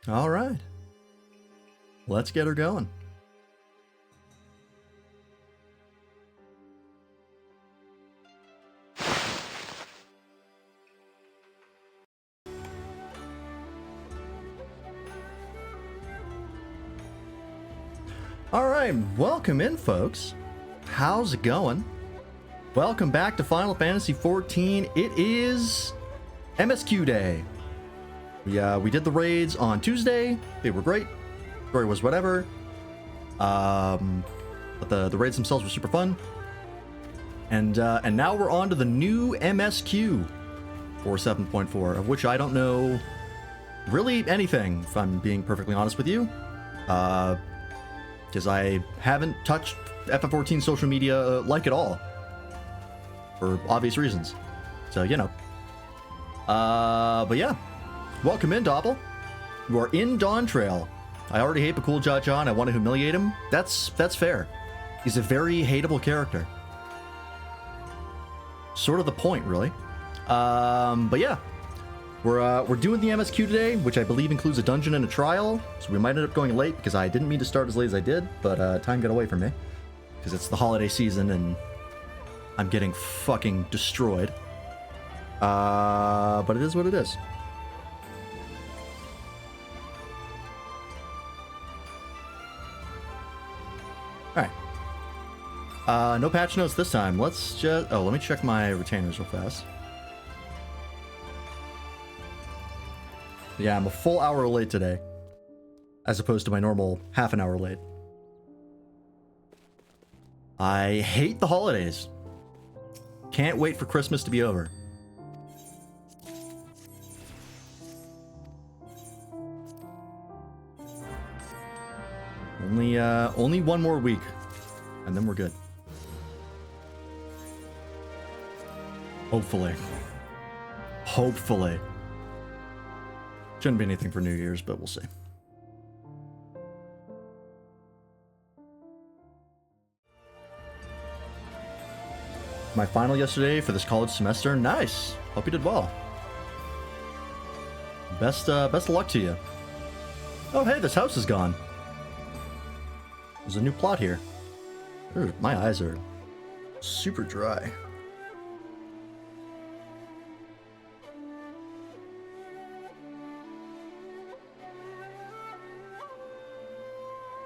All right. Let's get her going. All right, welcome in, folks. How's it going? Welcome back to Final Fantasy XIV. It is MSQ Day. We did the raids on Tuesday. They were great. Story was whatever. But the raids themselves were super fun. And now we're on to the new MSQ for 7.4, of which I don't know really anything, if I'm being perfectly honest with you. Because I haven't touched FF14 social media like at all. For obvious reasons. So, you know. But yeah. Welcome in, Doppel. You are in Dawntrail. I already hate Bakul Jaja and I want to humiliate him. That's fair. He's a very hateable character. Sort of the point, really. But yeah. We're doing the MSQ today, which I believe includes a dungeon and a trial. So we might end up going late because I didn't mean to start as late as I did, but time got away from me. Because it's the holiday season and I'm getting fucking destroyed. But it is what it is. Alright. No patch notes this time. Let's just... Oh, let me check my retainers real fast. Yeah, I'm a full hour late today. As opposed to my normal half an hour late. I hate the holidays. Can't wait for Christmas to be over. Only one more week. And then we're good. Hopefully. Hopefully. Shouldn't be anything for New Year's, but we'll see. My final yesterday for this college semester. Nice. Hope you did well. Best of luck to you. Oh, hey, this house is gone. There's a new plot here. My eyes are super dry.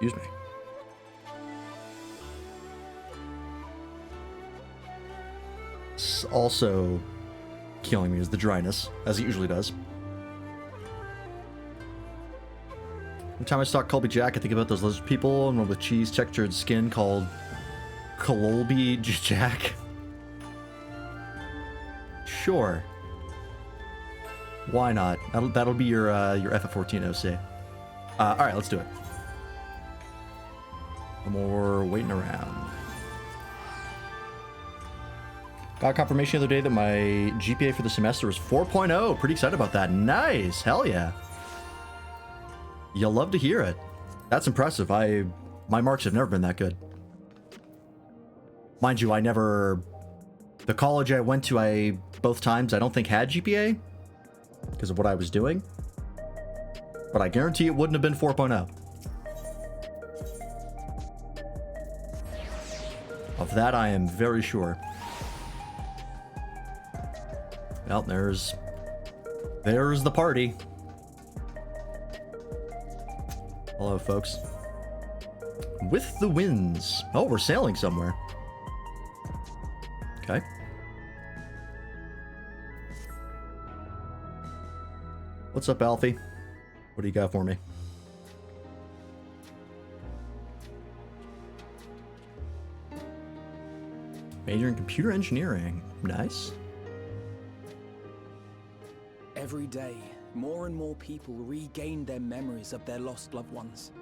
Excuse me. It's also killing me is the dryness, as it usually does. Every time I stalk Colby Jack, I think about those lizard people and one with cheese textured skin called Colby Jack. Sure. Why not? That'll be your FF14 OC. Alright, let's do it. No more waiting around. Got confirmation the other day that my GPA for the semester is 4.0. Pretty excited about that. Nice. Hell yeah. You'll love to hear it. That's impressive. My marks have never been that good. Mind you, the college I went to, both times I don't think had GPA because of what I was doing. But I guarantee it wouldn't have been 4.0. Of that, I am very sure. Well, there's the party. Hello, folks. With the winds. Oh, we're sailing somewhere. Okay. What's up, Alfie? What do you got for me? Major in computer engineering. Nice. Every day, more and more people regain their memories of their lost loved ones.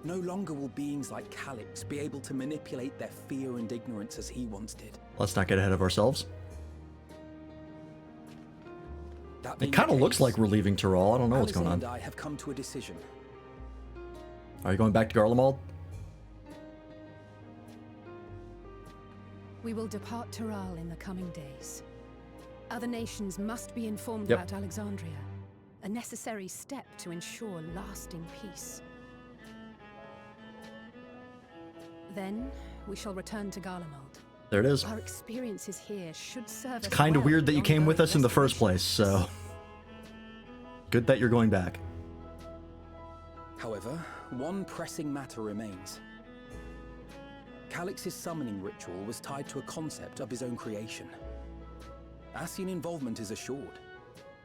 No longer will beings like Calyx be able to manipulate their fear and ignorance as he once did. Let's not get ahead of ourselves. It kind of looks like we're leaving Tyrol. I don't know what's going on. And I have come to a decision. Are you going back to Garlemald? We will depart Tyrol in the coming days. Other nations must be informed Yep. about Alexandria. a necessary step to ensure lasting peace. Then we shall return to Garlemald. There it is. Our experiences here should serve It's us kind of well weird that you in came with ongoing us in the first place, restoration. so good that you're going back. However, one pressing matter remains. Calix's summoning ritual was tied to a concept of his own creation. Ascian involvement is assured,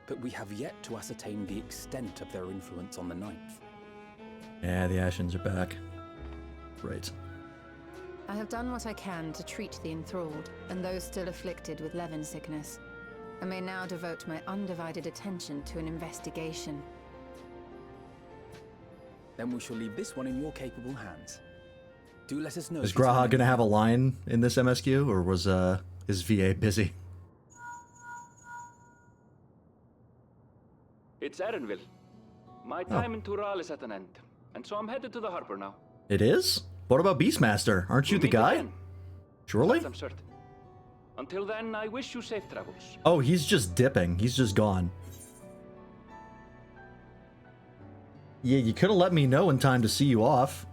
but we have yet to ascertain the extent of their influence on the Ninth. Yeah, the Ascians are back. Right. I have done what I can to treat the enthralled and those still afflicted with Levin sickness. I may now devote my undivided attention to an investigation. Then we shall leave this one in your capable hands. Do let us know. Is if you Graha find gonna have a anything. line in this MSQ, or was his VA busy? It's Erenville. My time in Tural is at an end, and so I'm headed to the harbor now. It is? What about Beastmaster? Aren't you We'll the meet guy? again, Surely? that I'm certain. Until then, I wish you safe travels. Oh, he's just dipping. He's just gone. Yeah, you could have let me know in time to see you off.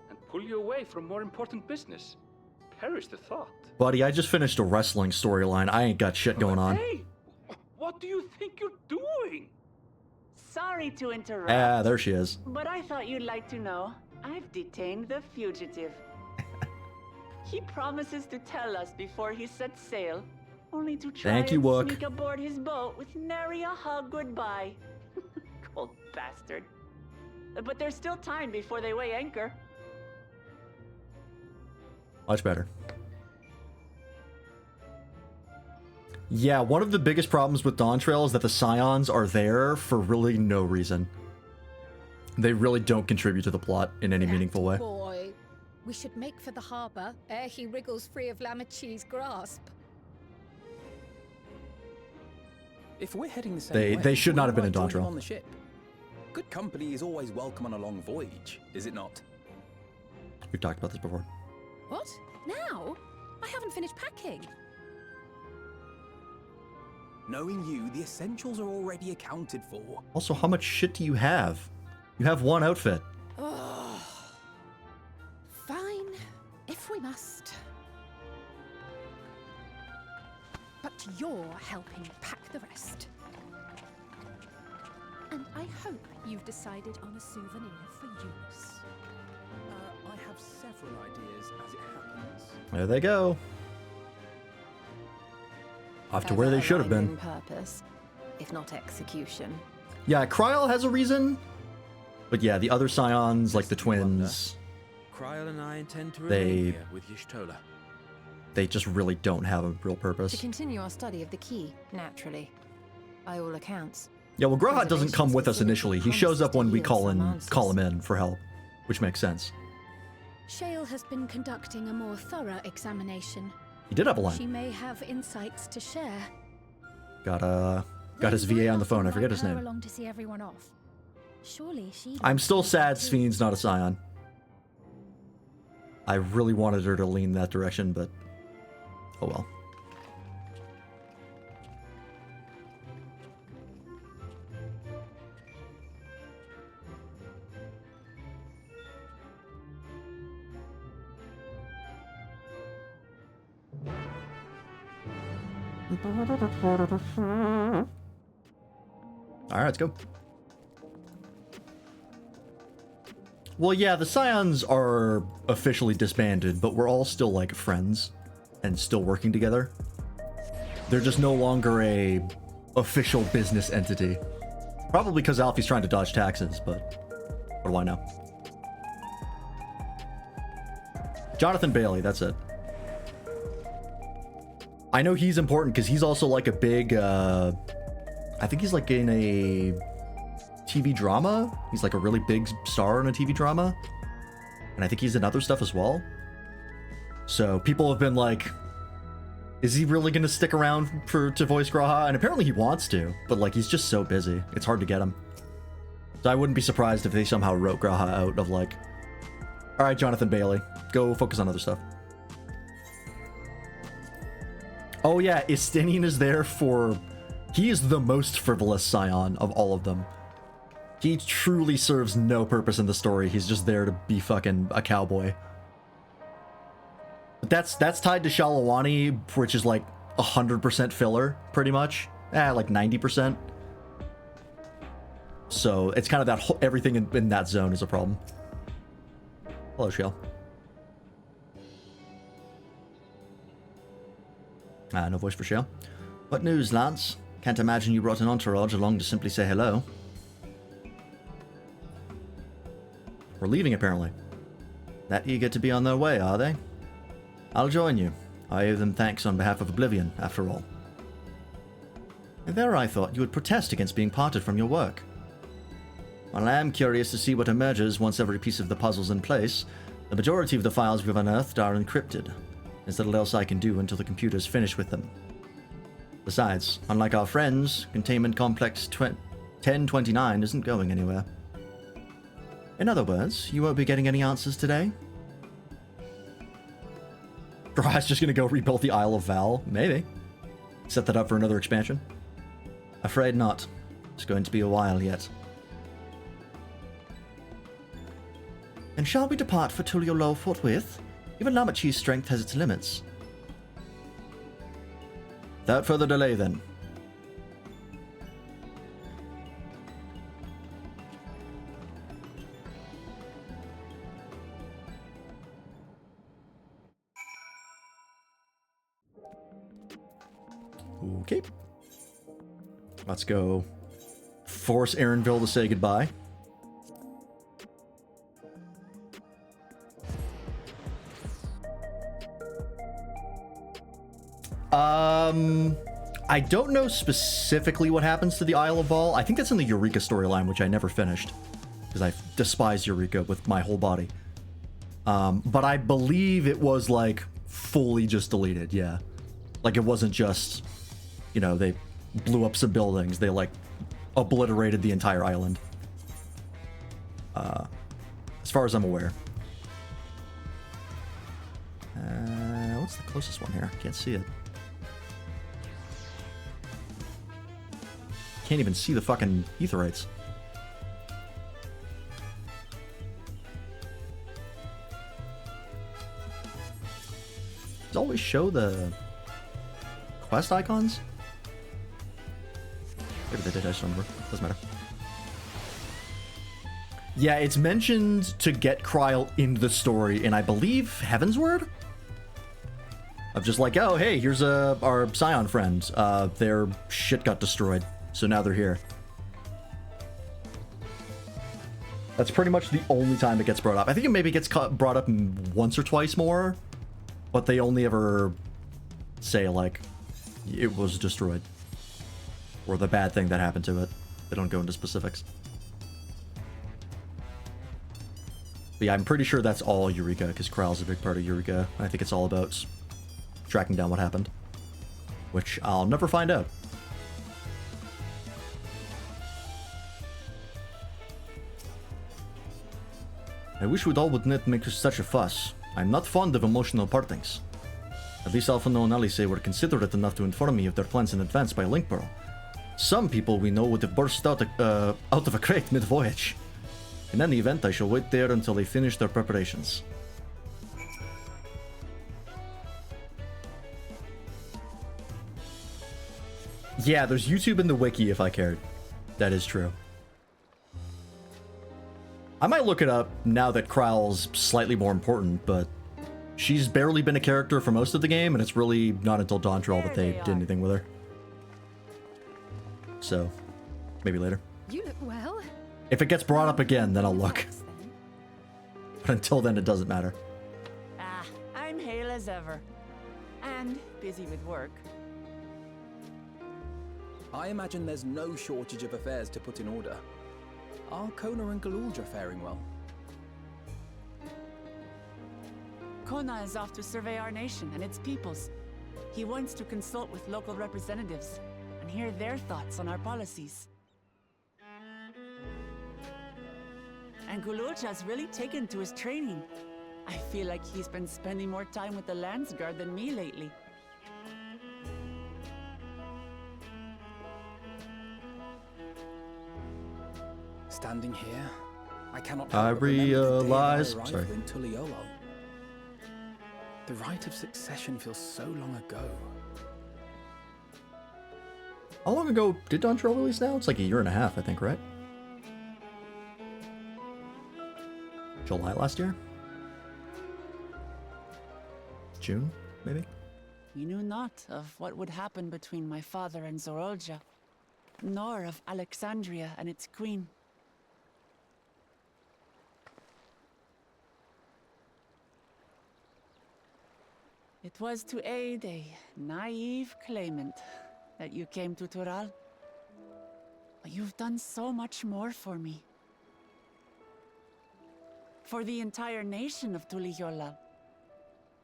And pull you away from more important business. Perish the thought. Buddy, I just finished a wrestling storyline. I ain't got shit going on. Hey! What do you think you're doing? Sorry to interrupt. Ah, there she is. But I thought you'd like to know. I've detained the fugitive. He promises to tell us before he sets sail, only to try Thank you, and Wook. sneak aboard his boat with nary a hug goodbye. Cold bastard. But there's still time before they weigh anchor. Much better. Yeah, one of the biggest problems with Dawntrail is that the Scions are there for really no reason. They really don't contribute to the plot in any meaningful way. Boy, we should make for the harbour ere he wriggles free of Lamachi's grasp. If we're heading the same way, They should not have been in why join him Dawntrail. on the ship? Good company is always welcome on a long voyage, is it not? We've talked about this before. What? Now? I haven't finished packing. Knowing you, the essentials are already accounted for. Also, how much shit do you have? You have one outfit. Oh. Fine, if we must. But you're helping pack the rest. And I hope you've decided on a souvenir for Eunice. I have several ideas as it happens. There they go. Off to where they should have Ever aligned been. in purpose, if not execution. Yeah, Kryl has a reason. But yeah, the other Scions, like the twins, Kryl and I intend to They- remain here with Y'shtola. they just really don't have a real To purpose. continue our study of the key, naturally. By all accounts. Yeah, well, Graha doesn't come with us initially. He shows up when we call him in for help, which makes sense. Shale has been conducting a more thorough examination. He did have a She line. may have insights to share. Got his VA on the phone. I forget his name. Along to see everyone off. Surely she. I'm still sad Sven's not a Scion. I really wanted her to lean that direction, but oh well. All right, let's go. Well, yeah, the Scions are officially disbanded, but we're all still, like, friends and still working together. They're just no longer a official business entity. Probably because Alfie's trying to dodge taxes, but what do I know? Jonathan Bailey, that's it. I know he's important because he's also, like, a big, I think he's, like, in a TV drama. He's like a really big star in a TV drama. And I think he's in other stuff as well. So people have been like, is he really going to stick around to voice Graha? And apparently he wants to, but like he's just so busy. It's hard to get him. So I wouldn't be surprised if they somehow wrote Graha out of like, all right, Jonathan Bailey, go focus on other stuff. Oh yeah, Istinian is there for... He is the most frivolous scion of all of them. He truly serves no purpose in the story. He's just there to be fucking a cowboy. But that's tied to Shalawani, which is like 100% filler, pretty much. Like 90%. So it's kind of that whole, everything in that zone is a problem. Hello, Shell. No voice for Shell. What news, lads? Can't imagine you brought an entourage along to simply say hello. We're leaving, apparently. That eager to be on their way, are they? I'll join you. I owe them thanks on behalf of Oblivion, after all. And there I thought you would protest against being parted from your work. While I am curious to see what emerges once every piece of the puzzle's in place, the majority of the files we've unearthed are encrypted. There's little else I can do until the computer's finished with them. Besides, unlike our friends, Containment Complex 1029 isn't going anywhere. In other words, you won't be getting any answers today? Bry's just gonna go rebuild the Isle of Val? Maybe. Set that up for another expansion? Afraid not. It's going to be a while yet. And shall we depart for Tuliolo forthwith? Even Lamachi's strength has its limits. Without further delay, then. Okay. Let's go force Aaronville to say goodbye. I don't know specifically what happens to the Isle of Val. I think that's in the Eureka storyline, which I never finished, because I despise Eureka with my whole body. But I believe it was, like, fully just deleted, yeah. Like, it wasn't just, you know, they blew up some buildings. They, like, obliterated the entire island. As far as I'm aware. What's the closest one here? Can't see it. Can't even see the fucking Aetherites. Does it always show the quest icons? Maybe they did, I just don't remember. Doesn't matter. Yeah, it's mentioned to get Kryl into the story in, I believe, Heavensward? Of just like, oh, hey, here's our Scion friend. Their shit got destroyed, so now they're here. That's pretty much the only time it gets brought up. I think it maybe gets brought up once or twice more, but they only ever say, like, it was destroyed. Or the bad thing that happened to it. They don't go into specifics. But yeah, I'm pretty sure that's all Eureka, because Kryl's a big part of Eureka. I think it's all about tracking down what happened. Which I'll never find out. I wish we'd all would not make such a fuss. I'm not fond of emotional partings. At least Alphano and Alice were considerate enough to inform me of their plans in advance by Linkborough. Some people we know would have burst out of a crate mid-voyage. In any event, I shall wait there until they finish their preparations. Yeah, there's YouTube in the wiki if I cared. That is true. I might look it up now that Kryl's slightly more important, but she's barely been a character for most of the game, and it's really not until Dawntrail that they did anything with her. So, maybe later. You look well. If it gets brought up again, then I'll look. But until then, it doesn't matter. I'm hale as ever. And busy with work. I imagine there's no shortage of affairs to put in order. Are Kona and Galulja faring well? Kona is off to survey our nation and its peoples. He wants to consult with local representatives and hear their thoughts on our policies. And Galulja's really taken to his training. I feel like he's been spending more time with the Landsguard than me lately. Standing here, I cannot I help but remember the day of our realize- arrival sorry. in Tuliolo. The rite of succession feels so long ago. How long ago did Dawntrail release now? It's like a year and a half, I think, right? July last year? June, maybe? We knew not of what would happen between my father and Zorolja, nor of Alexandria and its queen. It was to aid a naive claimant that you came to Tural. But you've done so much more for me. For the entire nation of Tuliyola.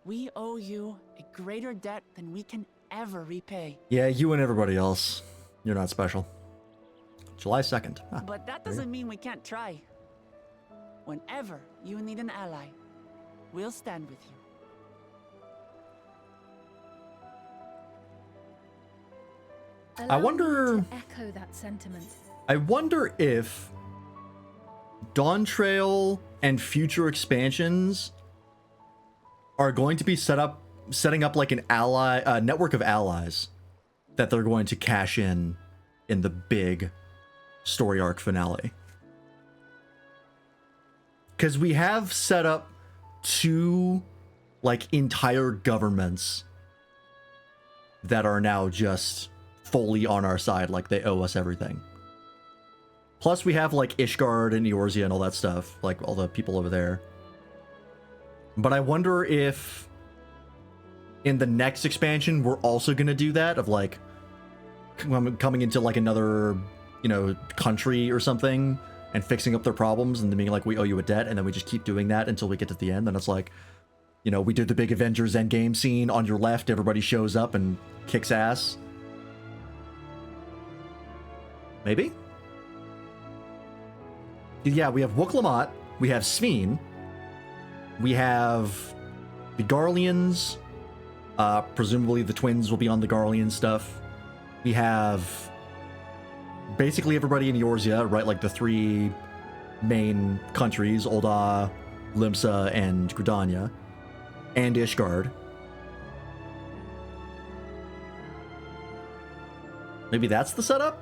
We owe you a greater debt than we can ever repay. Yeah, you and everybody else. You're not special. July 2nd. Ah, But that there you doesn't mean we can't try. Whenever you need an ally, we'll stand with you. Allow me wonder- to echo that sentiment. I wonder if Dawntrail and future expansions are going to be setting up like an ally network of allies that they're going to cash in the big story arc finale. Because we have set up two like entire governments that are now just fully on our side, like they owe us everything. Plus we have like Ishgard and Eorzea and all that stuff, like all the people over there. But I wonder if in the next expansion we're also going to do that, of like coming into like another, you know, country or something and fixing up their problems and then being like, we owe you a debt, and then we just keep doing that until we get to the end. And it's like, you know, we did the big Avengers Endgame scene. On your left, everybody shows up and kicks ass. Maybe? Yeah, we have Wuk-Lamat, we have Sveen, we have the Garleans, presumably the twins will be on the Garlean stuff. We have basically everybody in Eorzea, right? Like the three main countries, Ul'dah, Limsa, and Gridania, and Ishgard. Maybe that's the setup?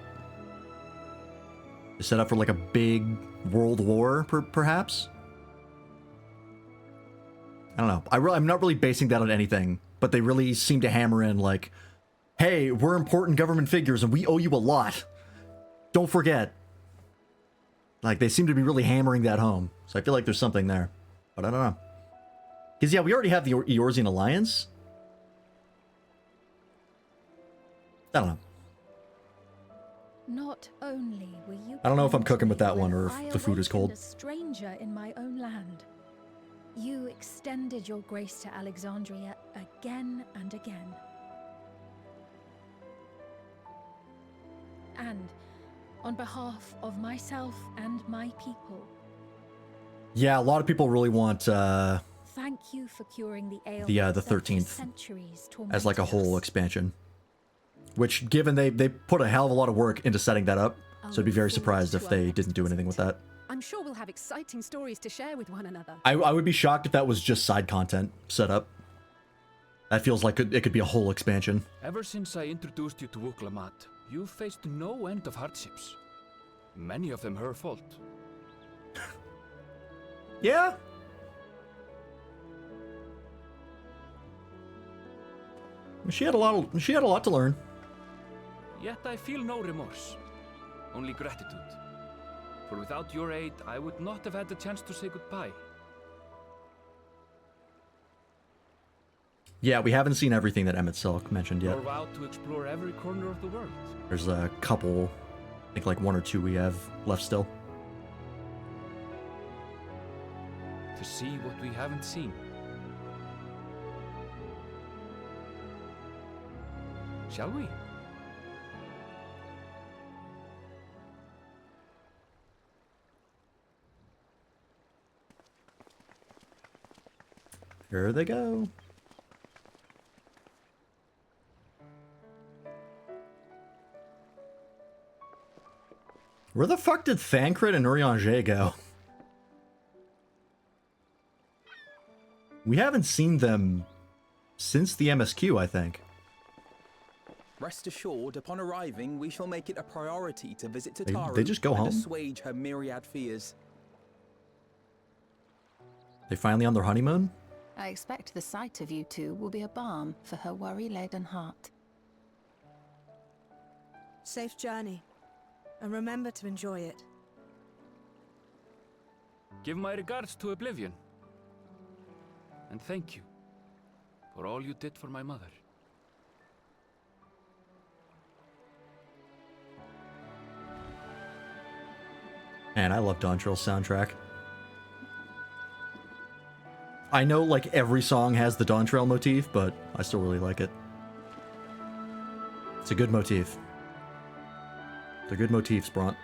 Set up for like a big world war, perhaps? I don't know. I'm not really basing that on anything, but they really seem to hammer in like, hey, we're important government figures and we owe you a lot. Don't forget. Like, they seem to be really hammering that home. So I feel like there's something there. But I don't know. Because, yeah, we already have the Eorzean Alliance. I don't know. Not only were you I don't know if I'm kind cooking to with me that one when or if I the food is awakened cold. A stranger in my own land. You extended your grace to Alexandria again and again. And on behalf of myself and my people, Yeah, a lot of people really want thank you for curing the ailments the that for 13th centuries as like a tormented whole us. expansion. Which, given they put a hell of a lot of work into setting that up, so I'd be very surprised if they didn't do anything with that. I'm sure we'll have exciting stories to share with one another. I would be shocked if that was just side content set up. That feels like it could be a whole expansion. Ever since I introduced you to Wuk-Lamat, you've faced no end of hardships. Many of them her fault. Yeah. She had a lot to learn. Yet I feel no remorse, only gratitude. For without your aid, I would not have had the chance to say goodbye. Yeah, we haven't seen everything that Emmett Silk mentioned yet. Your vow to explore every corner of the world. There's a couple, I think like one or two we have left still. To see what we haven't seen. Shall we? Here they go. Where the fuck did Thancred and Urianger go? We haven't seen them since the MSQ, I think. Rest assured, upon arriving, we shall make it a priority to visit Tataru They just go and home? assuage her myriad fears. They finally on their honeymoon? I expect the sight of you two will be a balm for her worry-laden heart. Safe journey. And remember to enjoy it. Give my regards to Oblivion. And thank you for all you did for my mother. Man, I love Dawntrail's soundtrack. I know, like, every song has the Dawntrail motif, but I still really like it. It's a good motif. They're good motifs, Bront.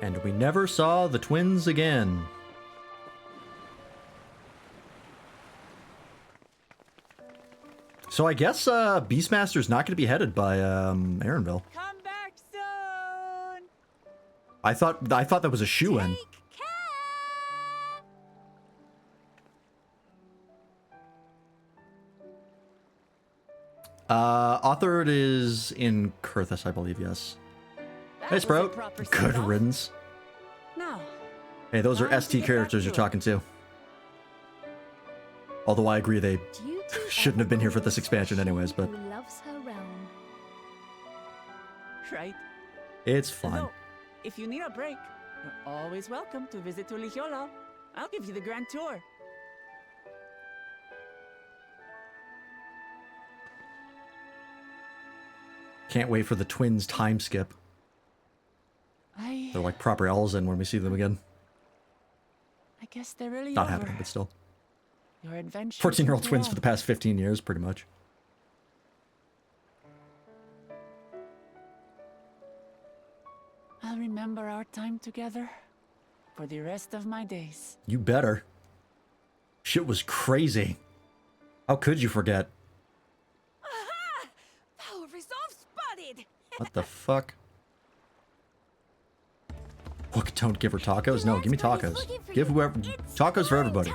And we never saw the twins again. So I guess Beastmaster's not going to be headed by Aaronville. Come back soon. I thought that was a shoo-in. Authored is in Kurthus, I believe, yes. Hey, Sprout. Good riddance. Now, Hey, those are ST characters you're talking to. Although I agree they shouldn't have been here for this expansion anyways, but Who loves her realm. right. it's fine. So, if you need a break, you're always welcome to visit Tuligiola. I'll give you the grand tour. Can't wait for the twins time skip. They're like proper Elzen when we see them again. I guess they're really Not over. happening, but still. Your adventure. 14-year-old twins for the past 15 years, pretty much. I'll remember our time together for the rest of my days. You better. Shit was crazy. How could you forget? Aha! Power resolve spotted! What the fuck? Look, don't give her tacos. No, give me tacos. Give whoever tacos for everybody.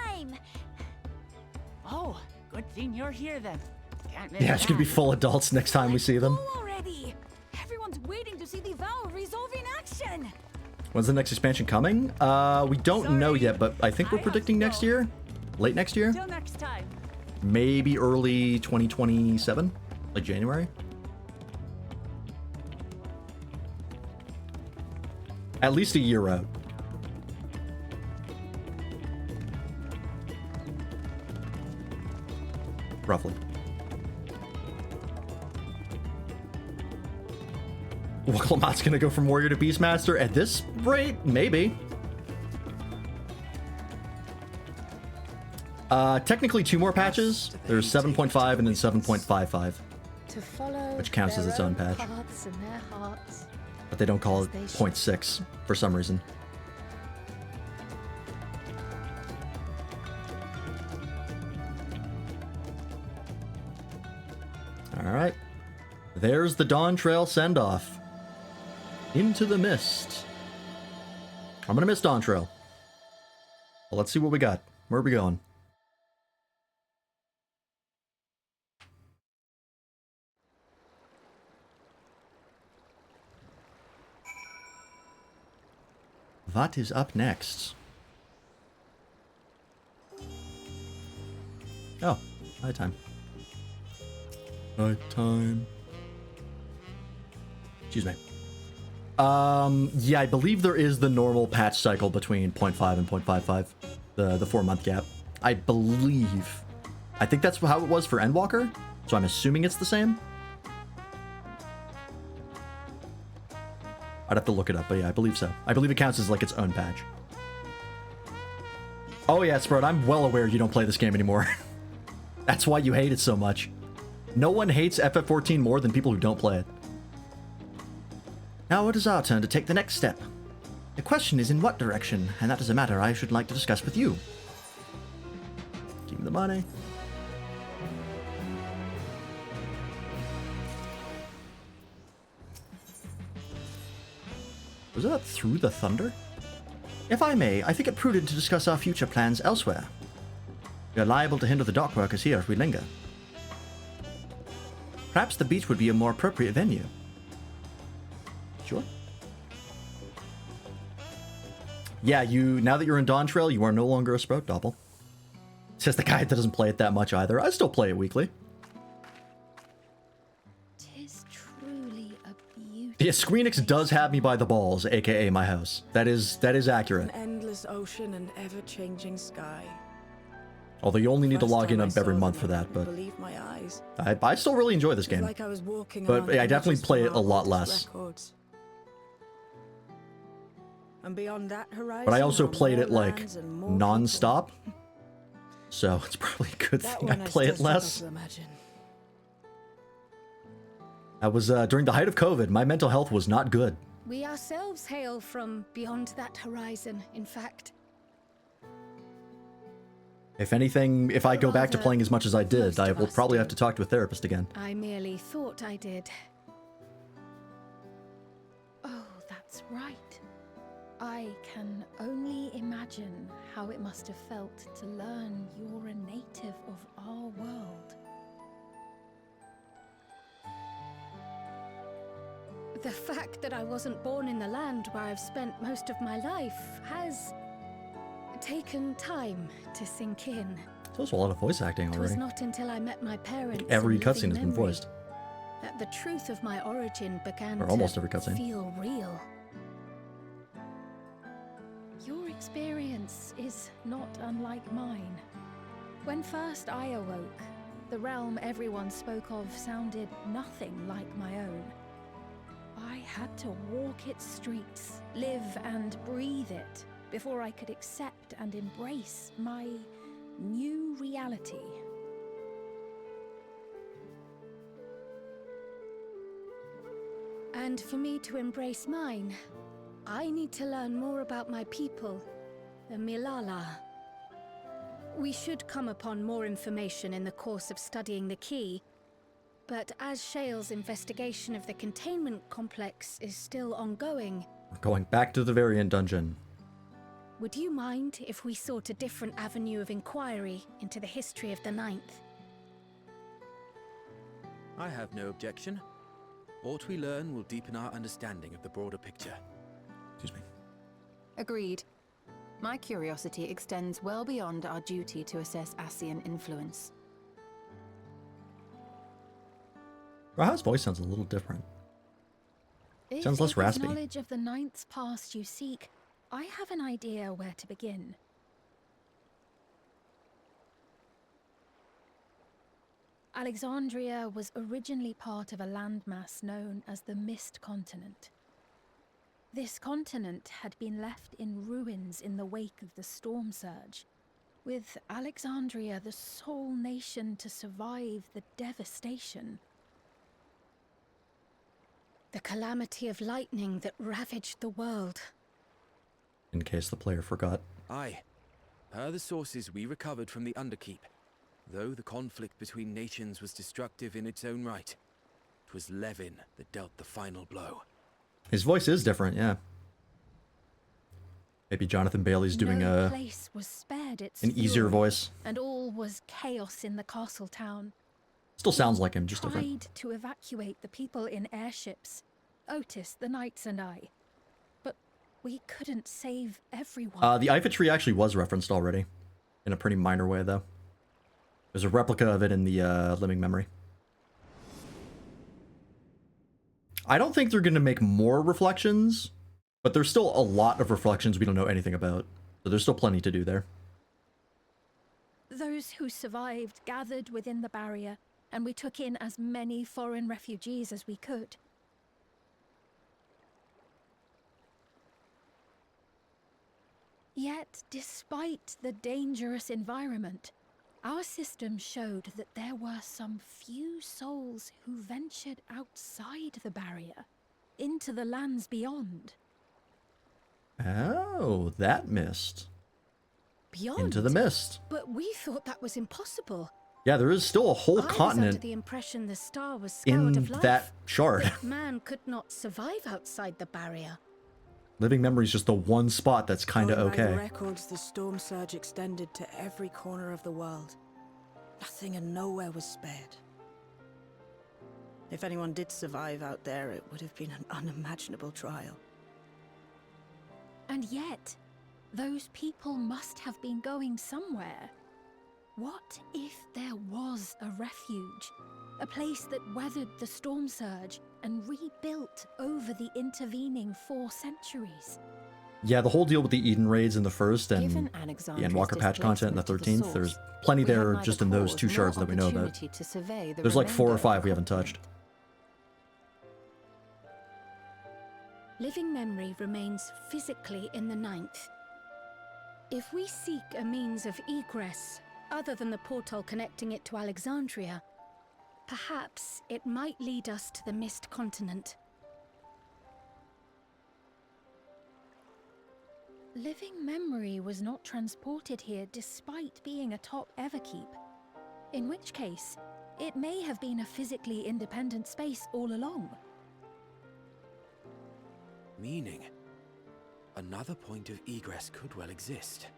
Oh, good thing you're here then. Can't miss Yeah, it's gonna be that. full adults next time we see them. Go already! Everyone's waiting to see the Vow resolve in action! When's the next expansion coming? We don't know yet, but I think we're predicting next year. Late next year? Till next time. Maybe early 2027? Like January? At least a year out. Roughly. Wacklamat's gonna go from Warrior to Beastmaster. At this rate, maybe. Technically 2 more patches. There's 7.5 and then 7.55. To follow Which counts as their its own own patch. paths and their hearts. But they don't call it As they 0.6 for some reason. Alright. There's the Dawntrail send-off. Into the mist. I'm gonna miss Dawntrail. Well, let's see what we got. Where are we going? What is up next? Oh, night time. Night time. Excuse me. Yeah, I believe there is the normal patch cycle between 0.5 and 0.55. The 4-month gap. I believe. I think that's how it was for Endwalker, so I'm assuming it's the same. I'd have to look it up, but yeah, I believe so. I believe it counts as like its own patch. Oh yeah, Sprout, I'm well aware you don't play this game anymore. That's why you hate it so much. No one hates FF14 more than people who don't play it. Now it is our turn to take the next step. The question is in what direction, and that is a matter I should like to discuss with you. Give me the money. Was that through the thunder? If I may, I think it prudent to discuss our future plans elsewhere. We are liable to hinder the dock workers here if we linger. Perhaps the beach would be a more appropriate venue. Sure. Yeah, now that you're in Dawntrail, you are no longer a Sprout Doppel. Says the guy that doesn't play it that much either. I still play it weekly. Tis truly a beauty. Yeah, Squeenix does have me by the balls, aka my house. That is accurate. An endless ocean and ever-changing sky. Although you only need to First log in time I every saw month them, for I that, couldn't but believe my eyes. I still really enjoy this It was game. like I was walking But among I definitely images play from it a our lot oldest less. records. And beyond that horizon, But I also are played more it like lands and more non-stop. So it's probably a good people. That thing I one play still it less. struggle to imagine. That was during the height of COVID. My mental health was not good. We ourselves hail from beyond that horizon, in fact. If anything, if I go back to Rather, playing as much as I did, most I of will us probably do. have to talk to a therapist again. I merely thought I did. Oh, that's right. I can only imagine how it must have felt to learn you're a native of our world. The fact that I wasn't born in the land where I've spent most of my life has taken time to sink in. There's also a lot of voice acting It was already. not until I met my parents Every in living cutscene has been memory voiced. that the truth of my origin began Or almost to every cutscene. feel real. Your experience is not unlike mine. When first I awoke, the realm everyone spoke of sounded nothing like my own. I had to walk its streets, live and breathe it, before I could accept and embrace my new reality. And for me to embrace mine, I need to learn more about my people, the Milala. We should come upon more information in the course of studying the key, but as Shale's investigation of the containment complex is still ongoing, We're going back to the variant dungeon. would you mind if we sought a different avenue of inquiry into the history of the Ninth? I have no objection. What we learn will deepen our understanding of the broader picture. Excuse me. Agreed. My curiosity extends well beyond our duty to assess Ascian influence. Raha's voice sounds a little different. If Sounds less it is raspy. knowledge of the Ninth's past you seek, I have an idea where to begin. Alexandria was originally part of a landmass known as the Mist Continent. This continent had been left in ruins in the wake of the storm surge, with Alexandria the sole nation to survive the devastation. The calamity of lightning that ravaged the world. In case the player forgot. Aye. Per the sources we recovered from the Underkeep, though the conflict between nations was destructive in its own right, it was Levin that dealt the final blow. His voice is different, yeah. Maybe Jonathan Bailey's doing No place was spared its an easier fury, voice. and all was chaos in the castle town. Still sounds like him, just different. Tried to evacuate the people in airships, Otis, the knights, and I. But we couldn't save everyone. The Ifa tree actually was referenced already. In a pretty minor way, though. There's a replica of it in the living memory. I don't think they're going to make more reflections, but there's still a lot of reflections we don't know anything about. So there's still plenty to do there. Those who survived gathered within the barrier, and we took in as many foreign refugees as we could. Yet, despite the dangerous environment, our system showed that there were some few souls who ventured outside the barrier, into the lands beyond. Oh, that mist. beyond. into the mist. But we thought that was impossible. Yeah, there is still a whole I was continent under the impression the star was in scoured of life. that shard. That man could not survive outside the barrier. Living Memory is just the one spot that's kind of Going by the okay. records, the storm surge extended to every corner of the world. Nothing and nowhere was spared. If anyone did survive out there, it would have been an unimaginable trial. And yet, those people must have been going somewhere. What if there was a refuge? A place that weathered the storm surge and rebuilt over the intervening 4 centuries? Yeah, the whole deal with the Eden raids in the first and Given the Alexandria's Endwalker patch content in the displacement 13th, to the there's source, plenty we have there neither just in those cause 2 nor shards that we know about. opportunity to survey the There's like 4 or remainder 5 of we the haven't touched. Living Memory remains physically in the 9th. If we seek a means of egress other than the portal connecting it to Alexandria, perhaps it might lead us to the Mist Continent. Living Memory was not transported here despite being a top Everkeep. In which case, it may have been a physically independent space all along. Meaning, another point of egress could well exist.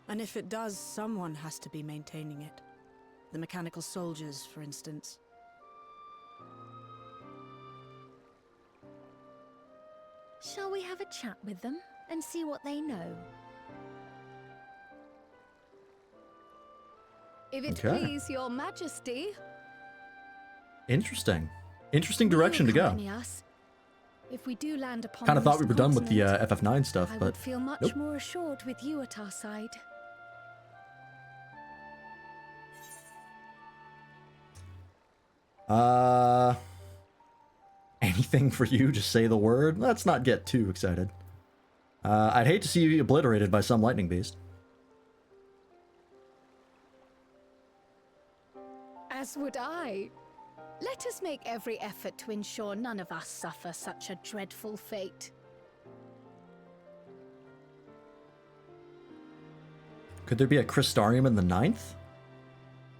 And if it does, someone has to be maintaining it. The mechanical soldiers, for instance. Shall we have a chat with them and see what they know? If it Okay. please your majesty. Interesting. Interesting direction to go. Accompany us. If we do land upon Kind of the thought we Mist were done with the Continent, FF9 stuff, I but would feel much nope. more assured with you at our side. Anything for you, just say the word. Let's not get too excited. I'd hate to see you obliterated by some lightning beast. As would I. Let us make every effort to ensure none of us suffer such a dreadful fate. Could there be a Crystarium in the 9th?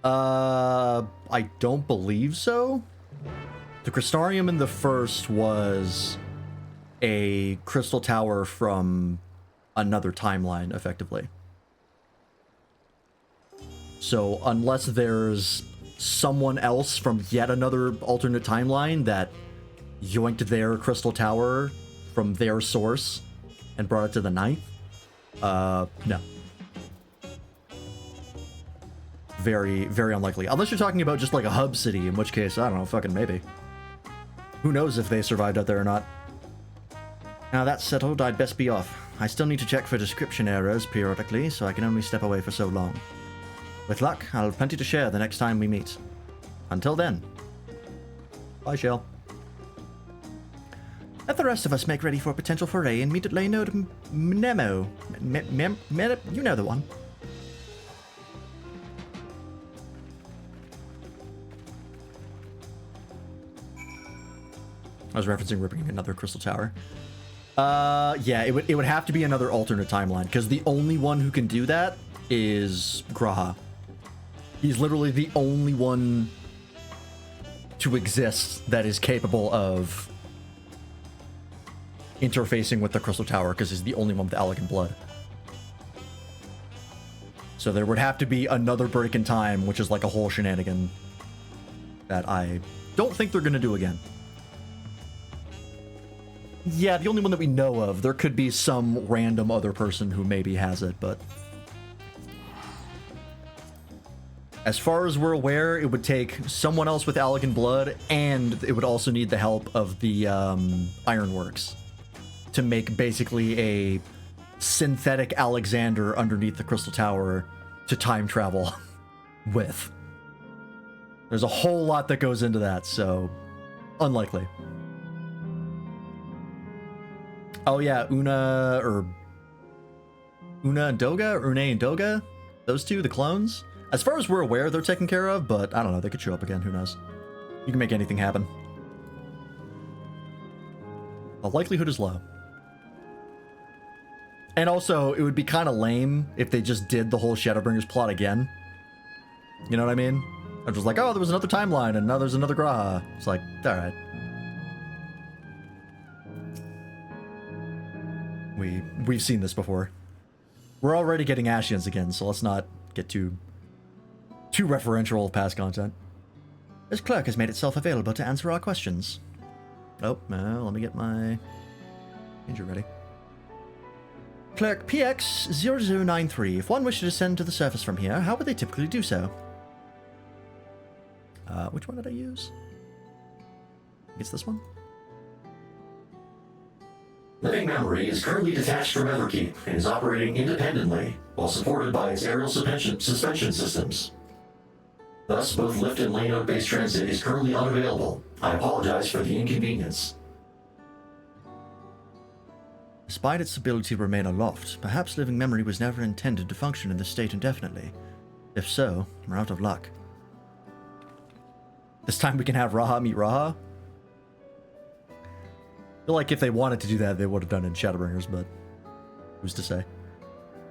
I don't believe so. The Crystarium in the 1st was a crystal tower from another timeline, effectively. So unless there's someone else from yet another alternate timeline that yoinked their crystal tower from their source and brought it to the 9th, no. Very, very unlikely. Unless you're talking about just like a hub city, in which case, I don't know, fucking maybe. Who knows if they survived out there or not. Now that's settled, I'd best be off. I still need to check for description errors periodically, so I can only step away for so long. With luck, I'll have plenty to share the next time we meet. Until then. Bye, Shell. Let the rest of us make ready for a potential foray and meet at Leonard Nemo. You know the one. I was referencing ripping another crystal tower. Yeah, it would have to be another alternate timeline, because the only one who can do that is Graha. He's literally the only one to exist that is capable of interfacing with the crystal tower, because he's the only one with elegant blood. So there would have to be another break in time, which is like a whole shenanigan that I don't think they're going to do again. Yeah, the only one that we know of. There could be some random other person who maybe has it, but as far as we're aware, it would take someone else with elegant blood, and it would also need the help of the Ironworks to make basically a synthetic Alexander underneath the Crystal Tower to time travel with. There's a whole lot that goes into that, so unlikely. Oh yeah, Una and Doga, or Une and Doga, those two, the clones. As far as we're aware, they're taken care of, but I don't know, they could show up again, who knows. You can make anything happen. The likelihood is low. And also, it would be kind of lame if they just did the whole Shadowbringers plot again. You know what I mean? I'm just like, oh, there was another timeline, and now there's another Graha. It's like, alright. We've seen this before. We're already getting Ashians again, so let's not get too referential of past content. This clerk has made itself available to answer our questions. Oh, let me get my ranger ready. Clerk PX0093. If one wished to descend to the surface from here, how would they typically do so? Which one did I use? I think it's this one. Living Memory is currently detached from Everkeep and is operating independently while supported by its aerial suspension systems. Thus, both lift and lane-out-based transit is currently unavailable. I apologize for the inconvenience. Despite its ability to remain aloft, perhaps Living Memory was never intended to function in this state indefinitely. If so, we're out of luck. This time we can have Raha meet Raha? I feel like if they wanted to do that, they would have done it in Shadowbringers, but who's to say?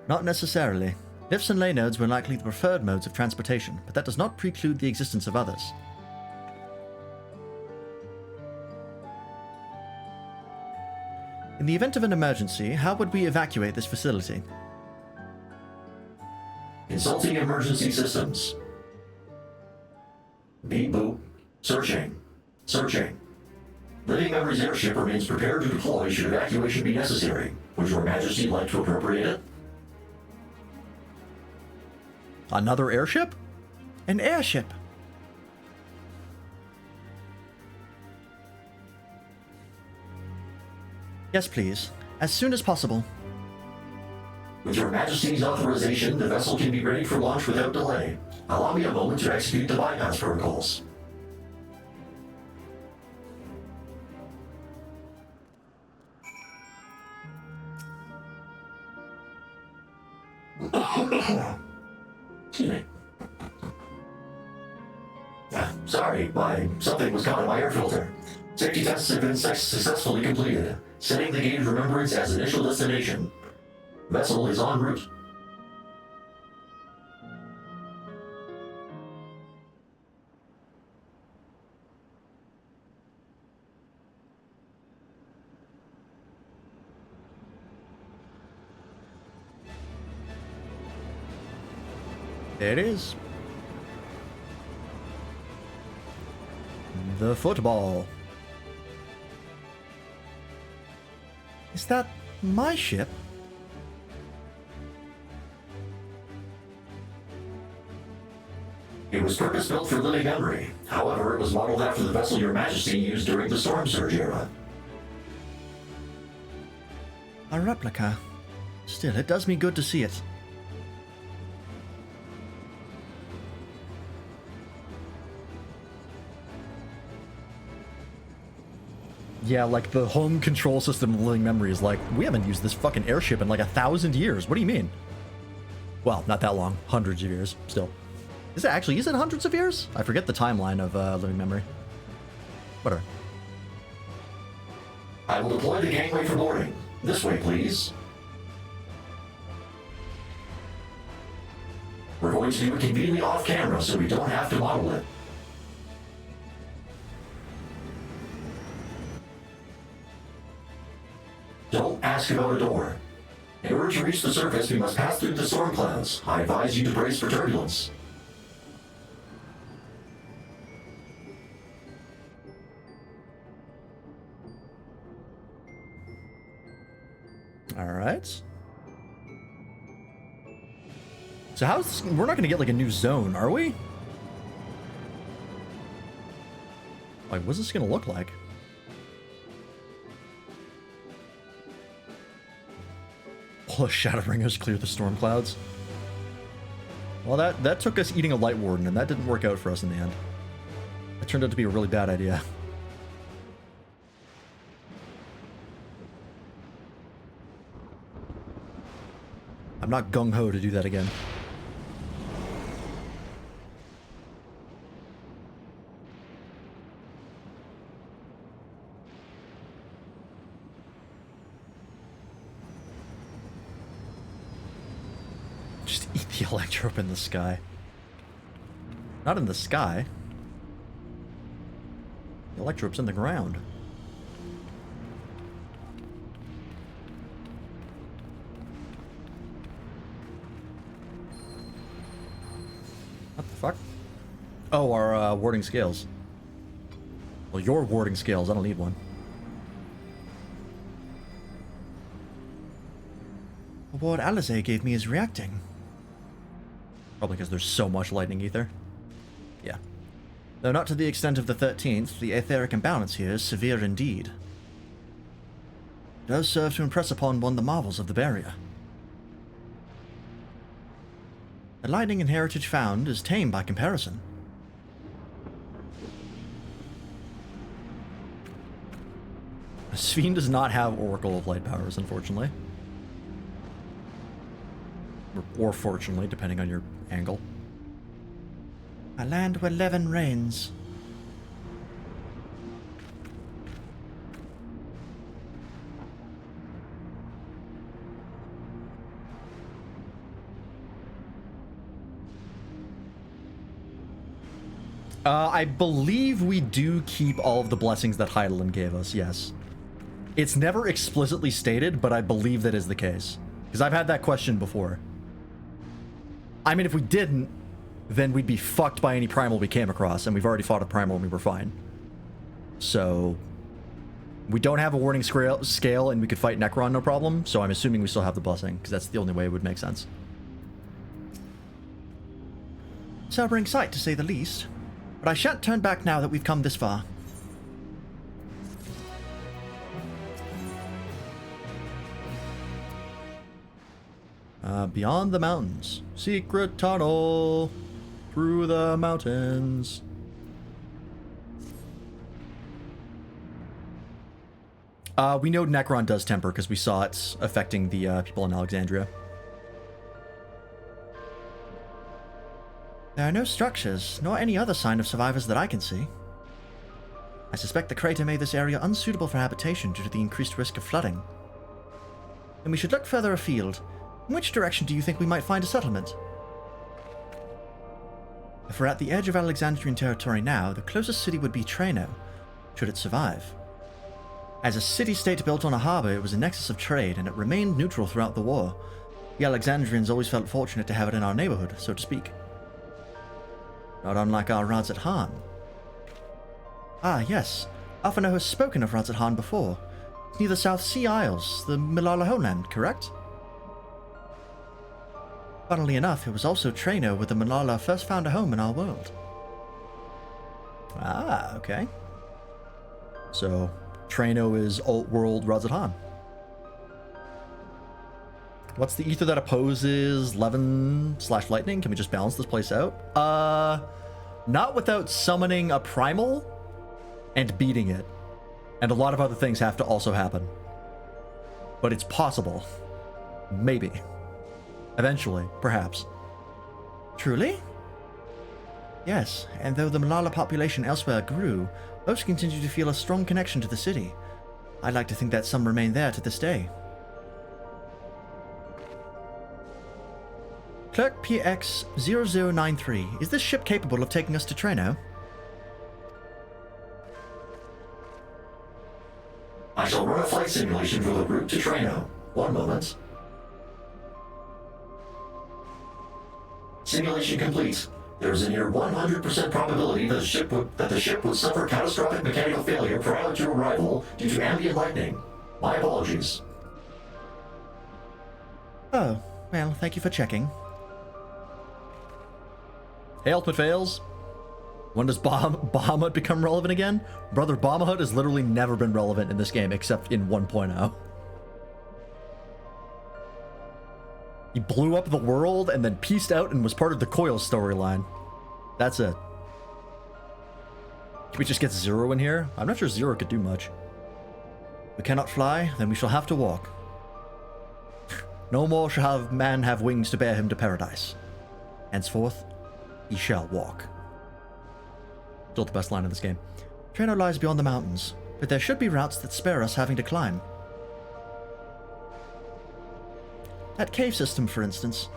Not necessarily. Lifts and lane nodes were likely the preferred modes of transportation, but that does not preclude the existence of others. In the event of an emergency, how would we evacuate this facility? Consulting emergency systems. Beep boop. Searching. Searching. Living Memory's airship remains prepared to deploy should evacuation be necessary. Would Your Majesty like to appropriate it? Another airship? An airship! Yes, please. As soon as possible. With Your Majesty's authorization, the vessel can be ready for launch without delay. Allow me a moment to execute the bypass protocols. Excuse me. Sorry, something was caught in my air filter. Safety tests have been successfully completed. Setting the gauge Remembrance as initial destination. Vessel is en route. There it is. The football. Is that my ship? It was purpose-built for Living Memory. However, it was modeled after the vessel Your Majesty used during the Storm Surge era. A replica. Still, it does me good to see it. Yeah, like the home control system of Living Memory is like, we haven't used this fucking airship in like 1,000 years. What do you mean? Well, not that long. Hundreds of years, still. Is it hundreds of years? I forget the timeline of Living Memory. Whatever. I will deploy the gangway for boarding. This way, please. We're going to do it conveniently off camera so we don't have to model it. Don't ask about a door. In order to reach the surface, we must pass through the storm clouds. I advise you to brace for turbulence. All right. So how's this? We're not going to get like a new zone, are we? Like, what's this going to look like? Oh, Shadowbringers clear the storm clouds. Well, that took us eating a Light Warden, and that didn't work out for us in the end. It turned out to be a really bad idea. I'm not gung-ho to do that again. Just eat the electrope in the sky. Not in the sky. The electrope's in the ground. What the fuck? Oh, our warding scales. Well, your warding scales. I don't need one. The ward Alizé gave me is reacting. Probably because there's so much lightning ether. Yeah. Though not to the extent of the 13th, the etheric imbalance here is severe indeed. It does serve to impress upon one the marvels of the barrier. The lightning and heritage found is tame by comparison. Sphene does not have Oracle of Light powers, unfortunately. Or fortunately, depending on your angle. A land where Levin reigns. I believe we do keep all of the blessings that Hydaelyn gave us, yes. It's never explicitly stated, but I believe that is the case. Because I've had that question before. I mean, if we didn't, then we'd be fucked by any primal we came across, and we've already fought a primal and we were fine. So, we don't have a warning scale, and we could fight Necron no problem, so I'm assuming we still have the blessing, because that's the only way it would make sense. Sobering sight, to say the least. But I shan't turn back now that we've come this far. Beyond the mountains. Secret tunnel through the mountains. We know Necron does temper because we saw it affecting the people in Alexandria. There are no structures, nor any other sign of survivors that I can see. I suspect the crater made this area unsuitable for habitation due to the increased risk of flooding. Then we should look further afield. In which direction do you think we might find a settlement? If we're at the edge of Alexandrian territory now, the closest city would be Traino, should it survive. As a city-state built on a harbor, it was a nexus of trade, and it remained neutral throughout the war. The Alexandrians always felt fortunate to have it in our neighborhood, so to speak. Not unlike our Radzat Han. Ah, yes. Alphano has spoken of Radzat Han before. It's near the South Sea Isles, the Milala homeland, correct? Funnily enough, it was also Traino where the Milala first found a home in our world. Ah, okay. So, Traino is alt-world Radzat Han. What's the ether that opposes Levin/lightning? Can we just balance this place out? Not without summoning a primal and beating it. And a lot of other things have to also happen. But it's possible. Maybe. Eventually, perhaps. Truly? Yes, and though the Milala population elsewhere grew, most continue to feel a strong connection to the city. I'd like to think that some remain there to this day. Clerk PX0093, is this ship capable of taking us to Traino? I shall run a flight simulation for the route to Traino. One moment. Simulation complete. There is a near 100% probability that the ship would suffer catastrophic mechanical failure prior to arrival due to ambient lightning. My apologies. Oh, well, thank you for checking. Hey, Ultimate Fails. When does Bahamut become relevant again? Brother, Bahamut has literally never been relevant in this game except in 1.0. He blew up the world and then pieced out and was part of the Coil storyline. That's it. Can we just get Zero in here? I'm not sure Zero could do much. We cannot fly, then we shall have to walk. No more shall man have wings to bear him to paradise. Henceforth, he shall walk. Still the best line in this game. Traino lies beyond the mountains, but there should be routes that spare us having to climb. That cave system, for instance.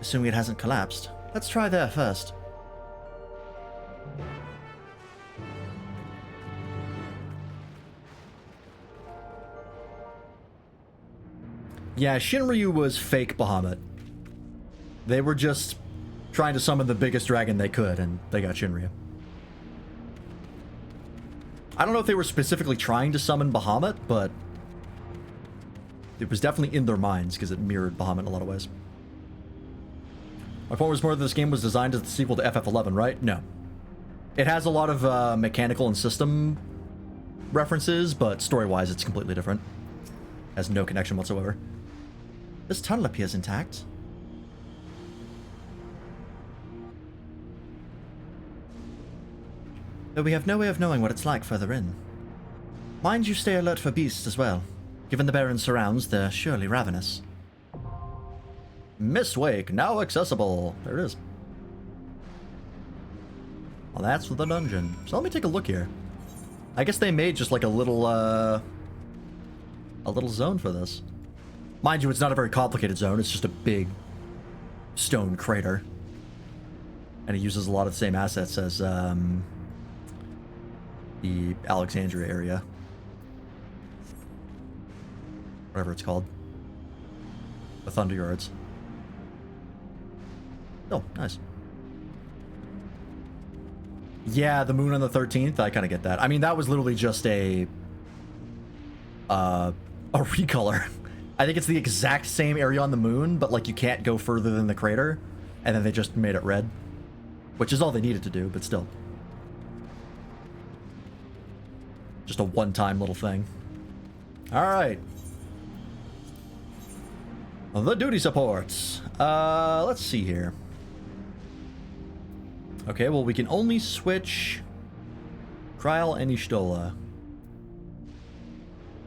Assuming it hasn't collapsed. Let's try there first. Yeah, Shinryu was fake Bahamut. They were just trying to summon the biggest dragon they could, and they got Shinryu. I don't know if they were specifically trying to summon Bahamut, but it was definitely in their minds because it mirrored Bahamut in a lot of ways. My point was more that this game was designed as the sequel to FF11, right? No. It has a lot of mechanical and system references, but story-wise it's completely different. Has no connection whatsoever. This tunnel appears intact. Though we have no way of knowing what it's like further in. Mind you stay alert for beasts as well. Given the barren surrounds, they're surely ravenous. Mistwake, now accessible. There it is. Well, that's the dungeon. So let me take a look here. I guess they made just like a little zone for this. Mind you, it's not a very complicated zone. It's just a big stone crater. And it uses a lot of the same assets as the Alexandria area. Whatever it's called. The Thunder Yards. Oh, nice. Yeah, the moon on the 13th, I kind of get that. I mean, that was literally just a recolor. I think it's the exact same area on the moon, but like you can't go further than the crater, and then they just made it red. Which is all they needed to do, but still. Just a one-time little thing. Alright. The duty supports. Let's see here. Okay, well, we can only switch Kryl and Y'shtola.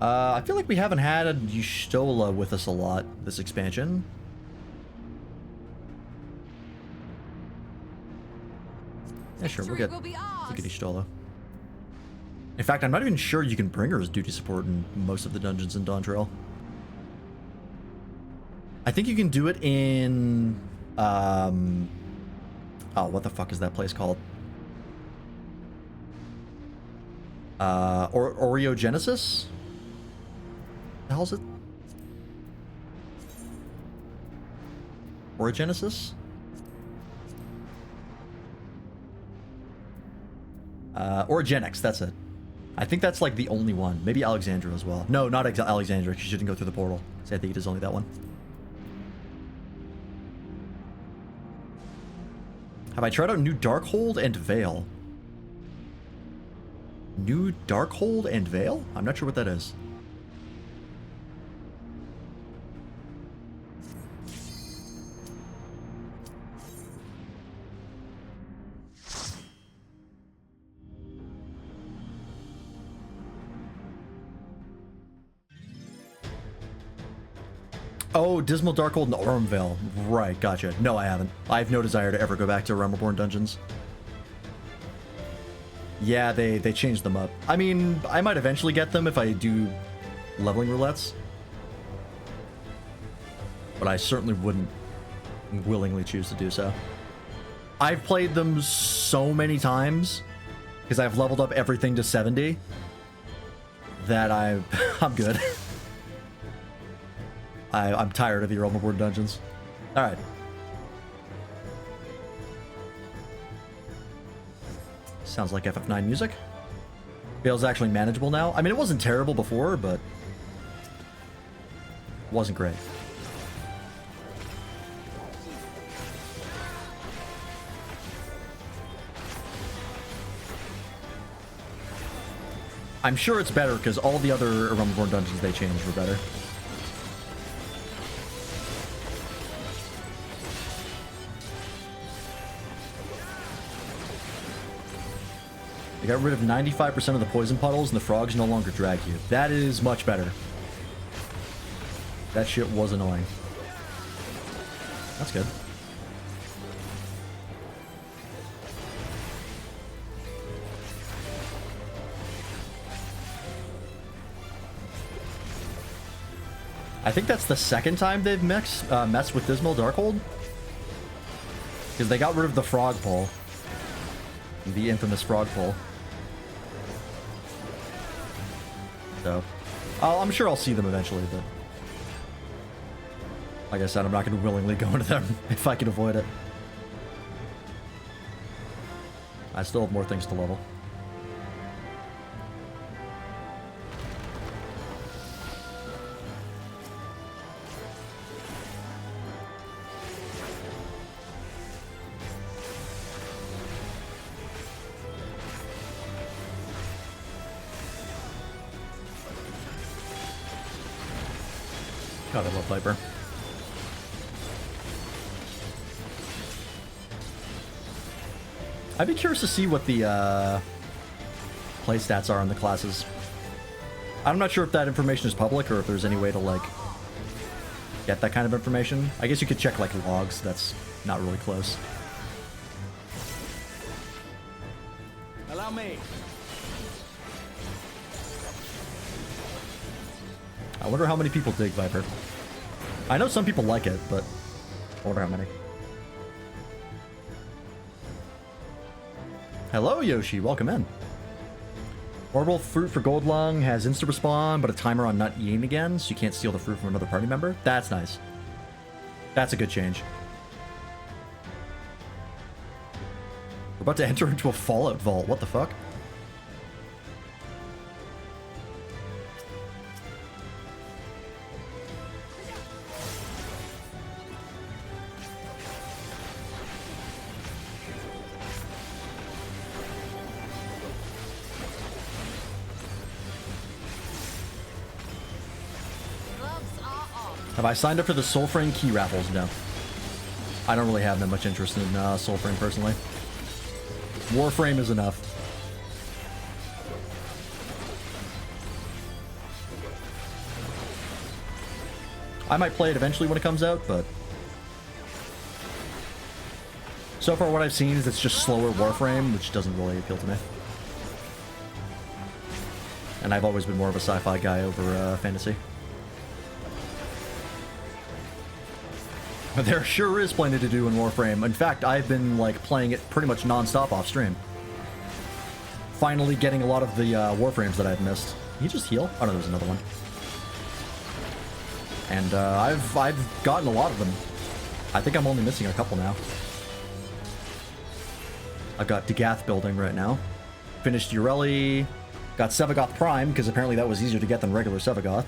I feel like we haven't had a Y'shtola with us a lot this expansion. Yeah, sure, we'll get Y'shtola. In fact, I'm not even sure you can bring her as duty support in most of the dungeons in Dawntrail. I think you can do it in... Oh, what the fuck is that place called? Oreogenesis? The hell is it? Orogenesis? Orogenics, that's it. I think that's like the only one. Maybe Alexandria as well. No, not Alexandria, because she didn't go through the portal. So I think it is only that one. Have I tried out New Darkhold and Veil? New Darkhold and Veil? I'm not sure what that is. Oh, Dismal Darkhold and Ormvale. Right, gotcha. No, I haven't. I have no desire to ever go back to Realmreborn dungeons. Yeah, they changed them up. I mean, I might eventually get them if I do leveling roulettes. But I certainly wouldn't willingly choose to do so. I've played them so many times, because I've leveled up everything to 70, that I'm good. I'm tired of the Realmreborn dungeons. Alright. Sounds like FF9 music. Veil's actually manageable now. I mean, it wasn't terrible before, but it wasn't great. I'm sure it's better because all the other Realmreborn dungeons they changed were better. They got rid of 95% of the poison puddles and the frogs no longer drag you. That is much better. That shit was annoying. That's good. I think that's the second time they've messed with Dismal Darkhold. Because they got rid of the frog pole. The infamous frog pole. So, I'm sure I'll see them eventually, but... Like I said, I'm not going to willingly go into them if I can avoid it. I still have more things to level. God, I love Viper. I'd be curious to see what the play stats are on the classes. I'm not sure if that information is public or if there's any way to like get that kind of information. I guess you could check like logs. That's not really close. Allow me. I wonder how many people dig Viper. I know some people like it, but I wonder how many. Hello, Yoshi. Welcome in. Orbital fruit for Gold Lung has instant respawn, but a timer on not eating again, so you can't steal the fruit from another party member. That's nice. That's a good change. We're about to enter into a Fallout vault. What the fuck? Have I signed up for the Soulframe key raffles? No. I don't really have that much interest in Soulframe personally. Warframe is enough. I might play it eventually when it comes out, but... So far what I've seen is it's just slower Warframe, which doesn't really appeal to me. And I've always been more of a sci-fi guy over fantasy. There sure is plenty to do in Warframe. In fact, I've been like playing it pretty much non-stop off stream. Finally getting a lot of the Warframes that I've missed. Can you just heal? Oh no, there's another one. And I've gotten a lot of them. I think I'm only missing a couple now. I've got Degath building right now. Finished Ureli. Got Sevagoth Prime, because apparently that was easier to get than regular Sevagoth.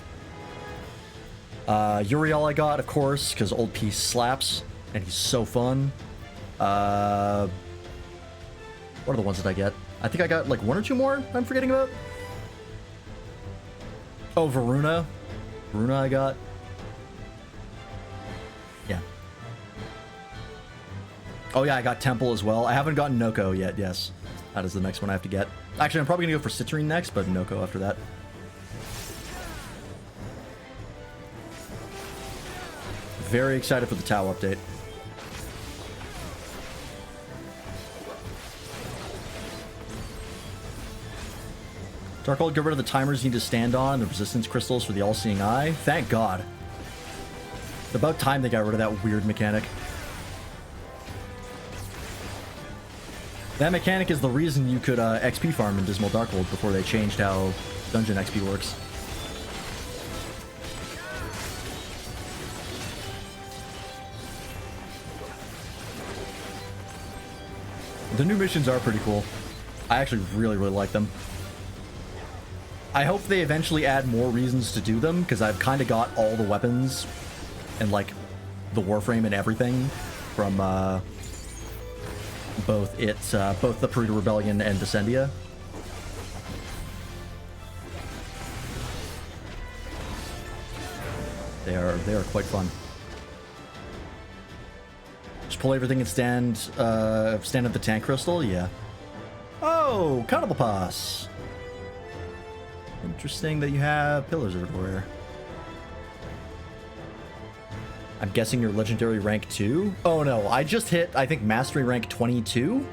Uriel I got, of course, because Old Piece slaps, and he's so fun. What are the ones that I get? I think I got like one or two more I'm forgetting about. Oh, Varuna. Varuna I got. Yeah. Oh yeah, I got Temple as well. I haven't gotten Noko yet, yes. That is the next one I have to get. Actually, I'm probably going to go for Citrine next, but Noko after that. Very excited for the Tau update. Darkhold, get rid of the timers you need to stand on, the resistance crystals for the all-seeing eye. Thank God. It's about time they got rid of that weird mechanic. That mechanic is the reason you could XP farm in Dismal Darkhold before they changed how dungeon XP works. The new missions are pretty cool. I actually really, really like them. I hope they eventually add more reasons to do them, because I've kind of got all the weapons and, like, the Warframe and everything from, both the Peruta Rebellion and Descendia. They are quite fun. Just pull everything and stand at the tank crystal, yeah. Oh, Cannibal Pass. Interesting that you have pillars everywhere. I'm guessing you're legendary rank 2? Oh no, I just hit, I think, mastery rank 22.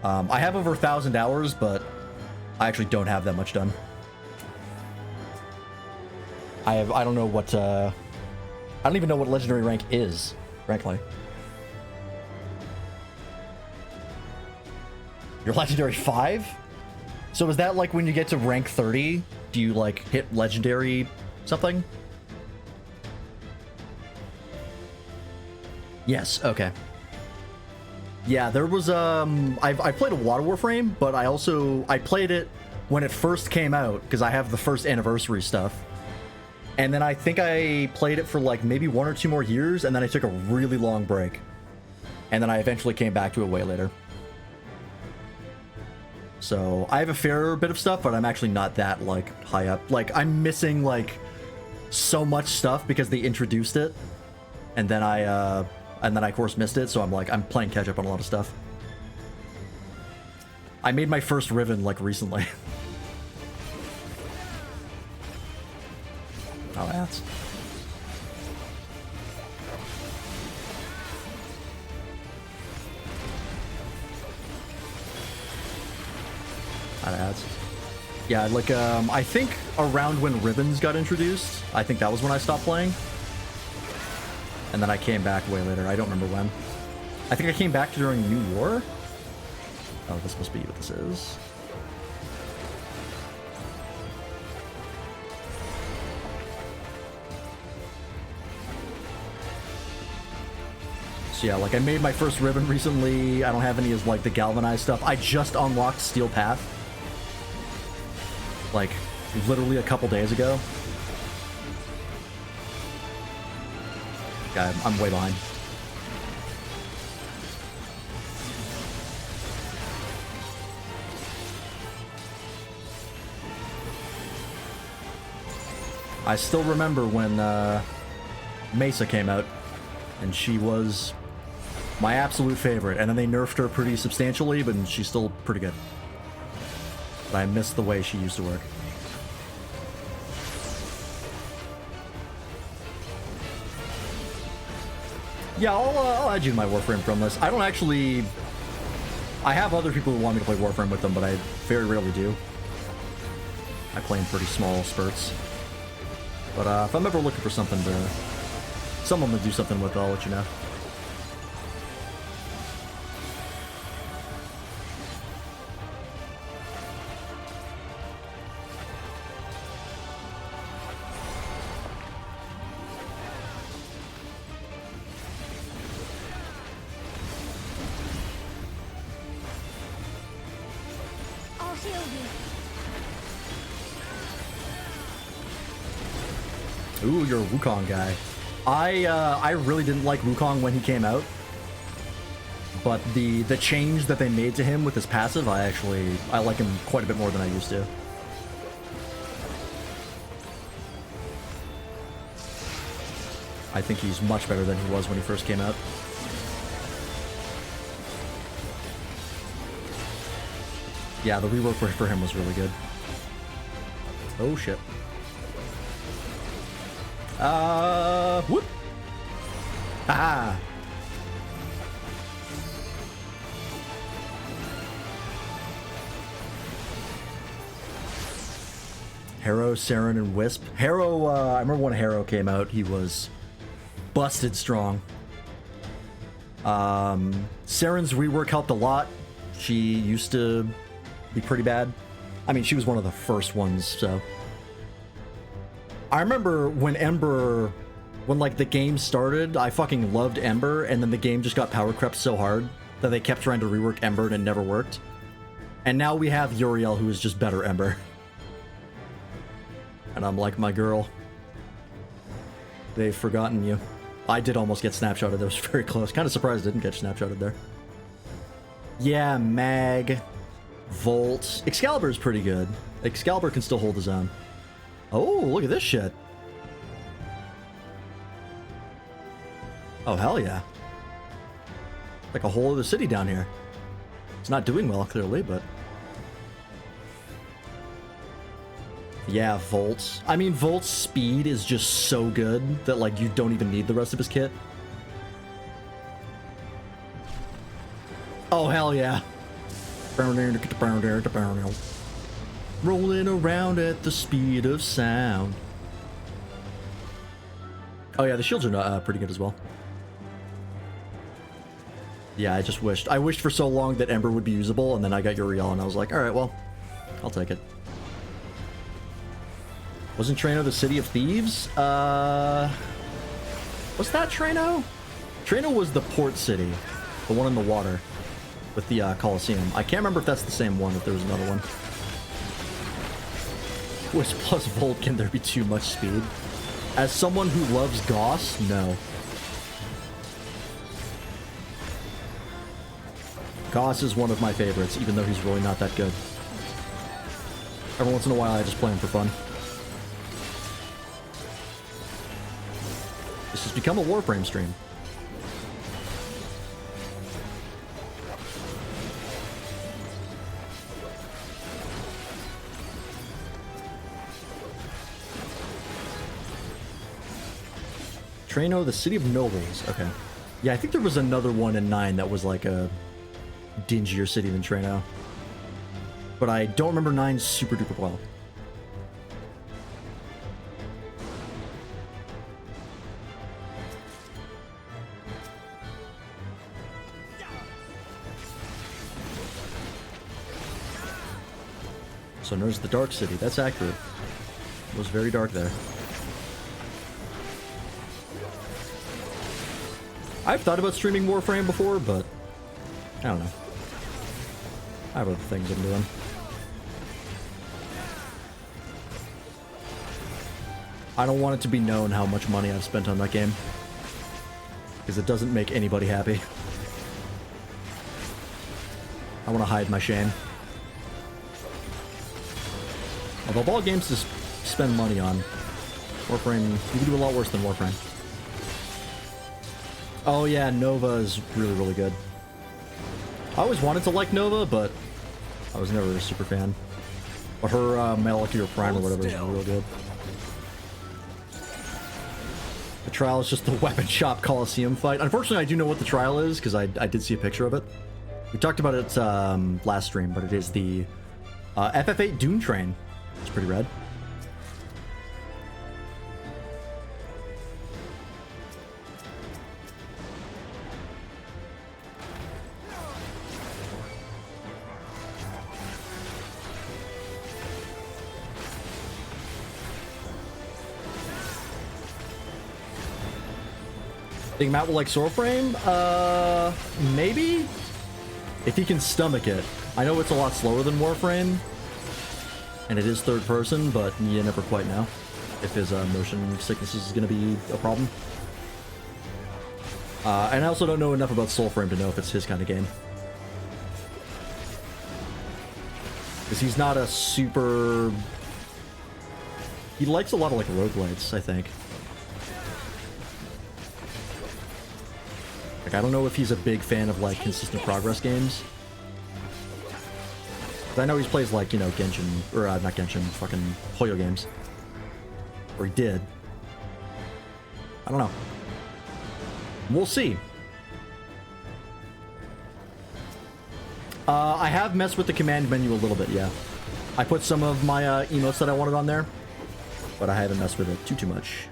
I have over 1,000 hours, but I actually don't have that much done. I don't know what, I don't even know what legendary rank is. frankly. You're legendary 5? So is that like when you get to rank 30, do you like hit legendary something? Yes, okay. Yeah, there was I played a lot of Warframe, but I played it when it first came out because I have the first anniversary stuff. And then I think I played it for like maybe 1 or 2 more years, and then I took a really long break. And then I eventually came back to it way later. So I have a fair bit of stuff, but I'm actually not that like high up. Like I'm missing like so much stuff because they introduced it, and then I of course missed it. So I'm playing catch up on a lot of stuff. I made my first Riven like recently. Oh, that's. Ads. Yeah, like I think around when Ribbons got introduced, I think that was when I stopped playing. And then I came back way later. I don't remember when. I think I came back during New War. Oh, this must be what this is. So yeah, like I made my first Ribbon recently. I don't have any as like the galvanized stuff. I just unlocked Steel Path. Like, literally a couple days ago. God, I'm way behind. I still remember when Mesa came out, and she was my absolute favorite, and then they nerfed her pretty substantially, but she's still pretty good. But I miss the way she used to work. Yeah, I'll add you to my Warframe from list. I don't actually... I have other people who want me to play Warframe with them, but I very rarely do. I play in pretty small spurts. But if I'm ever looking for something to... someone to do something with, I'll let you know. Ooh, you're a Wukong guy. I really didn't like Wukong when he came out, but the change that they made to him with his passive, I like him quite a bit more than I used to. I think he's much better than he was when he first came out. Yeah, the rework for him was really good. Oh shit. Whoop! Ah! Harrow, Saren, and Wisp. Harrow, I remember when Harrow came out, he was busted strong. Saren's rework helped a lot. She used to be pretty bad. I mean, she was one of the first ones, so... I remember when Ember, when like the game started, I fucking loved Ember, and then the game just got power crept so hard that they kept trying to rework Ember and it never worked. And now we have Uriel, who is just better Ember. And I'm like, my girl, they've forgotten you. I did almost get snapshotted. That was very close. Kind of surprised I didn't get snapshotted there. Yeah, Mag, Volt. Excalibur's pretty good. Excalibur can still hold his own. Oh, look at this shit. Oh, hell yeah. Like a whole other city down here. It's not doing well, clearly, but... Yeah, Volt. I mean, Volt's speed is just so good that, like, you don't even need the rest of his kit. Oh, hell yeah. Rolling around at the speed of sound. Oh yeah, the shields are pretty good as well. Yeah, I just wished. I wished for so long that Ember would be usable, and then I got Uriel, and I was like, alright, well, I'll take it. Wasn't Trano the city of thieves? Was that Trano? Trano was the port city. The one in the water. With the Colosseum. I can't remember if that's the same one, if there was another one. With plus Volt, can there be too much speed? As someone who loves Goss, no. Goss is one of my favorites, even though he's really not that good. Every once in a while, I just play him for fun. This has become a Warframe stream. Trano, the city of nobles. Okay. Yeah, I think there was another one in 9 that was like a dingier city than Trano. But I don't remember 9 super duper well. So known as the Dark City. That's accurate. It was very dark there. I've thought about streaming Warframe before, but I don't know. I have other things I'm doing. I don't want it to be known how much money I've spent on that game. Because it doesn't make anybody happy. I want to hide my shame. Although of all games to spend money on, Warframe, you can do a lot worse than Warframe. Oh yeah, Nova is really, really good. I always wanted to like Nova, but I was never a super fan. But her Molecular Prime or whatever is real good. The trial is just the weapon shop Coliseum fight. Unfortunately, I do know what the trial is, because I did see a picture of it. We talked about it last stream, but it is the FF8 Dawntrail. It's pretty rad. Think Matt will like Soulframe? Maybe? If he can stomach it. I know it's a lot slower than Warframe, and it is third person, but you never quite know if his motion sickness is going to be a problem. And I also don't know enough about Soulframe to know if it's his kind of game. Because he's not a super... He likes a lot of like roguelites, I think. Like, I don't know if he's a big fan of like consistent progress games. I know he plays like, you know, Genshin, or not Genshin, fucking Hoyo games. Or he did. I don't know. We'll see. I have messed with the command menu a little bit, yeah. I put some of my emotes that I wanted on there, but I haven't messed with it too much.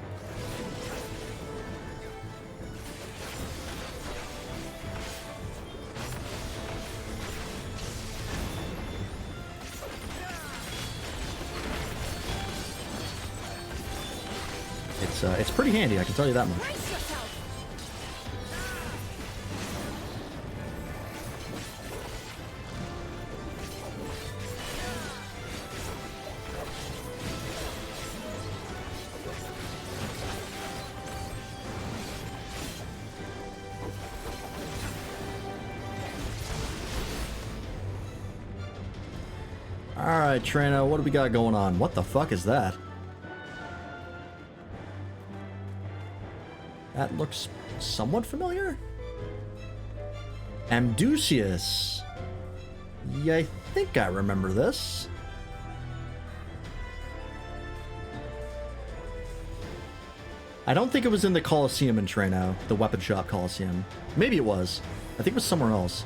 It's pretty handy, I can tell you that much. Alright, Trano, what do we got going on? What the fuck is that? That looks somewhat familiar. Amdusius. Yeah, I think I remember this. I don't think it was in the Colosseum in Trano, the weapon shop Colosseum. Maybe it was. I think it was somewhere else.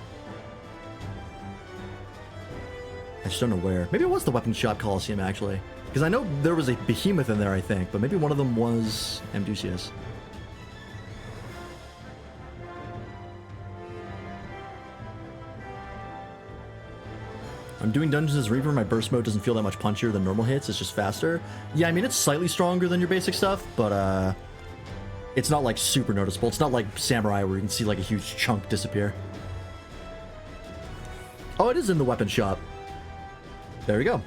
I just don't know where. Maybe it was the weapon shop Colosseum, actually. Because I know there was a behemoth in there, I think, but maybe one of them was Amdusius. I'm doing Dungeons as Reaper, my burst mode doesn't feel that much punchier than normal hits, it's just faster. Yeah, I mean, it's slightly stronger than your basic stuff, but it's not like super noticeable. It's not like Samurai where you can see like a huge chunk disappear. Oh, it is in the weapon shop. There we go.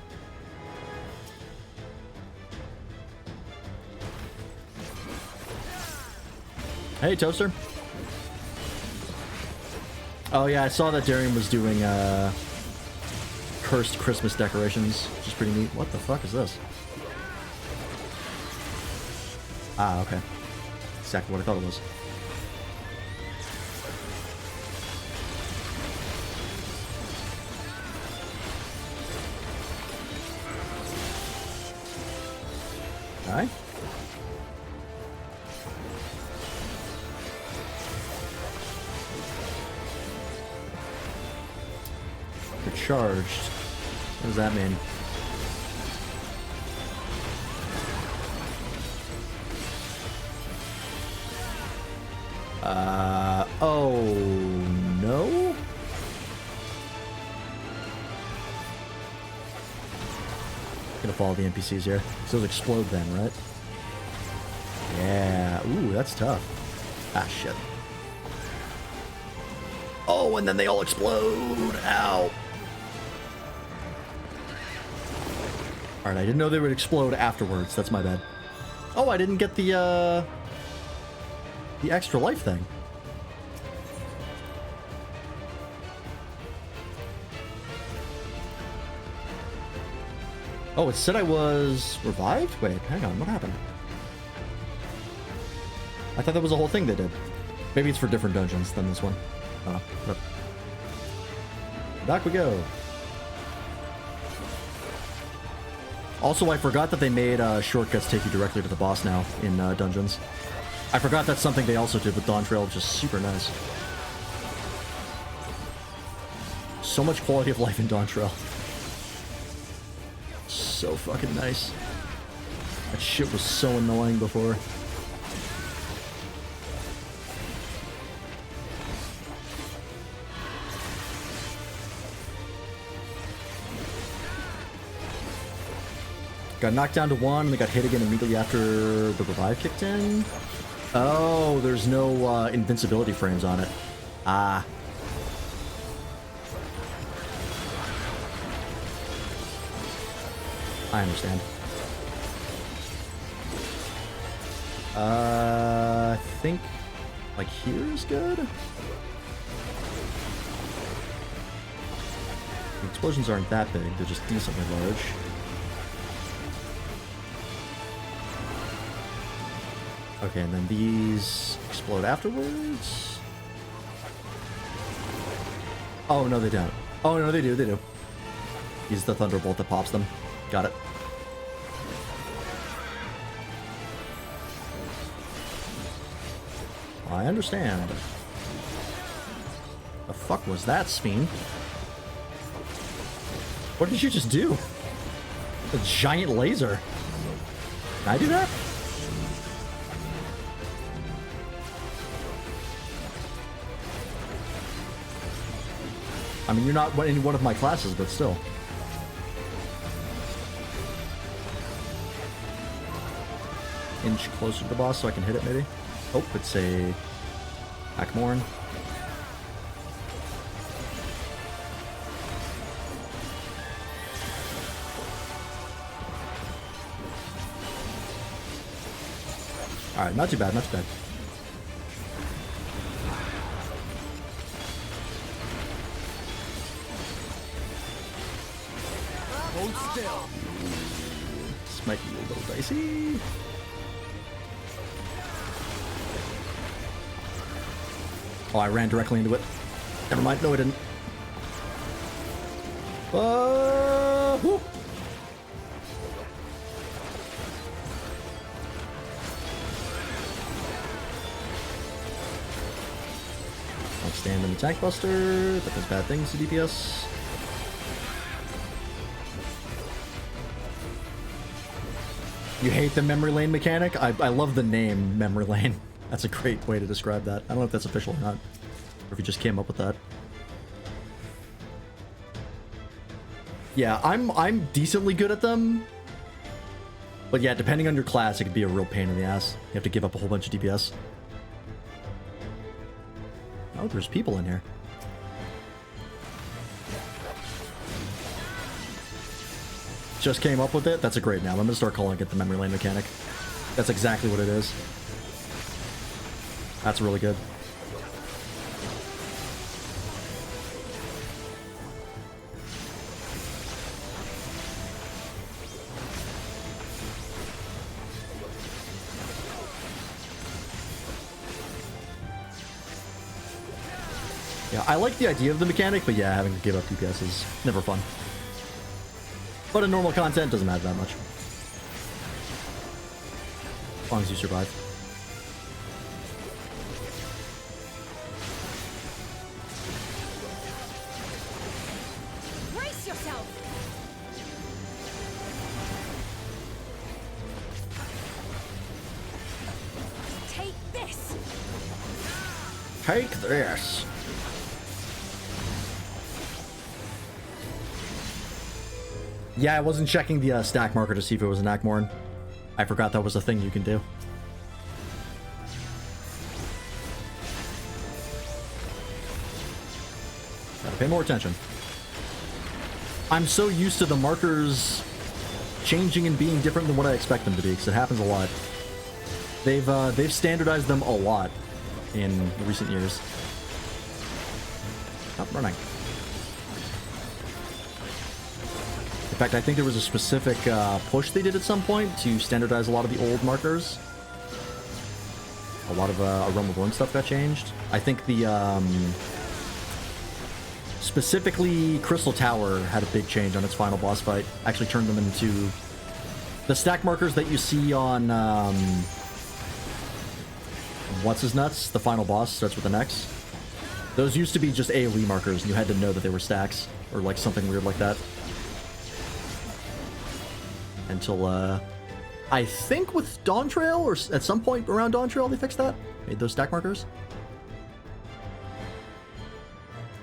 Hey, Toaster. Oh yeah, I saw that Darian was doing cursed Christmas decorations, which is pretty neat. What the fuck is this? Ah, okay. Exactly what I thought it was. Alright. You're charged. What does that mean? Oh, no? Gonna follow the NPCs here. So those explode then, right? Yeah. Ooh, that's tough. Ah, shit. Oh, and then they all explode. Ow. Alright, I didn't know they would explode afterwards. That's my bad. Oh, I didn't get the extra life thing. Oh, it said I was revived? Wait, hang on, what happened? I thought that was a whole thing they did. Maybe it's for different dungeons than this one. Oh, but back we go. Also, I forgot that they made shortcuts take you directly to the boss now in dungeons. I forgot that's something they also did with Dawntrail, which is super nice. So much quality of life in Dawntrail. So fucking nice. That shit was so annoying before. Got knocked down to 1, and they got hit again immediately after the revive kicked in. Oh, there's no invincibility frames on it. Ah. I understand. I think like here is good. The explosions aren't that big, they're just decently large. Okay, and then these explode afterwards. Oh, no, they don't. Oh, no, they do, they do. Use the thunderbolt that pops them. Got it. I understand. The fuck was that, Speen? What did you just do? A giant laser. Can I do that? I mean, you're not in one of my classes, but still. Inch closer to the boss so I can hit it, maybe? Oh, it's a Hackmorn. Alright, not too bad, not too bad. Hold still. This might be a little dicey. Oh, I ran directly into it. Never mind. No, I didn't. Whoop. Outstanding attack buster. That does bad things to DPS. You hate the memory lane mechanic? I love the name memory lane. That's a great way to describe that. I don't know if that's official or not, or if you just came up with that. Yeah, I'm decently good at them. But yeah, depending on your class, it could be a real pain in the ass. You have to give up a whole bunch of DPS. Oh, there's people in here. Just came up with it? That's a great name. I'm gonna start calling it the memory lane mechanic. That's exactly what it is. That's really good. Yeah, I like the idea of the mechanic, but yeah, having to give up DPS is never fun. But in normal content, doesn't matter that much. As long as you survive. Brace yourself! Take this! Take this! Yeah, I wasn't checking the stack marker to see if it was an Akmorn. I forgot that was a thing you can do. Gotta pay more attention. I'm so used to the markers changing and being different than what I expect them to be, because it happens a lot. They've standardized them a lot in recent years. Stop running. In fact, I think there was a specific push they did at some point to standardize a lot of the old markers. A lot of Realm of Ruin stuff got changed. I think the specifically Crystal Tower had a big change on its final boss fight. Actually turned them into the stack markers that you see on what's his nuts, the final boss starts with an X. Those used to be just AoE markers, and you had to know that they were stacks or like something weird like that. Until, I think with Dawntrail, or at some point around Dawntrail, they fixed that. Made those stack markers.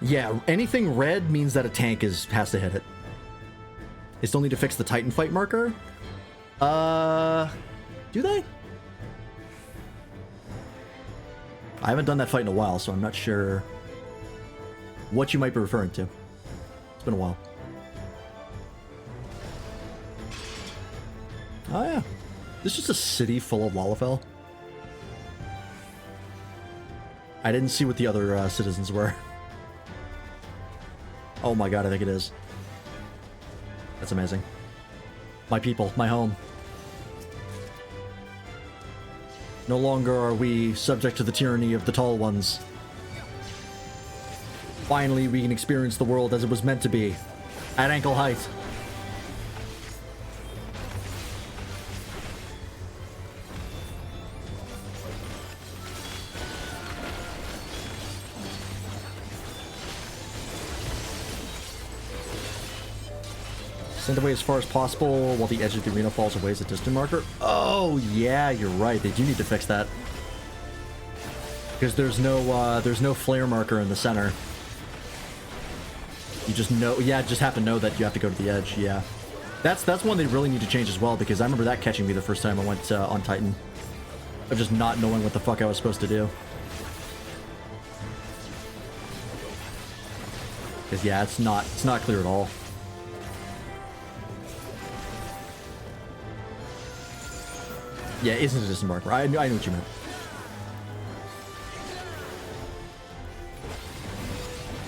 Yeah, anything red means that a tank has to hit it. They still need to fix the Titan fight marker. Do they? I haven't done that fight in a while, so I'm not sure what you might be referring to. It's been a while. Oh yeah. This is just a city full of Lalafell. I didn't see what the other citizens were. Oh my god, I think it is. That's amazing. My people, my home. No longer are we subject to the tyranny of the tall ones. Finally, we can experience the world as it was meant to be. At ankle height. Send away as far as possible while the edge of the arena falls away as a distant marker. Oh yeah, you're right. They do need to fix that because there's no flare marker in the center. You just know, yeah, just have to know that you have to go to the edge. Yeah, that's one they really need to change as well, because I remember that catching me the first time I went on Titan, of just not knowing what the fuck I was supposed to do. Because yeah, it's not clear at all. Yeah, it isn't a distant marker. I knew what you meant.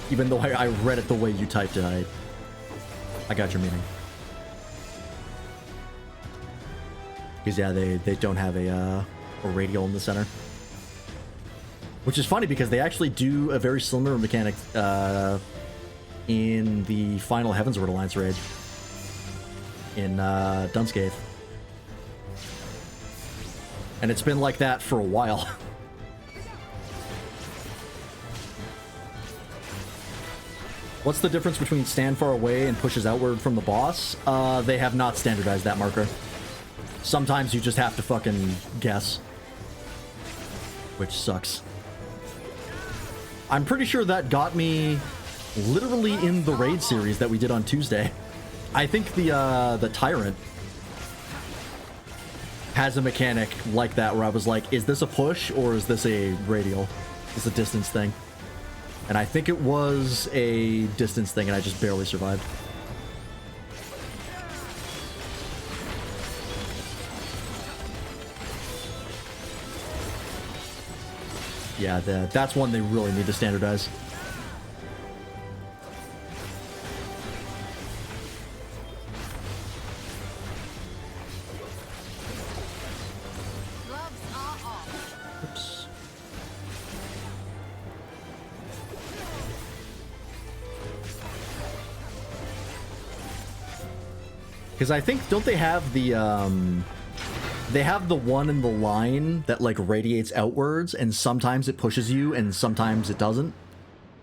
Even though I read it the way you typed it, I got your meaning. Because yeah, they don't have a radial in the center. Which is funny because they actually do a very similar mechanic in the final Heavensward Alliance raid in Dunscape. And it's been like that for a while. What's the difference between stand far away and pushes outward from the boss? They have not standardized that marker. Sometimes you just have to fucking guess. Which sucks. I'm pretty sure that got me literally in the raid series that we did on Tuesday. I think the Tyrant has a mechanic like that where I was like, is this a push or is this a radial? It's a distance thing. And I think it was a distance thing and I just barely survived. Yeah, that's one they really need to standardize. Oops. Because I think, don't they have they have the one in the line that like radiates outwards, and sometimes it pushes you and sometimes it doesn't,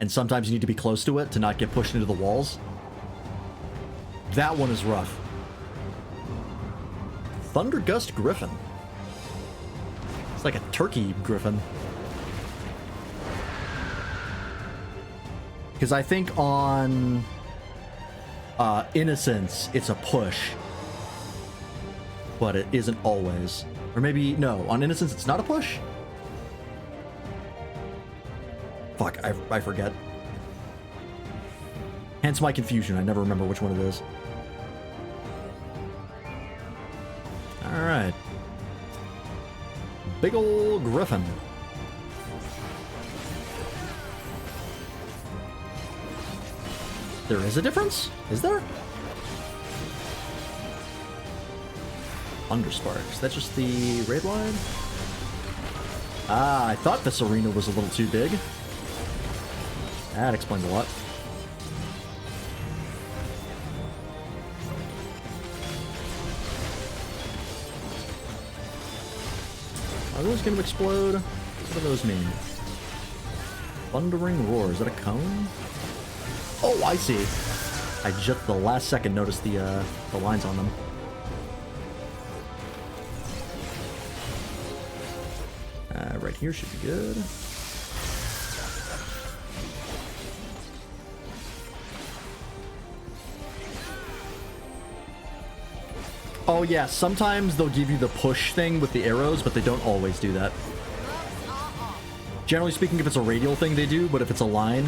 and sometimes you need to be close to it to not get pushed into the walls. That one is rough. Thundergust Griffin. It's like a turkey griffin. Because I think on Innocence it's a push, but it isn't always. Or maybe, no, on Innocence it's not a push? Fuck, I forget. Hence my confusion, I never remember which one it is. Alright. Big ol' griffin. There is a difference? Is there? Underspark. Is that just the raid line? Ah, I thought this arena was a little too big. That explains a lot. Are those going to explode? What do those mean? Thundering Roar. Is that a cone? Oh, I see. I just the last second noticed the lines on them. Right here should be good. Oh yeah, sometimes they'll give you the push thing with the arrows, but they don't always do that. Generally speaking, if it's a radial thing, they do, but if it's a line,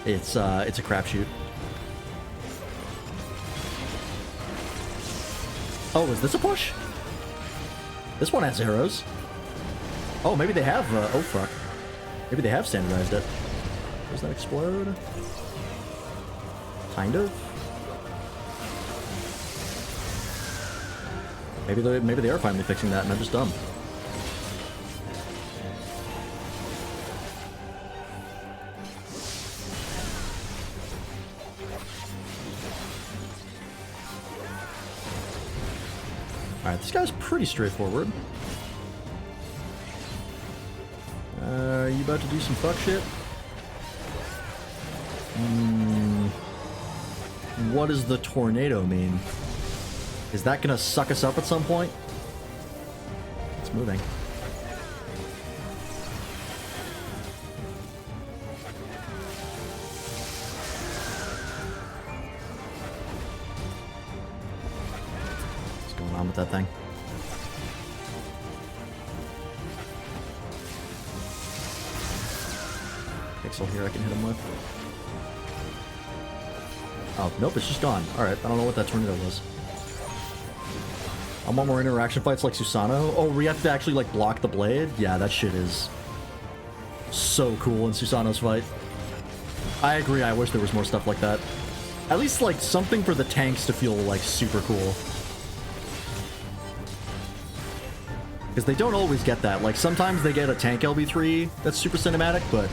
it's a crapshoot. Oh, is this a push? This one has arrows. Oh, maybe they have, oh fuck. Maybe they have standardized it. Does that explode? Kind of. Maybe they are finally fixing that and I'm just dumb. Alright, this guy's pretty straightforward. Are you about to do some fuck shit? What does the tornado mean? Is that gonna suck us up at some point? It's moving. What's going on with that thing? Pixel here I can hit him with. Oh, nope, it's just gone. Alright, I don't know what that tornado was. I want more interaction fights like Susano. Oh, we have to actually, like, block the blade? Yeah, that shit is so cool in Susano's fight. I agree, I wish there was more stuff like that. At least, like, something for the tanks to feel, like, super cool. Because they don't always get that. Like, sometimes they get a tank LB3 that's super cinematic, but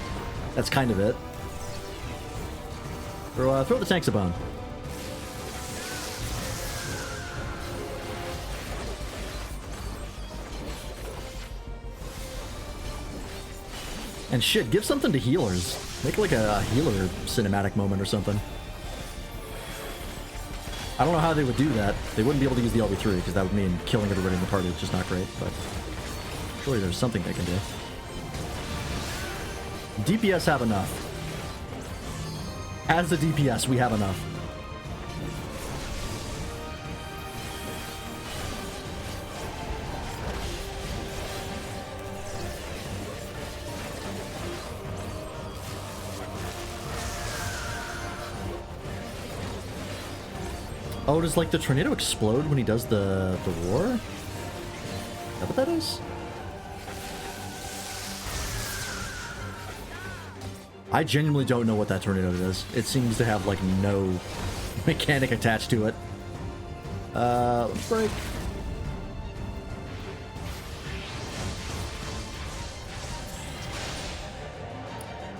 that's kind of it. Throw the tanks a bone. And shit, give something to healers. Make like a healer cinematic moment or something. I don't know how they would do that. They wouldn't be able to use the LB3 because that would mean killing everybody in the party, which is not great, but surely there's something they can do. DPS have enough. As the DPS, we have enough. Oh, does like the tornado explode when he does the roar? Is that what that is? I genuinely don't know what that tornado does. It seems to have like no mechanic attached to it. Let's break.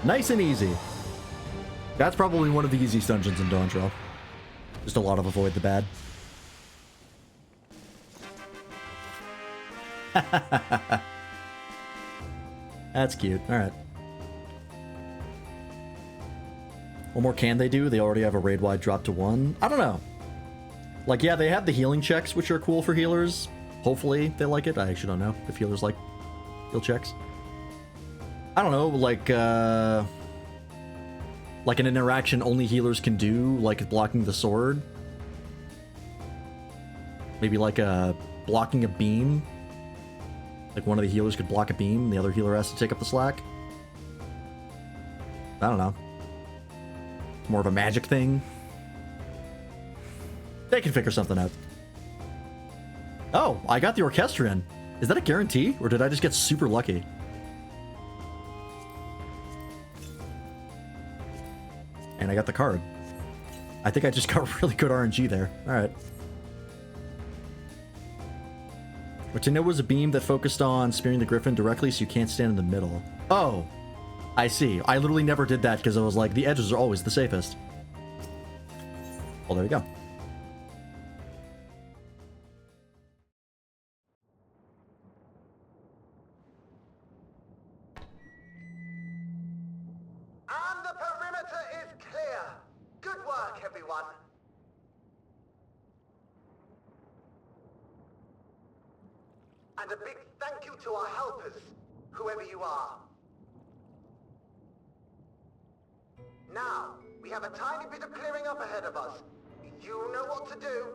Nice and easy. That's probably one of the easiest dungeons in Dawntrail. Just a lot of avoid the bad. That's cute. Alright. What more can they do? They already have a raid-wide drop to 1. I don't know. Like, yeah, they have the healing checks, which are cool for healers. Hopefully they like it. I actually don't know if healers like heal checks. I don't know, like an interaction only healers can do, like blocking the sword. Maybe like blocking a beam. Like one of the healers could block a beam, the other healer has to take up the slack. I don't know. It's more of a magic thing. They can figure something out. Oh, I got the Orchestrion. Is that a guarantee, or did I just get super lucky? And I got the card. I think I just got really good RNG there. Alright. Which I know was a beam that focused on spearing the griffin directly so you can't stand in the middle. Oh! I see. I literally never did that because I was like, the edges are always the safest. Well, there you go. And the perimeter is clear. Good work, everyone. And a big thank you to our helpers, whoever you are. Now, we have a tiny bit of clearing up ahead of us. You know what to do.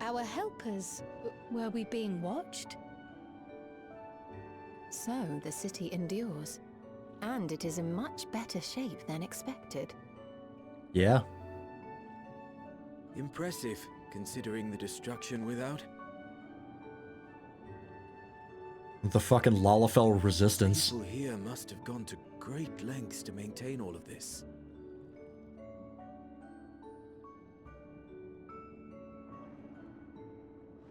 Our helpers, were we being watched? So the city endures. And it is in much better shape than expected. Yeah. Impressive, considering the destruction without. The fucking Lalafell resistance. People here must have gone to great lengths to maintain all of this.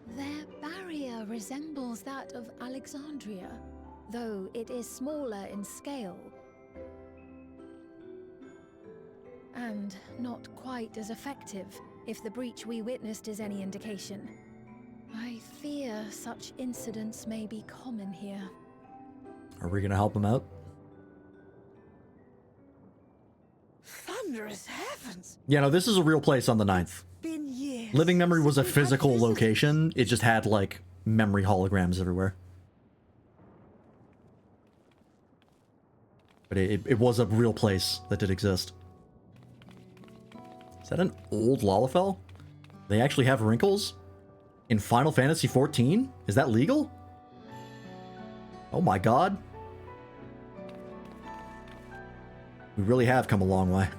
Their barrier resembles that of Alexandria, though it is smaller in scale. And not quite as effective, if the breach we witnessed is any indication. I fear such incidents may be common here. Are we gonna help him out? Thunderous heavens! Yeah, no, this is a real place on the 9th. Been years. Living Memory was a since we've had physical visitors. location. It just had, like, memory holograms everywhere. But it was a real place that did exist. Is that an old Lalafell? They actually have wrinkles? In Final Fantasy XIV? Is that legal? Oh my god. We really have come a long way.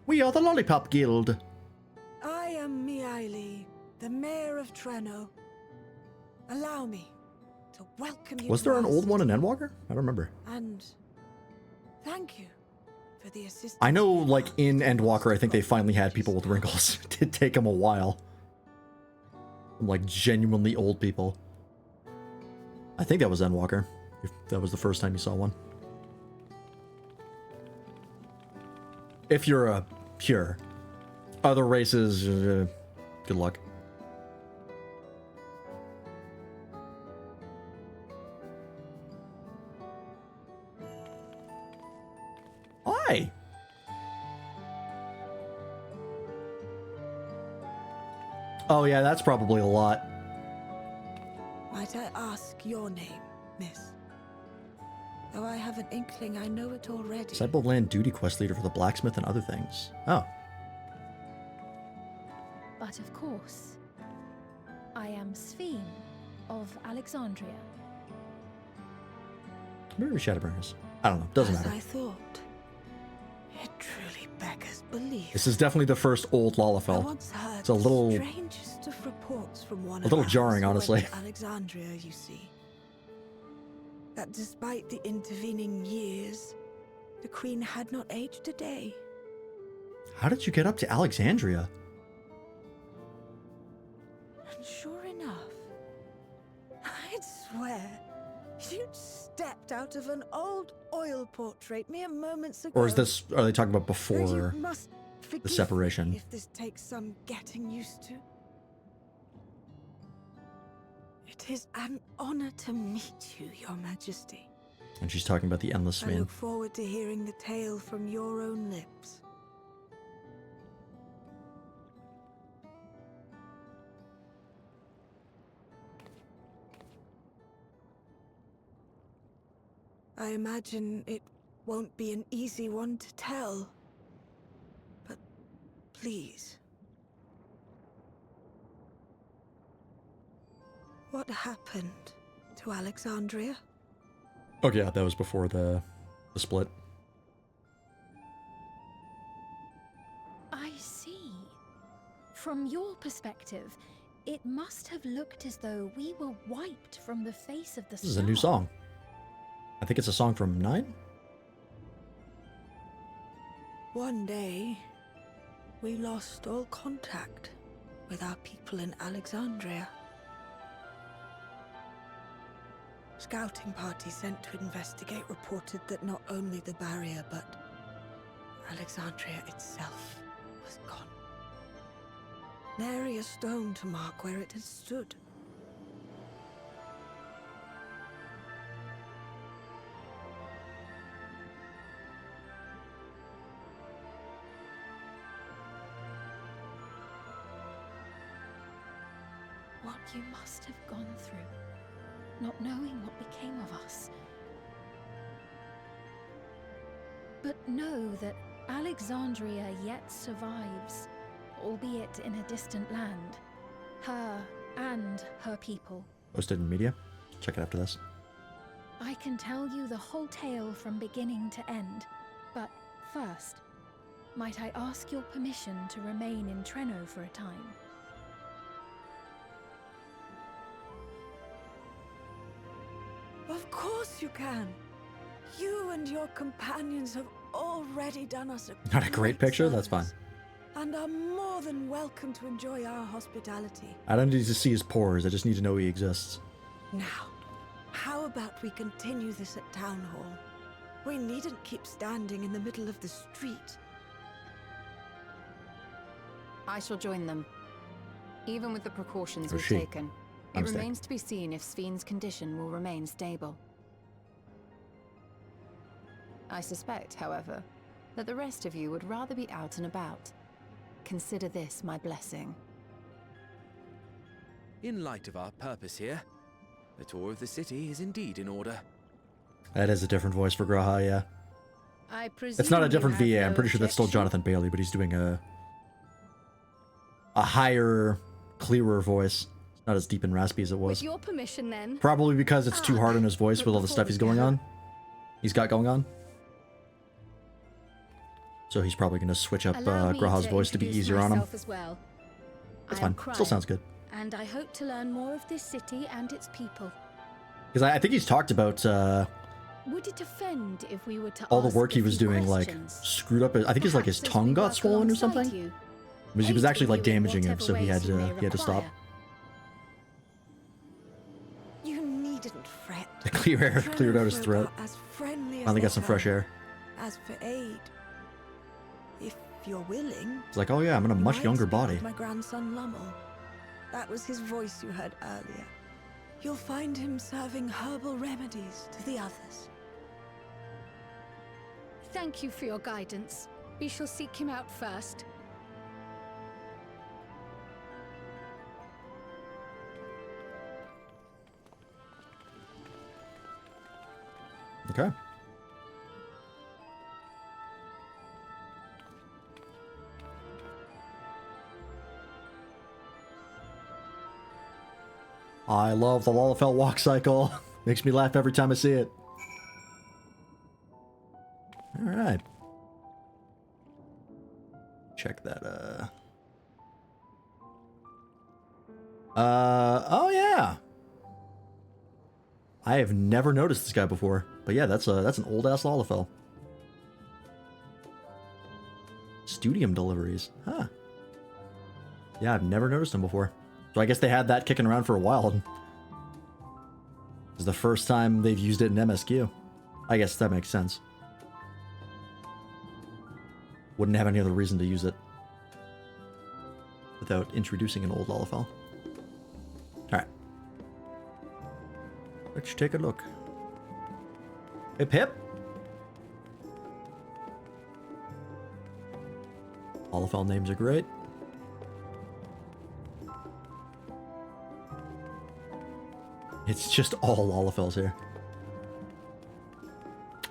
We are the Lollipop Guild. I am Miaili, the mayor of Treno. Allow me to welcome you. Was there to an our old one in city. Endwalker? I don't remember. And thank you for the assistance. I know, you like, have in provided Endwalker, I think they us. finally had people with wrinkles. It did take them a while. Like, genuinely old people. I think that was Endwalker. If that was the first time you saw one. If you're a pure. Other races, good luck. Hi! Oh yeah, that's probably a lot. Might I ask your name, miss? Though I have an inkling I know it already. Disciple of Land Duty Quest Leader for the Blacksmith and other things. Oh. But of course, I am Sphene of Alexandria. Maybe Shadowbringers. I don't know. Doesn't matter. As I thought. It truly beggars belief. This is definitely the first old Lalafell. It's a little... strangest of reports from one a little jarring, honestly. Alexandria, you see. That despite the intervening years, the Queen had not aged a day. How did you get up to Alexandria? And sure enough, I'd swear, you'd stepped out of an old oil portrait mere moments ago. Or is this, are they talking about before You must the separation? if this takes some getting used to. It is an honor to meet you, Your Majesty. And she's talking about the Endless I Vein. look forward to hearing the tale from your own lips. I imagine it won't be an easy one to tell. But please. What happened to Alexandria? Oh yeah, that was before the split. I see. From your perspective, it must have looked as though we were wiped from the face of the This is a new song. I think it's a song from 9? One day, we lost all contact with our people in Alexandria. Scouting parties sent to investigate reported that not only the barrier, but Alexandria itself was gone. Nary a stone to mark where it had stood. What you must have gone through, not knowing what became of us. But know that Alexandria yet survives, albeit in a distant land. Her and her people. Posted in media. Check it after this. I can tell you the whole tale from beginning to end, but first, might I ask your permission to remain in Treno for a time? Of course you can. You and your companions have already done us Not a great picture? That's fine. and are more than welcome to enjoy our hospitality. I don't need to see his pores. I just need to know he exists. Now, how about we continue this at Town Hall? We needn't keep standing in the middle of the street. I shall join them. Even with the precautions Or we've she. taken, it I'm staying. remains to be seen if Sven's condition will remain stable. I suspect, however, that the rest of you would rather be out and about. Consider this my blessing. In light of our purpose here, the tour of the city is indeed in order. That is a different voice for Graha, yeah. I presume It's not a you different have VA. no I'm pretty sure that's still objection? Jonathan Bailey, but he's doing a higher, clearer voice. It's not as deep and raspy as it was. With your permission, then. Probably because it's too hard on his voice but with all the before stuff we he's going go- on. He's got going on. So he's probably going to switch up Allow me Graha's voice to be introduce easier on him. myself as well. That's I am fine. Still Cryer, sounds good. And I hope to learn more of this city and its people. Because I think he's talked about Would it offend if we were to all the ask work a he was few doing, questions? like, screwed up. I think his, like, his Perhaps as tongue we got work swollen or alongside something. you, Because he was aid actually, like, you in damaging him, whatever so he had ways you may to stop. require. You needn't fret. The clear air cleared out his Treno throat. folk are as friendly as Finally they got some fresh come. air. As for aid, if you're willing, It's like, oh yeah, I'm in a you much might younger speak body. with my grandson Lummel. That was his voice you heard earlier. You'll find him serving herbal remedies to the others. Thank you for your guidance. We shall seek him out first. Okay. I love the Lalafell walk cycle. Makes me laugh every time I see it. check that. Oh yeah. I have never noticed this guy before, but yeah, that's an old ass Lalafell. Studium deliveries, huh? Yeah, I've never noticed him before. So I guess they had that kicking around for a while. It was the first time they've used it in MSQ. I guess that makes sense. Wouldn't have any other reason to use it without introducing an old Lalafell. Alright. Let's take a look. Hip hip. Lalafell names are great. It's just all Lalafells here.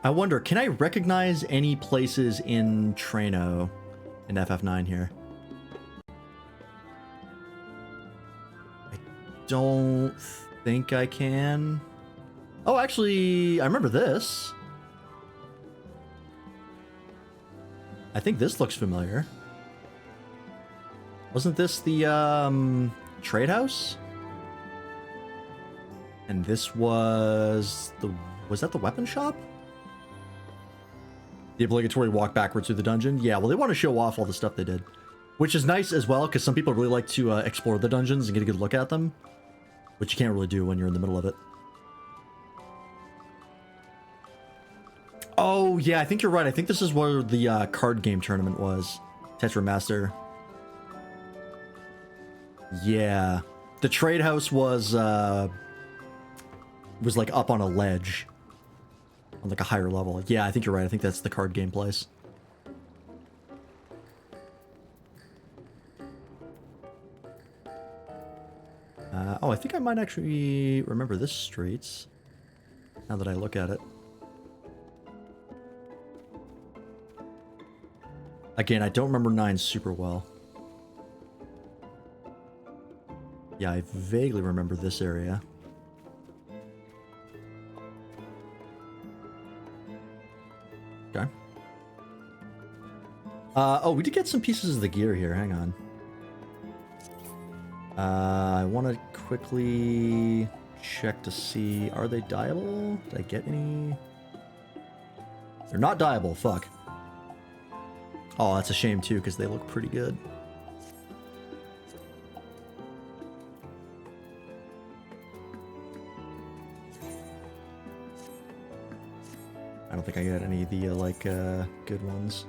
I wonder, can I recognize any places in Traino in FF9 here? I don't think I can. Oh, actually, I remember this. I think this looks familiar. Wasn't this the trade house? And this was that the weapon shop? The obligatory walk backwards through the dungeon? Yeah, well, they want to show off all the stuff they did. Which is nice as well, because some people really like to explore the dungeons and get a good look at them. Which you can't really do when you're in the middle of it. Oh, yeah, I think you're right. I think this is where the card game tournament was. Tetra Master. Yeah. The trade house was like up on a ledge. On like a higher level. Yeah, I think you're right. I think that's the card game place. Oh, I think I might actually remember this streets. Now that I look at it. Again, I don't remember 9 super well. Yeah, I vaguely remember this area. Okay. Oh, we did get some pieces of the gear here. Hang on. I want to quickly check to see, are they dyeable? Did I get any? They're not dyeable, fuck. Oh, that's a shame too, because they look pretty good. I don't think I got any of the, good ones.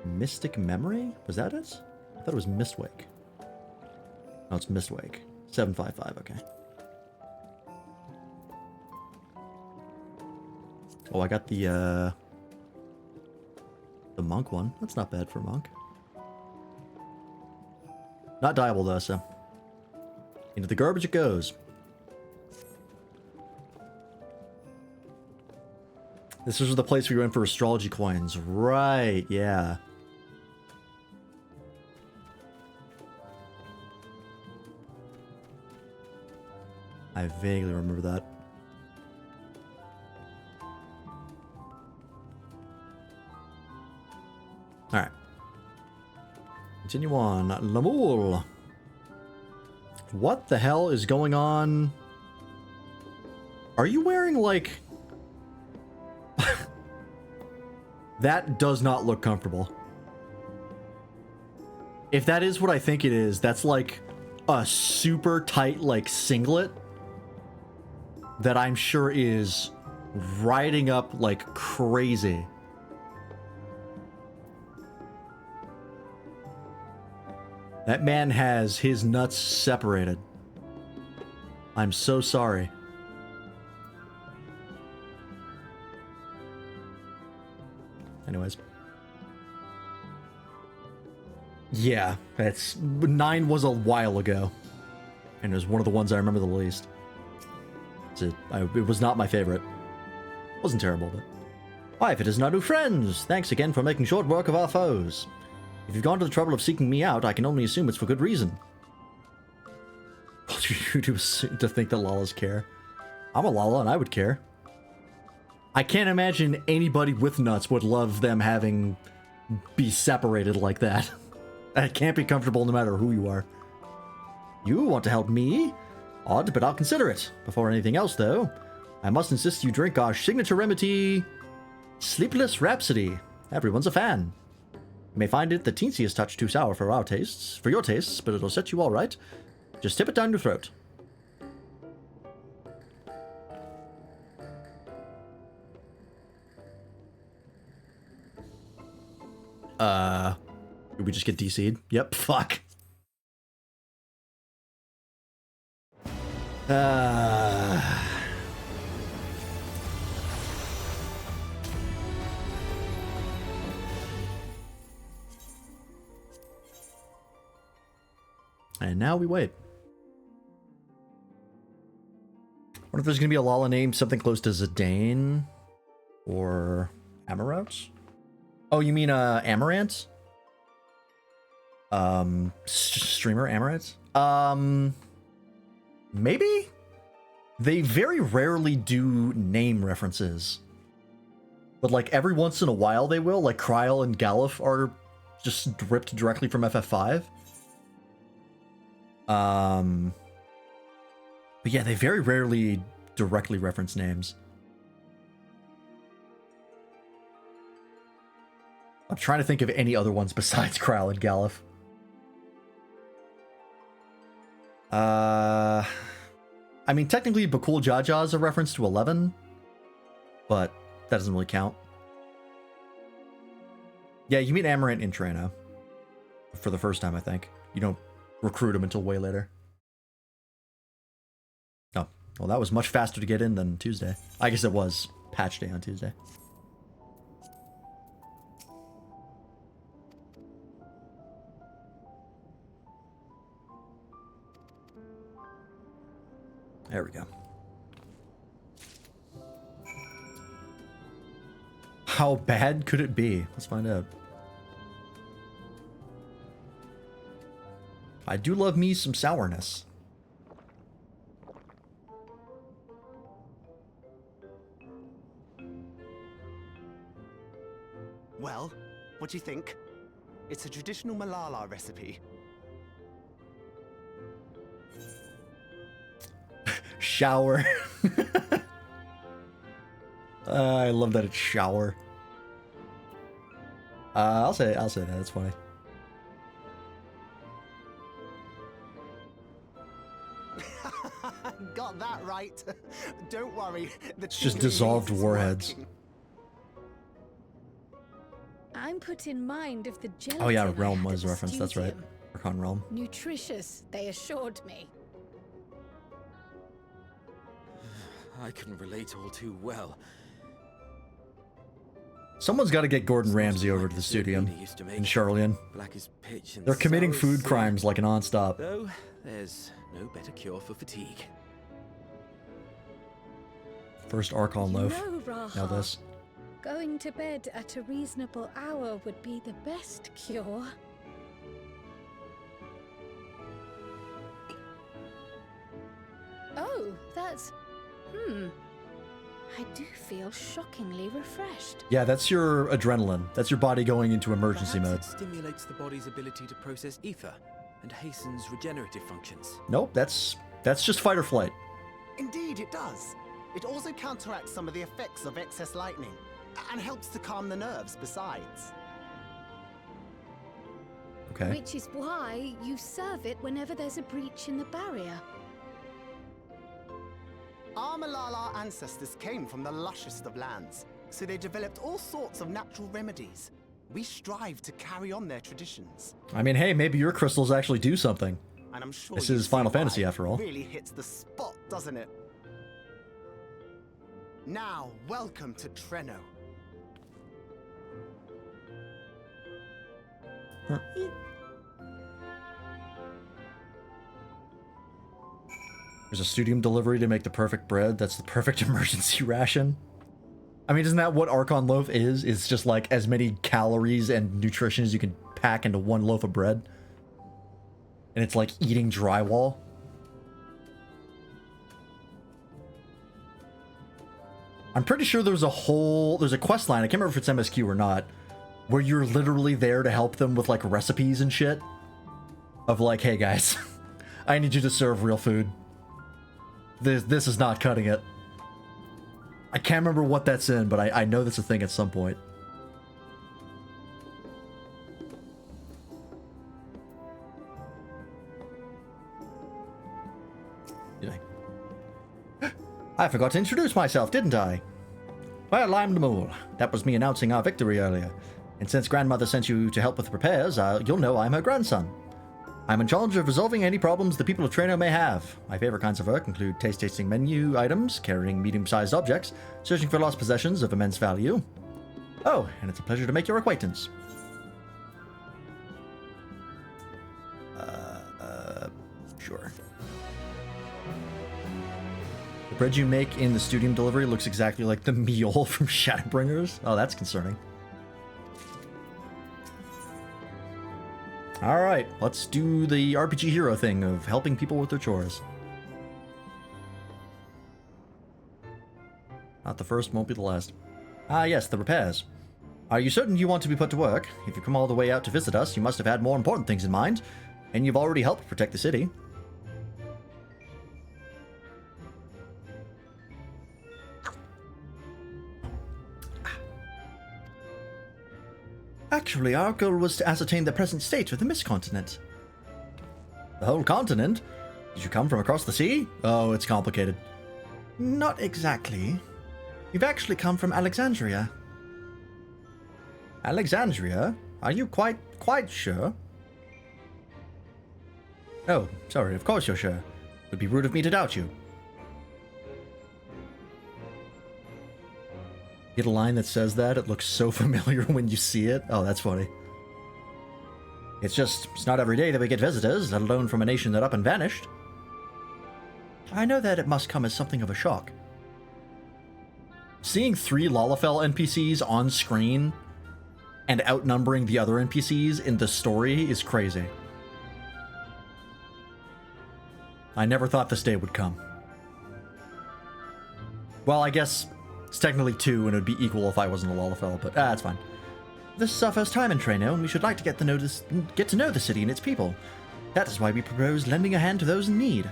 Mystic Memory? Was that it? I thought it was Mistwake. No, it's Mistwake. 755, okay. Oh, I got the monk one. That's not bad for monk. Not dyeable though, so. Into the garbage it goes. This was the place we went for astrology coins. Right, yeah. I vaguely remember that. Alright. Continue on. Lamul. What the hell is going on? Are you wearing, like... That does not look comfortable. If that is what I think it is, that's like a super tight, like, singlet that I'm sure is riding up like crazy. That man has his nuts separated. I'm so sorry. Anyways. Yeah, 9 was a while ago. And it was one of the ones I remember the least. It was not my favorite. Wasn't terrible, but... Why, if it is Nadu friends! Thanks again for making short work of our foes. If you've gone to the trouble of seeking me out, I can only assume it's for good reason. What do you do to think that Lalas care? I'm a Lala and I would care. I can't imagine anybody with nuts would love them be separated like that. I can't be comfortable no matter who you are. You want to help me? Odd, but I'll consider it. Before anything else, though, I must insist you drink our signature remedy, Sleepless Rhapsody. Everyone's a fan. You may find it the teensiest touch too sour for your tastes, but it'll set you all right. Just tip it down your throat. Did we just get DC'd? Yep, fuck. And now we wait. Wonder if there's gonna be a Lala named something close to Zidane or Amaranth? Oh, you mean Amaranth? Streamer Amaranth? Maybe? They very rarely do name references. But like every once in a while they will, like Kryl and Galuf are just ripped directly from FF5. But yeah, they very rarely directly reference names. I'm trying to think of any other ones besides Kryl and Galuf. I mean, technically, Bakul Jaja is a reference to 11, but that doesn't really count. Yeah, you meet Amaranth in Trano for the first time, I think. You don't recruit him until way later. Oh, well, that was much faster to get in than Tuesday. I guess it was patch day on Tuesday. There we go. How bad could it be? Let's find out. I do love me some sourness. Well, what do you think? It's a traditional Malala recipe. Shower. I love that it's shower. I'll say that. It's funny. Got that right. Don't worry. It's just dissolved warheads. I'm put in mind of the gelatin. Oh yeah, Realm was referenced. That's right. Archon Realm. Nutritious, they assured me. I can relate all too well. Someone's got to get Gordon Ramsay over to the studio in Charlian. They're committing food crimes like non-stop. Though there's no better cure for fatigue. First Archon loaf. Raha, Now this. Going to bed at a reasonable hour would be the best cure. Oh, that's... I do feel shockingly refreshed. Yeah, that's your adrenaline. That's your body going into emergency mode. It stimulates the body's ability to process ether and hastens regenerative functions. Nope, that's just fight or flight. Indeed, it does. It also counteracts some of the effects of excess lightning and helps to calm the nerves besides. Okay. Which is why you serve it whenever there's a breach in the barrier. Our Malala ancestors came from the lushest of lands, so they developed all sorts of natural remedies. We strive to carry on their traditions. I mean, hey, maybe your crystals actually do something. And I'm sure this is Final Fantasy after all. Really hits the spot, doesn't it? Now, welcome to Treno. Huh. There's a studium delivery to make the perfect bread. That's the perfect emergency ration. I mean, isn't that what Archon loaf is? It's just like as many calories and nutrition as you can pack into one loaf of bread. And it's like eating drywall. I'm pretty sure there's a quest line, I can't remember if it's MSQ or not, where you're literally there to help them with like recipes and shit. Of like, hey guys, I need you to serve real food. This is not cutting it. I can't remember what that's in, but I know that's a thing at some point. I forgot to introduce myself, didn't I? Well, I'm the Mole. That was me announcing our victory earlier. And since Grandmother sent you to help with the repairs, you'll know I'm her grandson. I'm in charge of resolving any problems the people of Treno may have. My favorite kinds of work include taste-tasting menu items, carrying medium-sized objects, searching for lost possessions of immense value. Oh, and it's a pleasure to make your acquaintance. Sure. The bread you make in the studium delivery looks exactly like the meal from Shadowbringers. Oh, that's concerning. Alright, let's do the RPG hero thing of helping people with their chores. Not the first, won't be the last. Ah yes, the repairs. Are you certain you want to be put to work? If you come all the way out to visit us, you must have had more important things in mind, and you've already helped protect the city. Actually, our goal was to ascertain the present state of the Mist Continent. The whole continent? Did you come from across the sea? Oh, it's complicated. Not exactly. You've actually come from Alexandria. Alexandria? Are you quite sure? Oh, sorry, of course you're sure. It would be rude of me to doubt you. Get a line that says that, it looks so familiar when you see it. Oh, that's funny. It's not every day that we get visitors, let alone from a nation that up and vanished. I know that it must come as something of a shock. Seeing 3 Lalafell NPCs on screen and outnumbering the other NPCs in the story is crazy. I never thought this day would come. Well, I guess it's technically 2 and it would be equal if I wasn't a Lalafell, but it's fine. This is our first time in Treno, and we should like to get to know the city and its people. That is why we propose lending a hand to those in need.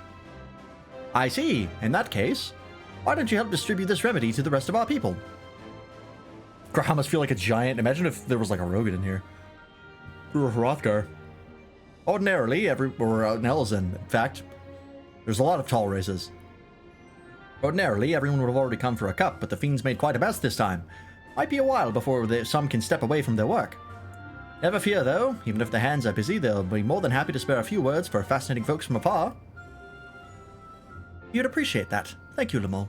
I see. In that case, why don't you help distribute this remedy to the rest of our people? I must feel like a giant. Imagine if there was like a Rogan in here. Or a Hrothgar. Ordinarily, or an Elzen, in fact, there's a lot of tall races. Ordinarily, everyone would have already come for a cup, but the fiends made quite a mess this time. Might be a while before some can step away from their work. Never fear, though. Even if their hands are busy, they'll be more than happy to spare a few words for fascinating folks from afar. You'd appreciate that. Thank you, Lemol.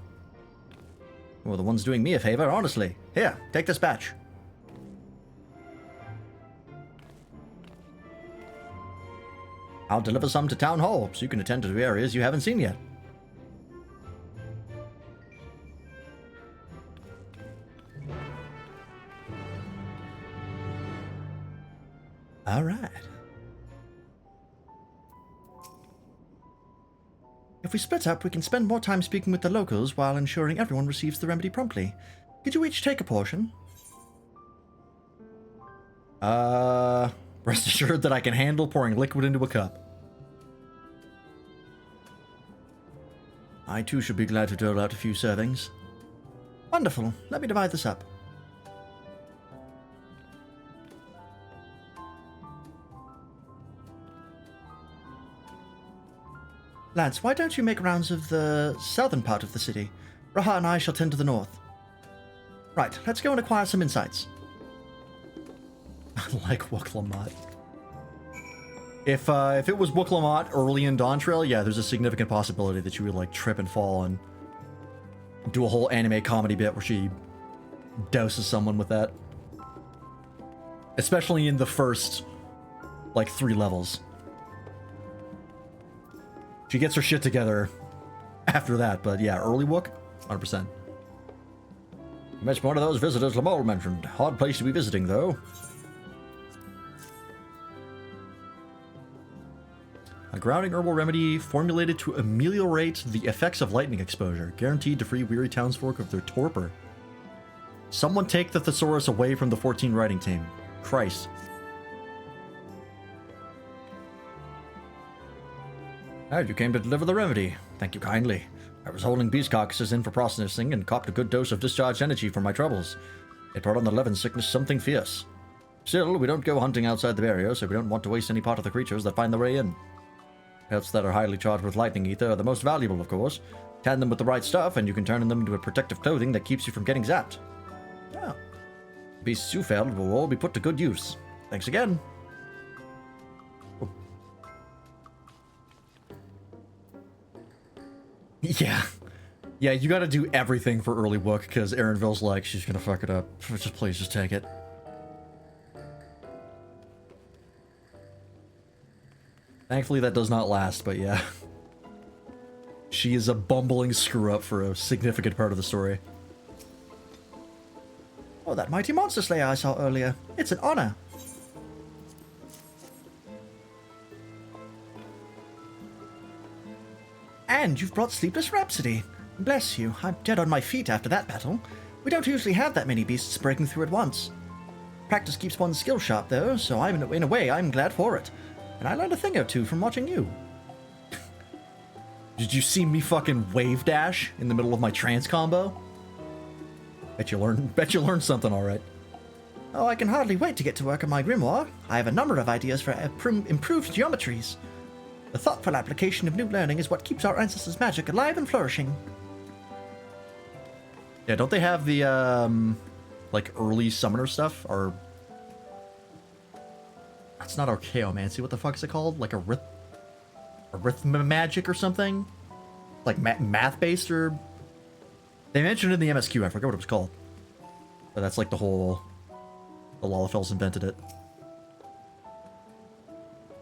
Well, the one's doing me a favor, honestly. Here, take this batch. I'll deliver some to Town Hall, so you can attend to areas you haven't seen yet. All right. If we split up, we can spend more time speaking with the locals while ensuring everyone receives the remedy promptly. Could you each take a portion? Rest assured that I can handle pouring liquid into a cup. I too should be glad to dole out a few servings. Wonderful. Let me divide this up. Lads, why don't you make rounds of the southern part of the city? Raha and I shall tend to the north. Right, let's go and acquire some insights. Like Wuk-Lamat. If it was Wuk-Lamat early in Dawntrail, yeah, there's a significant possibility that you would like trip and fall and do a whole anime comedy bit where she douses someone with that. Especially in the first, like, 3 levels. She gets her shit together after that, but yeah, early Wook, 100%. Met one of those visitors Lemol mentioned. Hard place to be visiting, though. A grounding herbal remedy formulated to ameliorate the effects of lightning exposure, guaranteed to free weary townsfolk of their torpor. Someone take the thesaurus away from the 14 writing team. Christ. You came to deliver the remedy. Thank you kindly. I was holding beast carcasses in for processing and copped a good dose of discharged energy for my troubles. It brought on the Levin sickness something fierce. Still, we don't go hunting outside the barrier, so we don't want to waste any part of the creatures that find their way in. Pelts that are highly charged with lightning ether are the most valuable, of course. Tan them with the right stuff, and you can turn them into a protective clothing that keeps you from getting zapped. Oh. Beasts you felled will all be put to good use. Thanks again. Oh. Yeah. Yeah, you gotta do everything for early book, because Erinville's like, she's gonna fuck it up. Please, just take it. Thankfully, that does not last, but yeah. She is a bumbling screw-up for a significant part of the story. Oh, that mighty monster slayer I saw earlier. It's an honor. And you've brought Sleepless Rhapsody. Bless you, I'm dead on my feet after that battle. We don't usually have that many beasts breaking through at once. Practice keeps one's skill sharp, though, so in a way, I'm glad for it. And I learned a thing or two from watching you. Did you see me fucking wave dash in the middle of my trance combo? Bet you learned something alright. Oh, I can hardly wait to get to work on my grimoire. I have a number of ideas for improved geometries. The thoughtful application of new learning is what keeps our ancestors' magic alive and flourishing. Yeah, don't they have the, like, early summoner stuff? Or... That's not archaeomancy. What the fuck is it called? Like arithmagic or something? Like math-based or... They mentioned it in the MSQ. I forgot what it was called. But that's like the whole... The Lalafels invented it.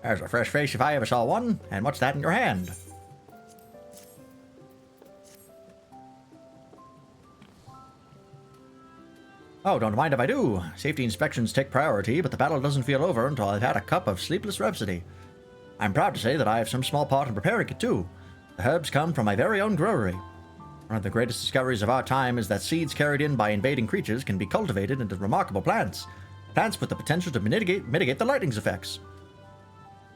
There's a fresh face if I ever saw one. And what's that in your hand? Oh, don't mind if I do. Safety inspections take priority, but the battle doesn't feel over until I've had a cup of Sleepless Rhapsody. I'm proud to say that I have some small part in preparing it too. The herbs come from my very own growery. One of the greatest discoveries of our time is that seeds carried in by invading creatures can be cultivated into remarkable plants. Plants with the potential to mitigate the lightning's effects.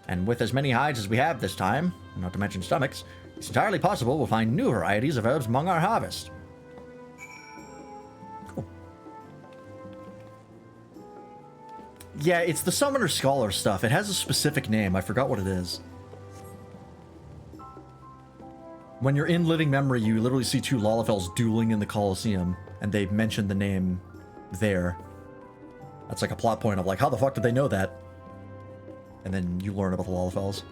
And with as many hides as we have this time, not to mention stomachs, it's entirely possible we'll find new varieties of herbs among our harvest. Yeah, it's the Summoner Scholar stuff. It has a specific name. I forgot what it is. When you're in living memory, you literally see two Lalafels dueling in the Colosseum, and they mention the name there. That's like a plot point of like, how the fuck did they know that? And then you learn about the Lalafels.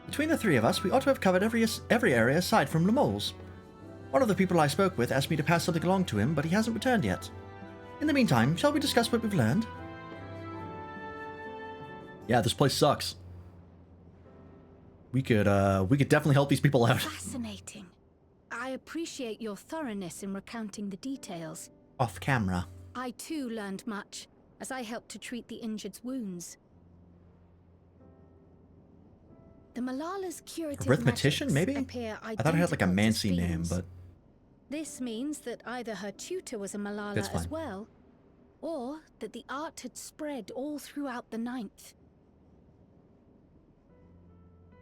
Between the three of us, we ought to have covered every area aside from Lemole's. One of the people I spoke with asked me to pass something along to him, but he hasn't returned yet. In the meantime, shall we discuss what we've learned? Yeah, this place sucks. We could definitely help these people out. Fascinating. I appreciate your thoroughness in recounting the details. Off camera. I too learned much, as I helped to treat the injured's wounds. The Malala's curative Arithmetician, maybe? I thought it had like a Mancy name, but... This means that either her tutor was a Malala as well, or that the art had spread all throughout the Ninth.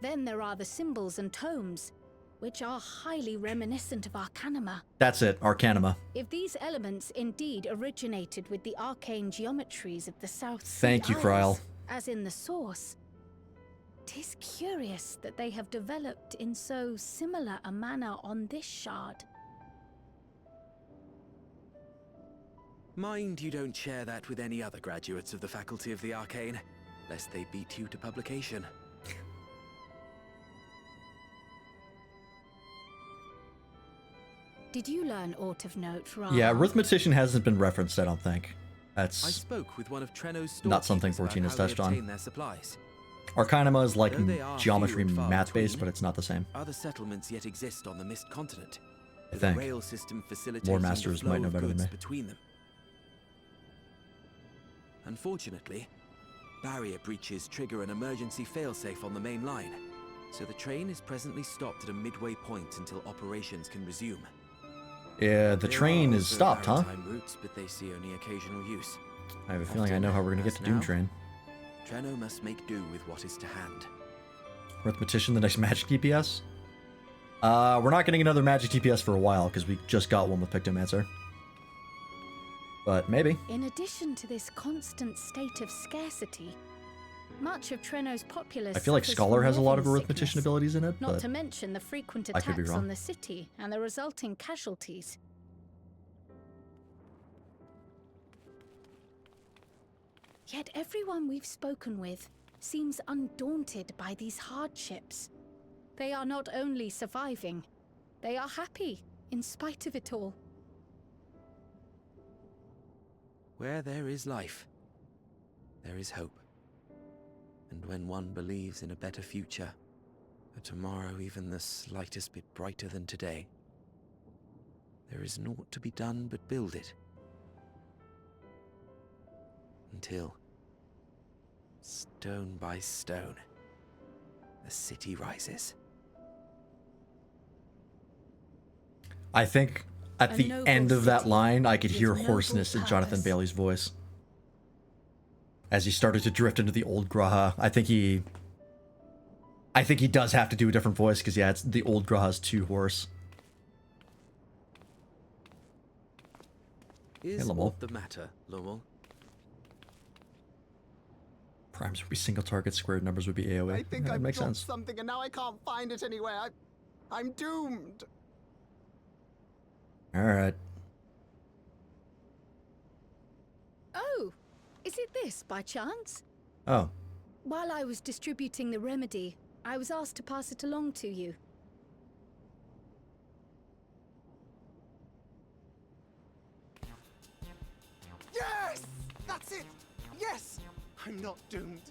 Then there are the symbols and tomes, which are highly reminiscent of Arcanima. That's it, Arcanima. If these elements indeed originated with the arcane geometries of the South Sea Thank you, Kryle. as in the source, 'tis curious that they have developed in so similar a manner on this shard. Mind you don't share that with any other graduates of the Faculty of the Arcane, lest they beat you to publication. Did you learn aught of note from... Yeah, Arithmetician hasn't been referenced, I don't think. That's... I spoke with one of Treno's not something 14 has touched on. Arcanima is like geometry math-based, but it's not the same. Other settlements yet exist on the Mist Continent. I think. Rail system Lore Masters might know better than me. Between them. Unfortunately, barrier breaches trigger an emergency failsafe on the main line. So the train is presently stopped at a midway point until operations can resume. Yeah, the train is stopped, huh? Routes, but they see only occasional use. I have a feeling I know how we're gonna get to Dawntrail. Trenno must make do with what is to hand. Arithmetician, the next magic DPS? We're not getting another magic DPS for a while because we just got one with Pictomancer. But maybe. In addition to this constant state of scarcity, much of Trenno's populace. I feel like Scholar has a lot of arithmetician abilities in it. Not to mention the frequent attacks on the city and the resulting casualties. Yet everyone we've spoken with seems undaunted by these hardships. They are not only surviving, they are happy in spite of it all. Where there is life, there is hope. And when one believes in a better future, a tomorrow even the slightest bit brighter than today, there is naught to be done but build it. Until, stone by stone, the city rises. I think at the end of that line, I could hear hoarseness in Jonathan Bailey's voice. As he started to drift into the old Graha, I think he does have to do a different voice because yeah, it's the old Graha's too hoarse. Is what the matter, Lowell? Primes would be single target, squared numbers would be AoE. I think that I've makes dropped sense. something and now I can't find it anywhere. I'm doomed. All right. Oh, is it this by chance? Oh. While I was distributing the remedy, I was asked to pass it along to you. Yes! That's it! Yes! I'm not doomed.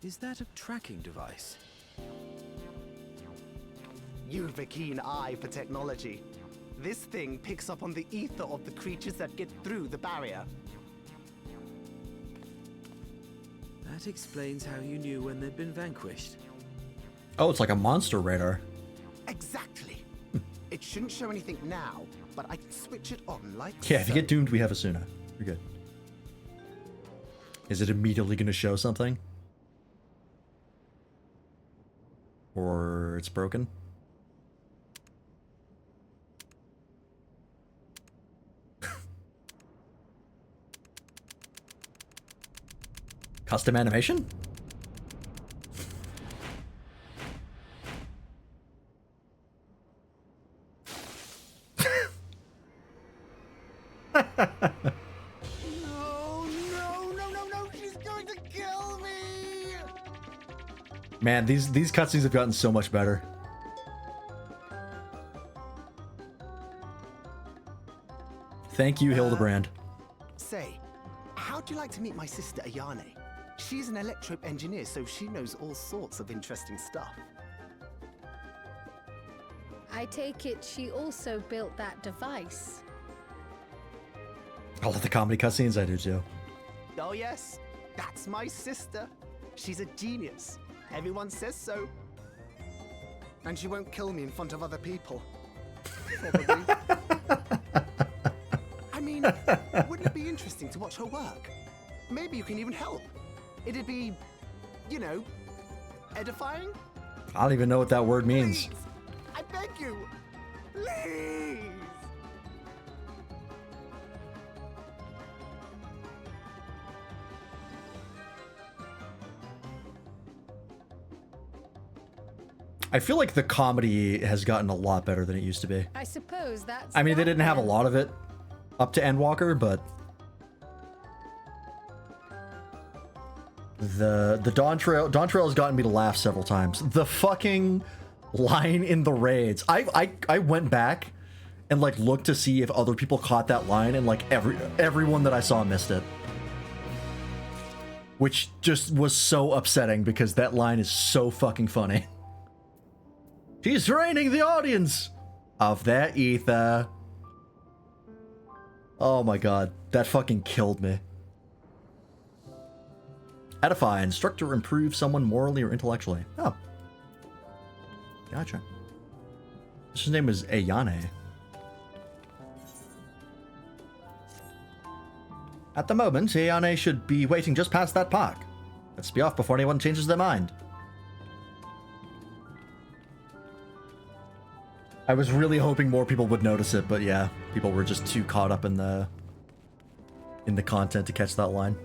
Is that a tracking device? You've a keen eye for technology. This thing picks up on the ether of the creatures that get through the barrier. That explains how you knew when they'd been vanquished. Oh, it's like a monster radar. Exactly. It shouldn't show anything now, but I can switch it on like Yeah, if you get doomed, we have Asuna. You're good. Is it immediately going to show something? Or it's broken? Custom animation? No, she's going to kill me! Man, these cutscenes have gotten so much better. Thank you, Hildebrand. Say, how'd you like to meet my sister Ayane? She's an electrope engineer, so she knows all sorts of interesting stuff. I take it she also built that device. I love the comedy cutscenes, I do too. Oh yes, that's my sister. She's a genius. Everyone says so. And she won't kill me in front of other people. Probably. I mean, wouldn't it be interesting to watch her work? Maybe you can even help. It'd be, you know, edifying? I don't even know what that word means. Please, I beg you, please! I feel like the comedy has gotten a lot better than it used to be. I suppose that's. I mean, they didn't have a lot of it up to Endwalker, but the Dawntrail has gotten me to laugh several times. The fucking line in the raids. I went back and like looked to see if other people caught that line, and like everyone that I saw missed it. Which just was so upsetting because that line is so fucking funny. She's draining the audience of their ether. Oh my god, that fucking killed me. Edify, instruct or improve someone morally or intellectually. Oh. Gotcha. His name is Ayane. At the moment, Ayane should be waiting just past that park. Let's be off before anyone changes their mind. I was really hoping more people would notice it, but yeah, people were just too caught up in the content to catch that line.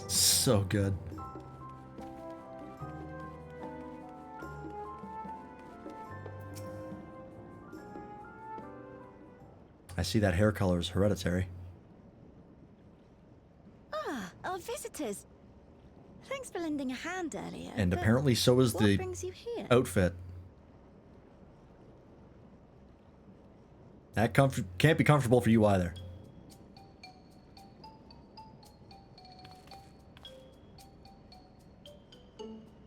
So good. I see that hair color is hereditary. Ah, our visitors. Thanks for lending a hand earlier. And apparently so is the brings you here? outfit. That can't be comfortable for you either.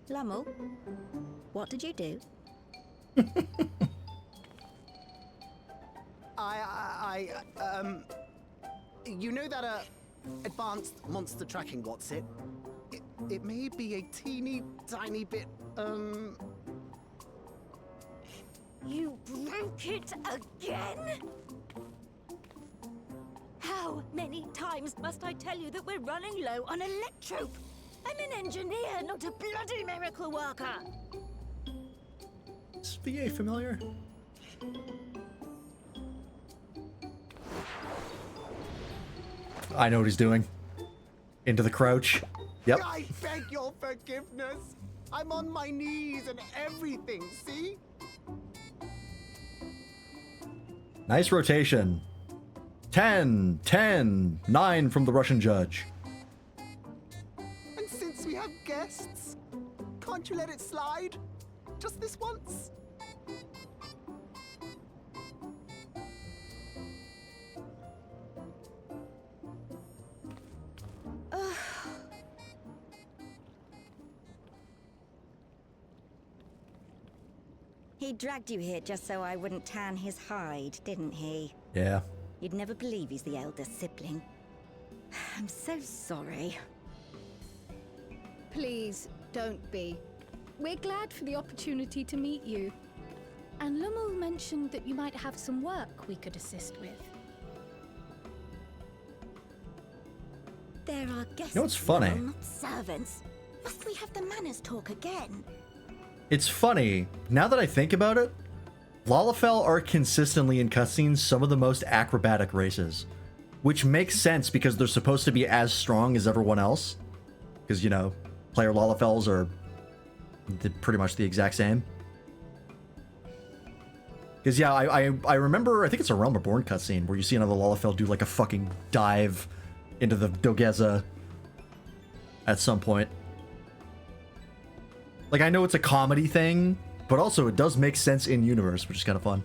Lummel, what did you do? You know that, advanced monster tracking, what's it? It may be a teeny tiny bit, You broke it again? How many times must I tell you that we're running low on electrope? I'm an engineer, not a bloody miracle worker. Is VA familiar? I know what he's doing. Into the crouch. Yep. I beg your forgiveness. I'm on my knees and everything, see? Nice rotation. 10, 10, 9 from the Russian judge. And since we have guests, can't you let it slide? Just this once? He dragged you here just so I wouldn't tan his hide, didn't he? Yeah. You'd never believe he's the elder sibling. I'm so sorry. Please, don't be. We're glad for the opportunity to meet you. And Lummel mentioned that you might have some work we could assist with. There are guests. You know what's funny? Not servants. Must we have the manners talk again? It's funny, now that I think about it, Lalafell are consistently in cutscenes some of the most acrobatic races. Which makes sense because they're supposed to be as strong as everyone else. Because, you know, player Lalafells are pretty much the exact same. Because, yeah, I remember, I think it's a Realm Reborn cutscene where you see another Lalafell do like a fucking dive into the Dogeza at some point. Like, I know it's a comedy thing, but also it does make sense in universe, which is kind of fun.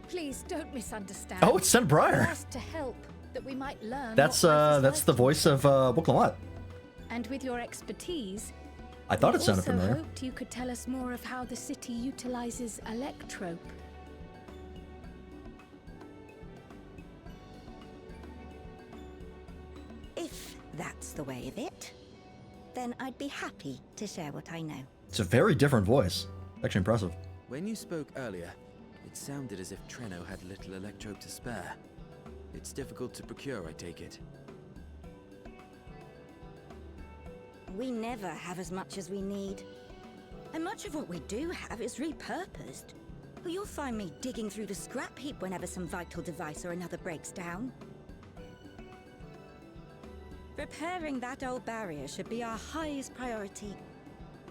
Please don't misunderstand. Oh, it's Sen Briar. We're asked to help, that we might learn. That's the voice of Wuklamot. And with your expertise, I thought it sounded we also familiar. hoped you could tell us more of how the city utilizes electrope. If that's the way of it, then I'd be happy to share what I know. It's a very different voice. Actually impressive. When you spoke earlier, it sounded as if Treno had little electrope to spare. It's difficult to procure, I take it. We never have as much as we need. And much of what we do have is repurposed. You'll find me digging through the scrap heap whenever some vital device or another breaks down. Repairing that old barrier should be our highest priority.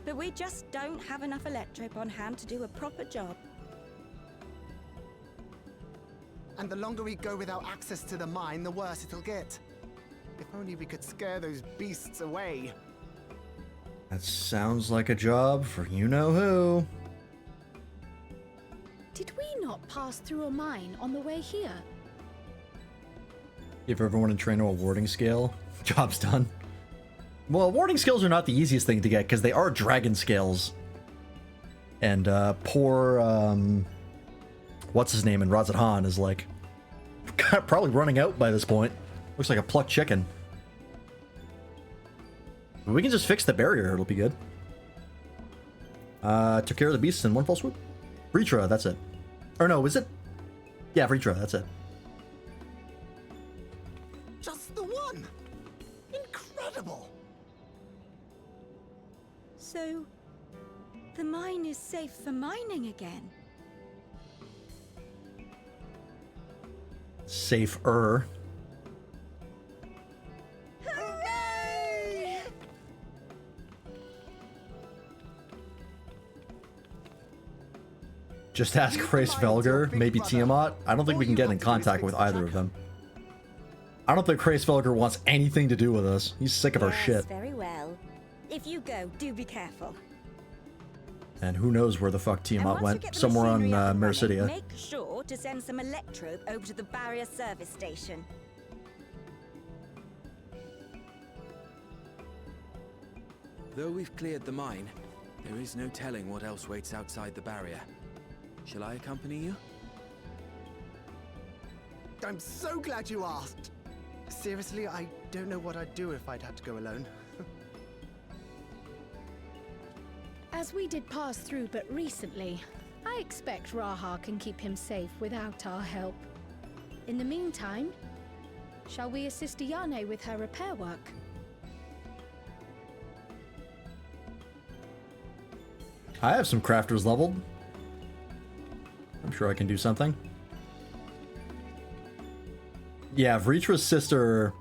But we just don't have enough electrope on hand to do a proper job. And the longer we go without access to the mine, the worse it'll get. If only we could scare those beasts away. That sounds like a job for you-know-who. Did we not pass through a mine on the way here? Give everyone in Treno a warding scale. Job's done. Well, warning scales are not the easiest thing to get because they are dragon scales. And poor, what's his name in Razathan is like probably running out by this point. Looks like a plucked chicken. We can just fix the barrier, it'll be good. Took care of the beasts in one fell swoop. Vritra, that's it. Or no, is it? Yeah, Vritra, that's it. Just the one! Incredible! So, the mine is safe for mining again. Safer. Hooray! Just ask Chris Velger, maybe Tiamat. I don't think we can get in contact with either of them. I don't think Chris Velger wants anything to do with us. He's sick of our shit. Very well. If you go, do be careful. And who knows where the fuck Tiamat went. Somewhere on Mercidia. Make sure to send some electrope over to the barrier service station. Though we've cleared the mine, there is no telling what else waits outside the barrier. Shall I accompany you? I'm so glad you asked. Seriously, I don't know what I'd do if I'd had to go alone. As we did pass through but recently, I expect Raha can keep him safe without our help. In the meantime, shall we assist Ayane with her repair work? I have some crafters leveled. I'm sure I can do something. Yeah, Vritra's sister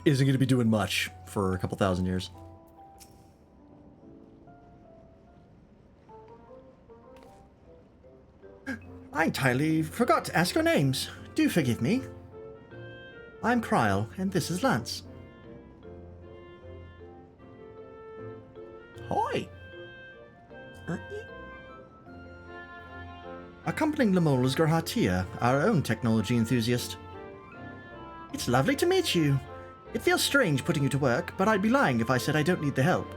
isn't going to be doing much for a couple thousand years. I entirely forgot to ask your names. Do forgive me. I'm Kryl, and this is Lance. Hi. Accompanying Lamol is Gerhatia, our own technology enthusiast. It's lovely to meet you. It feels strange putting you to work, but I'd be lying if I said I don't need the help.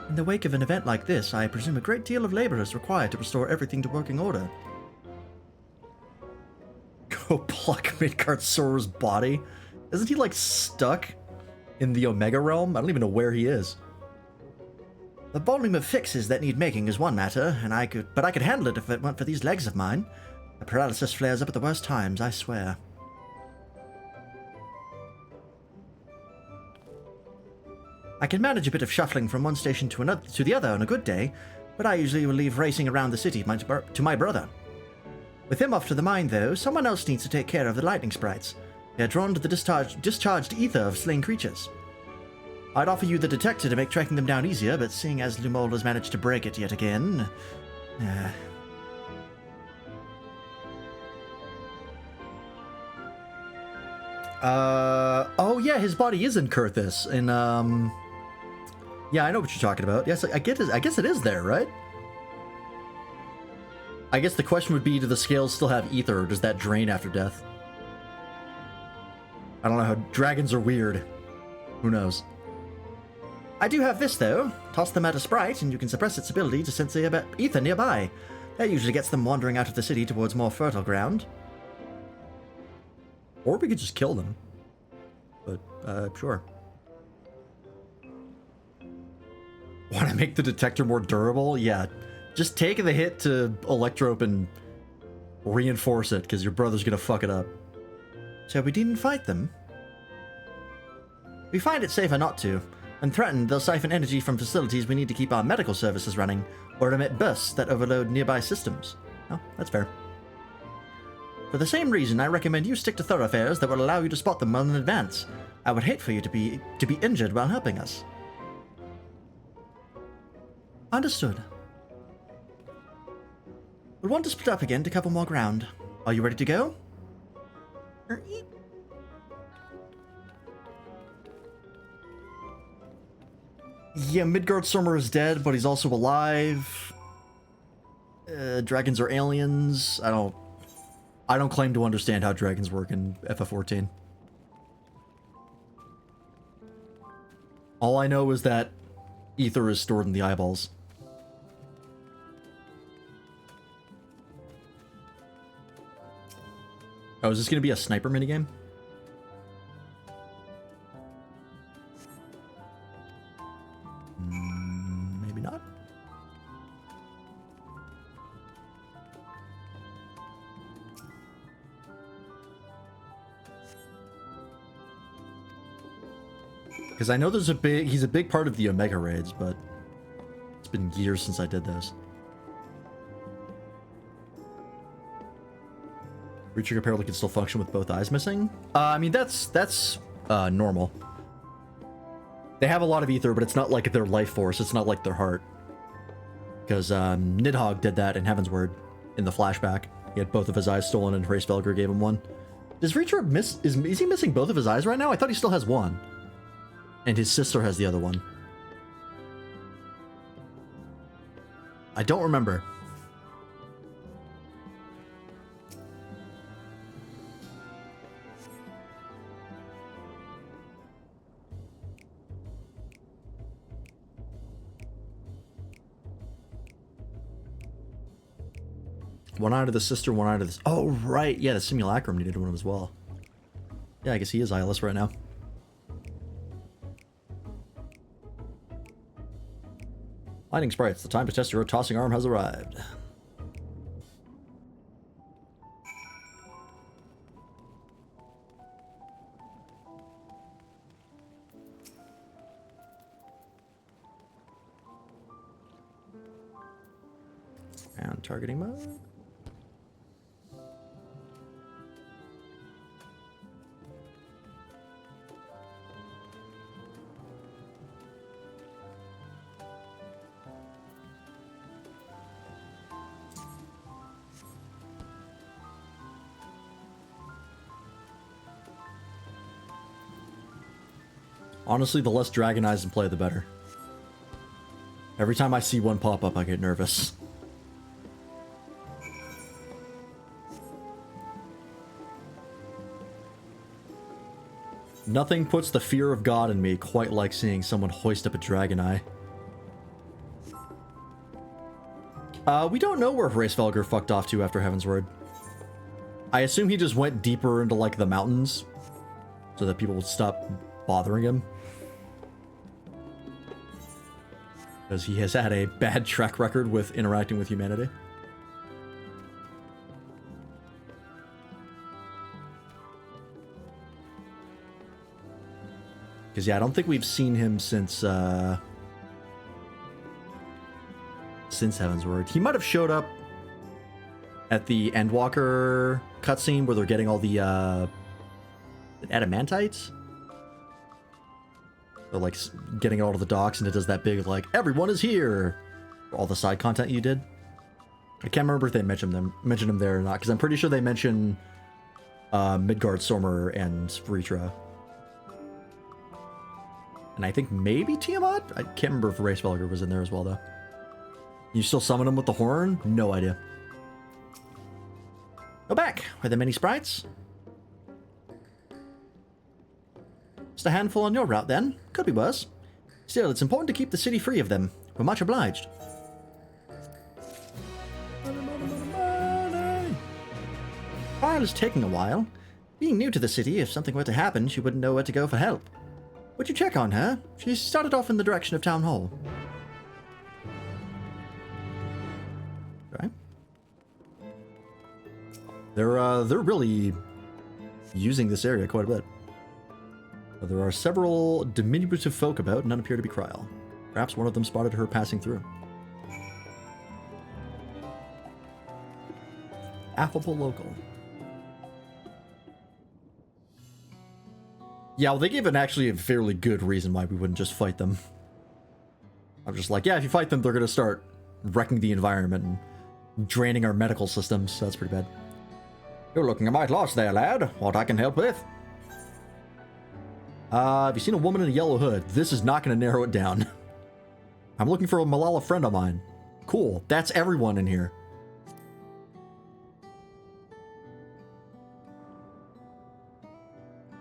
In the wake of an event like this, I presume a great deal of labor is required to restore everything to working order. Go pluck Midgard Sora's body? Isn't he, like, stuck in the Omega Realm? I don't even know where he is. The volume of fixes that need making is one matter, and I could handle it if it weren't for these legs of mine. The paralysis flares up at the worst times, I swear. I can manage a bit of shuffling from one station to the other on a good day, but I usually will leave racing around the city to my brother. With him off to the mine, though, someone else needs to take care of the lightning sprites. They are drawn to the discharged ether of slain creatures. I'd offer you the detector to make tracking them down easier, but seeing as Lumol has managed to break it yet again... Oh yeah, his body is in Kurthis, in, Yeah, I know what you're talking about. Yes, I guess it is there, right? I guess the question would be, do the scales still have ether, or does that drain after death? I don't know how... Dragons are weird. Who knows? I do have this, though. Toss them at a sprite, and you can suppress its ability to sense the ether nearby. That usually gets them wandering out of the city towards more fertile ground. Or we could just kill them. But, sure. Want to make the detector more durable? Yeah. Just take the hit to Electrope and reinforce it, because your brother's gonna fuck it up. So we didn't fight them? We find it safer not to. When threatened, they'll siphon energy from facilities we need to keep our medical services running, or emit bursts that overload nearby systems. Oh, that's fair. For the same reason, I recommend you stick to thoroughfares that will allow you to spot them well in advance. I would hate for you to be injured while helping us. Understood. We'll want to split up again to cover more ground. Are you ready to go? Yeah, Midgard Summer is dead, but he's also alive. Dragons are aliens. I don't claim to understand how dragons work in FF14. All I know is that ether is stored in the eyeballs. Oh, is this going to be a sniper minigame? Maybe not. Because I know he's a big part of the Omega raids, but it's been years since I did those. Reacher apparently can still function with both eyes missing. I mean, that's normal. They have a lot of ether, but it's not like their life force. It's not like their heart. Because Nidhogg did that in Heaven's Word in the flashback. He had both of his eyes stolen and Hraesvelgr gave him one. Does Reacher is he missing both of his eyes right now? I thought he still has one. And his sister has the other one. I don't remember. One eye to the sister, one eye to this. Oh, right. Yeah, the simulacrum needed one as well. Yeah, I guess he is eyeless right now. Lightning sprites, the time to test your tossing arm has arrived. And targeting mode. Honestly, the less Dragon Eyes in play, the better. Every time I see one pop up, I get nervous. Nothing puts the fear of God in me quite like seeing someone hoist up a Dragon Eye. We don't know where Hraesvelgr fucked off to after Heaven's Word. I assume he just went deeper into, like, the mountains so that people would stop bothering him. Because he has had a bad track record with interacting with humanity. Because, yeah, I don't think we've seen him since Heaven's Word. He might have showed up at the Endwalker cutscene where they're getting all the adamantites. They're, like, getting all of the docks, and it does that big, like, everyone is here! For all the side content you did. I can't remember if they mentioned him there or not, because I'm pretty sure they mention Midgard, Sormer, and Ritra. And I think maybe Tiamat? I can't remember if Hraesvelgr was in there as well, though. You still summon him with the horn? No idea. Go back. Are there many sprites? Just a handful on your route, then. Could be worse. Still, it's important to keep the city free of them. We're much obliged. Trial is taking a while. Being new to the city, if something were to happen, she wouldn't know where to go for help. Would you check on her? She started off in the direction of Town Hall. Okay. They're really using this area quite a bit. There are several diminutive folk about, none appear to be Kryl. Perhaps one of them spotted her passing through. Affable local. Yeah, well, they gave actually a fairly good reason why we wouldn't just fight them. I'm just like, yeah, if you fight them, they're going to start wrecking the environment and draining our medical systems, so that's pretty bad. You're looking a mite lost there, lad. What I can help with? Have you seen a woman in a yellow hood? This is not going to narrow it down. I'm looking for a Malala friend of mine. Cool, that's everyone in here.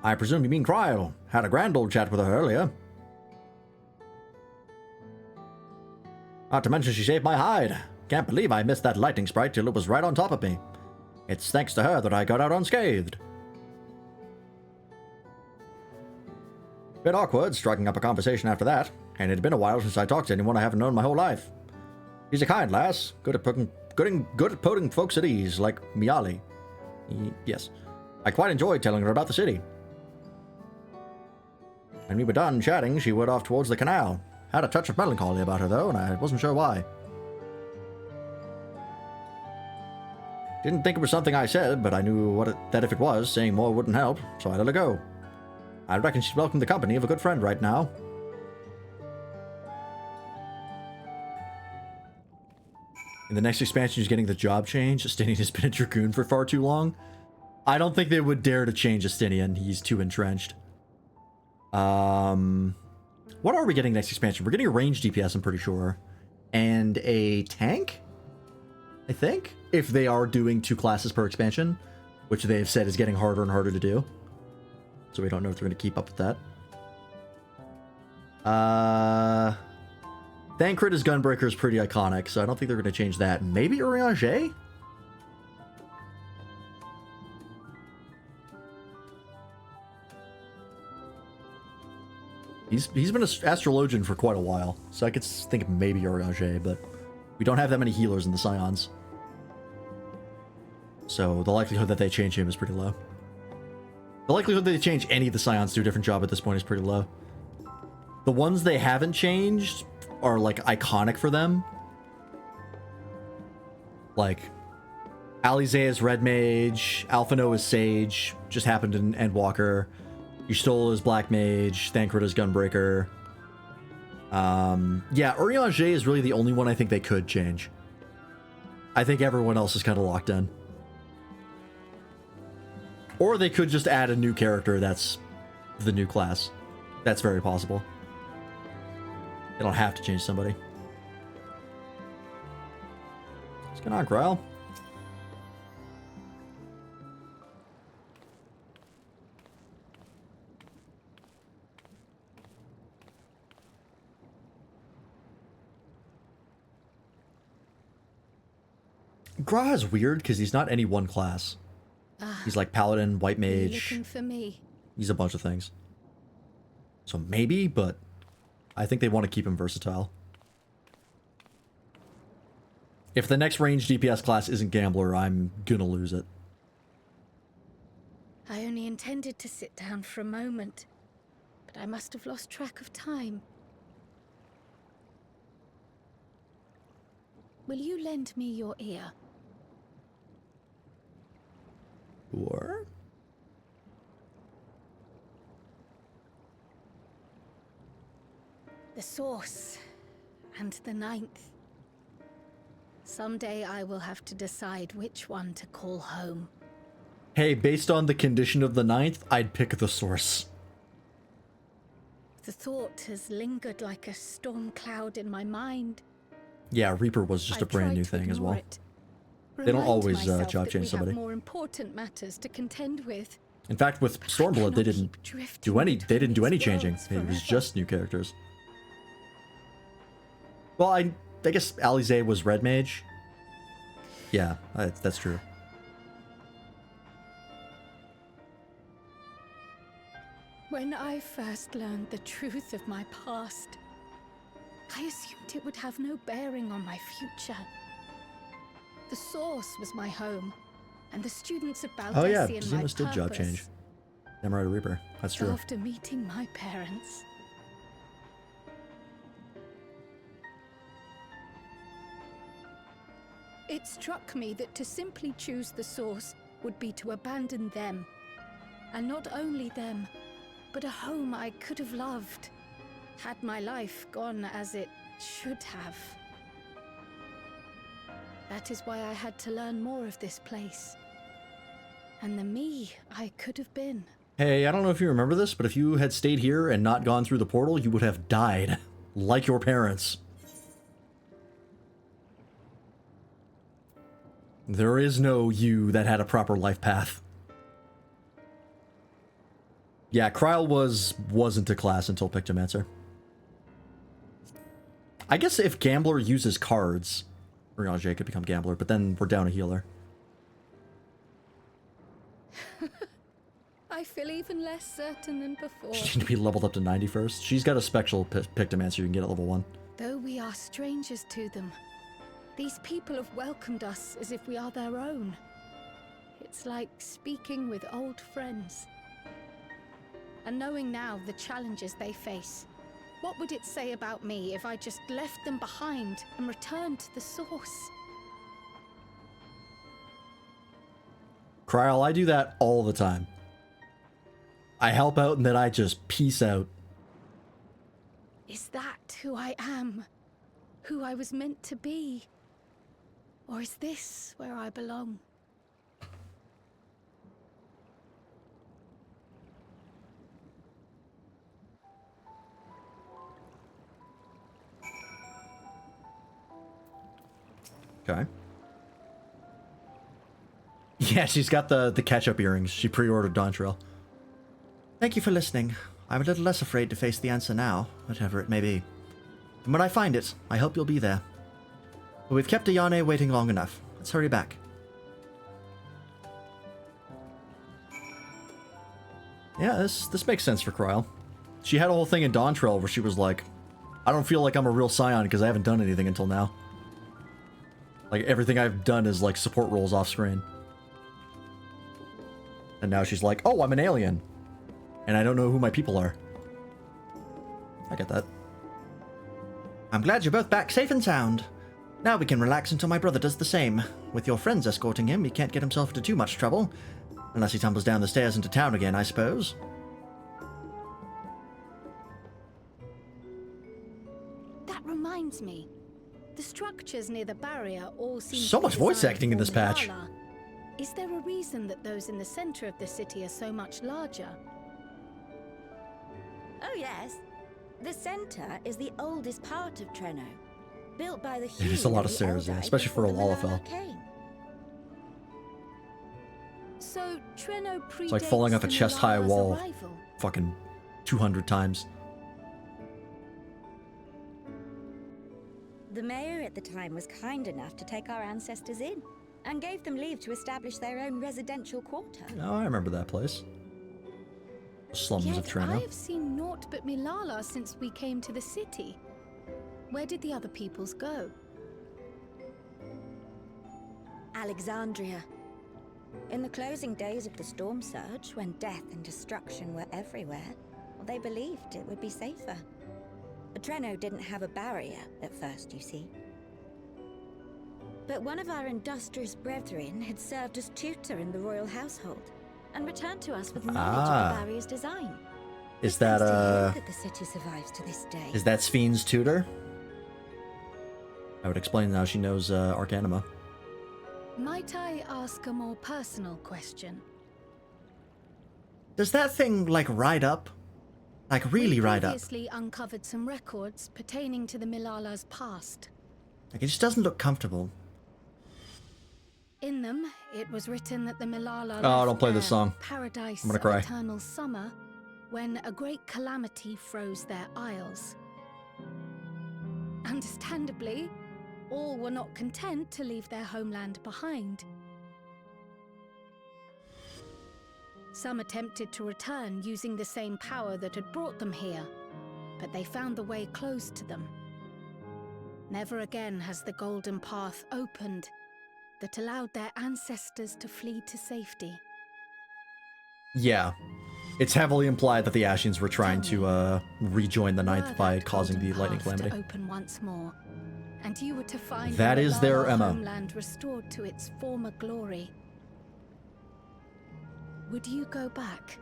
I presume you mean Kryl. Had a grand old chat with her earlier. Not to mention she saved my hide. Can't believe I missed that lightning sprite till it was right on top of me. It's thanks to her that I got out unscathed. Bit awkward striking up a conversation after that, and it had been a while since I talked to anyone I haven't known my whole life. She's a kind lass, good at putting folks at ease, like Miali. Yes. I quite enjoyed telling her about the city. When we were done chatting, she went off towards the canal. Had a touch of melancholy about her, though, and I wasn't sure why. Didn't think it was something I said, but I knew that if it was, saying more wouldn't help, so I let her go. I reckon she'd welcome the company of a good friend right now. In the next expansion, she's getting the job change. Justinian has been a Dragoon for far too long. I don't think they would dare to change Justinian. He's too entrenched. What are we getting next expansion? We're getting a ranged DPS, I'm pretty sure. And a tank? I think? If they are doing 2 classes per expansion, which they have said is getting harder and harder to do. So we don't know if they're going to keep up with that. Thancred as Gunbreaker is pretty iconic, so I don't think they're going to change that. Maybe Urianger? He's been an astrologian for quite a while, so I could think maybe Urianger, but we don't have that many healers in the Scions. So the likelihood that they change him is pretty low. The likelihood that they change any of the Scions to a different job at this point is pretty low. The ones they haven't changed are, like, iconic for them. Like, Alize is Red Mage, Alphino is Sage, just happened in Endwalker. Ystol is Black Mage, Thancred is Gunbreaker. Yeah, Urianger is really the only one I think they could change. I think everyone else is kind of locked in. Or they could just add a new character that's the new class. That's very possible. They don't have to change somebody. What's going on, Krile? Gra is weird because he's not any one class. He's like Paladin, White Mage. Looking for me. He's a bunch of things. So maybe, but I think they want to keep him versatile. If the next ranged DPS class isn't Gambler, I'm gonna lose it. I only intended to sit down for a moment, but I must have lost track of time. Will you lend me your ear? Or? The source and the ninth. Someday I will have to decide which one to call home. Hey, based on the condition of the ninth, I'd pick the source. The thought has lingered like a storm cloud in my mind. Yeah, Reaper was just a brand new thing as well. They don't always job change somebody. More important matters to contend with. In fact, with Stormblood, they didn't do any changing. It was just new characters. Well, I guess Alize was Red Mage. Yeah, that's true. When I first learned the truth of my past, I assumed it would have no bearing on my future. The source was my home, and the students of Baldessian Oh yeah, my Xenos did job purpose. change. Samurai to Reaper. That's true. After meeting my parents, it struck me that to simply choose the source would be to abandon them. And not only them, but a home I could have loved, had my life gone as it should have. That is why I had to learn more of this place. And the me I could have been. Hey, I don't know if you remember this, but if you had stayed here and not gone through the portal, you would have died. Like your parents. There is no you that had a proper life path. Yeah, Krile wasn't a class until Pictomancer. I guess if Gambler uses cards, Urianger could become Gambler, but then we're down a healer. I feel even less certain than before. She need to be leveled up to 90 first. She's got a special Pictomancer you can get at level 1. Though we are strangers to them, these people have welcomed us as if we are their own. It's like speaking with old friends. And knowing now the challenges they face, what would it say about me if I just left them behind and returned to the source? Kryl, I do that all the time. I help out and then I just peace out. Is that who I am? Who I was meant to be? Or is this where I belong? Okay. Yeah, she's got the catch-up earrings. She pre-ordered Dawntrail. Thank you for listening. I'm a little less afraid to face the answer now, whatever it may be. And when I find it, I hope you'll be there. But we've kept Ayane waiting long enough. Let's hurry back. Yeah, this makes sense for Kryl. She had a whole thing in Dawntrail where she was like, I don't feel like I'm a real Scion because I haven't done anything until now. Like, everything I've done is, like, support roles off-screen. And now she's like, oh, I'm an alien. And I don't know who my people are. I get that. I'm glad you're both back safe and sound. Now we can relax until my brother does the same. With your friends escorting him, he can't get himself into too much trouble. Unless he tumbles down the stairs into town again, I suppose. That reminds me. The structures near the barrier all seem so much voice acting in this patch. Is there a reason that those in the center of the city are so much larger? Oh yes. The center is the oldest part of Treno. Built by the It is a lot of stairs, yeah, especially for a Lalafell. So Treno predates It's like falling off a chest-high wall arrival. fucking 200 times. The mayor at the time was kind enough to take our ancestors in and gave them leave to establish their own residential quarter. Oh, I remember that place. The slums of Yet Treno. I have seen naught but Milala since we came to the city. Where did the other peoples go? Alexandria. In the closing days of the storm surge, when death and destruction were everywhere, they believed it would be safer. Treno didn't have a barrier at first, you see. But one of our industrious brethren had served as tutor in the royal household and returned to us with knowledge of the barrier's design. Is that, that the city survives to this day. Is that Spheen's tutor? I would explain now she knows Arcanima. Might I ask a more personal question? Does that thing, like, ride up? Like, really ride up? We previously uncovered some records pertaining to the Milala's past. Like, it just doesn't look comfortable. In them, it was written that the Milala Oh, don't play this song. Paradise I'm gonna cry. of eternal summer when a great calamity froze their isles. Understandably, all were not content to leave their homeland behind. Some attempted to return using the same power that had brought them here, but they found the way closed to them. Never again has the golden path opened that allowed their ancestors to flee to safety. Yeah. It's heavily implied that the Ashians were trying to rejoin the Ninth by causing the lightning calamity. To open once more, and you were to find That the is their Milala MO. homeland restored to its former glory. Would you go back?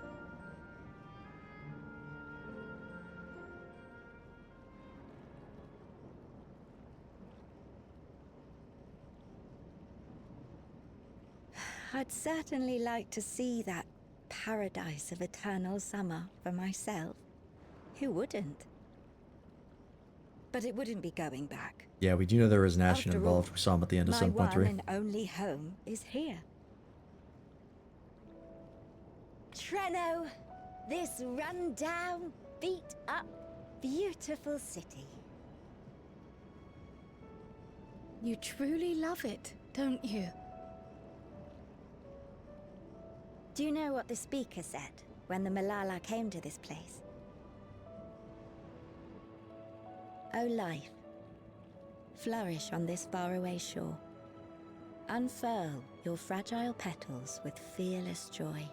I'd certainly like to see that paradise of eternal summer for myself. Who wouldn't? But it wouldn't be going back. Yeah, we do know there is an Ashian After involved. all, We saw him at the end of my one 7.3. and only home is here. Treno, this run-down, beat-up, beautiful city. You truly love it, don't you? Do you know what the speaker said when the Malala came to this place? O life, flourish on this faraway shore. Unfurl your fragile petals with fearless joy.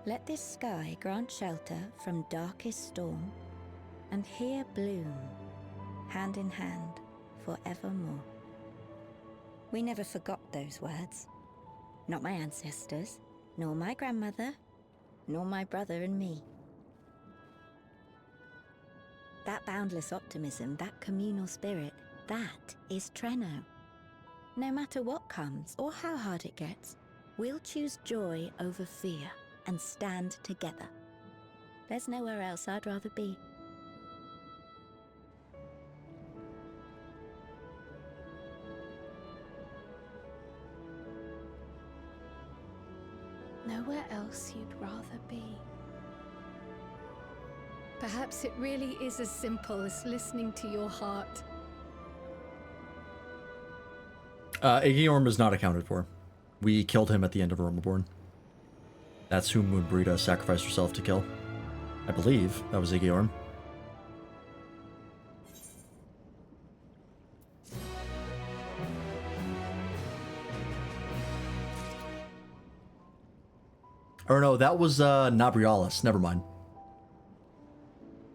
Let this sky grant shelter from darkest storm, and here bloom, hand in hand, forevermore. We never forgot those words. Not my ancestors, nor my grandmother, nor my brother and me. That boundless optimism, that communal spirit, that is Trenno. No matter what comes or how hard it gets, we'll choose joy over fear and stand together. There's nowhere else I'd rather be. Nowhere else you'd rather be. Perhaps it really is as simple as listening to your heart. Aegeorn is not accounted for. We killed him at the end of Romaborn. That's who Moonbrita sacrificed herself to kill. I believe that was Aegeorn. Or no, that was Nabrialis. Never mind.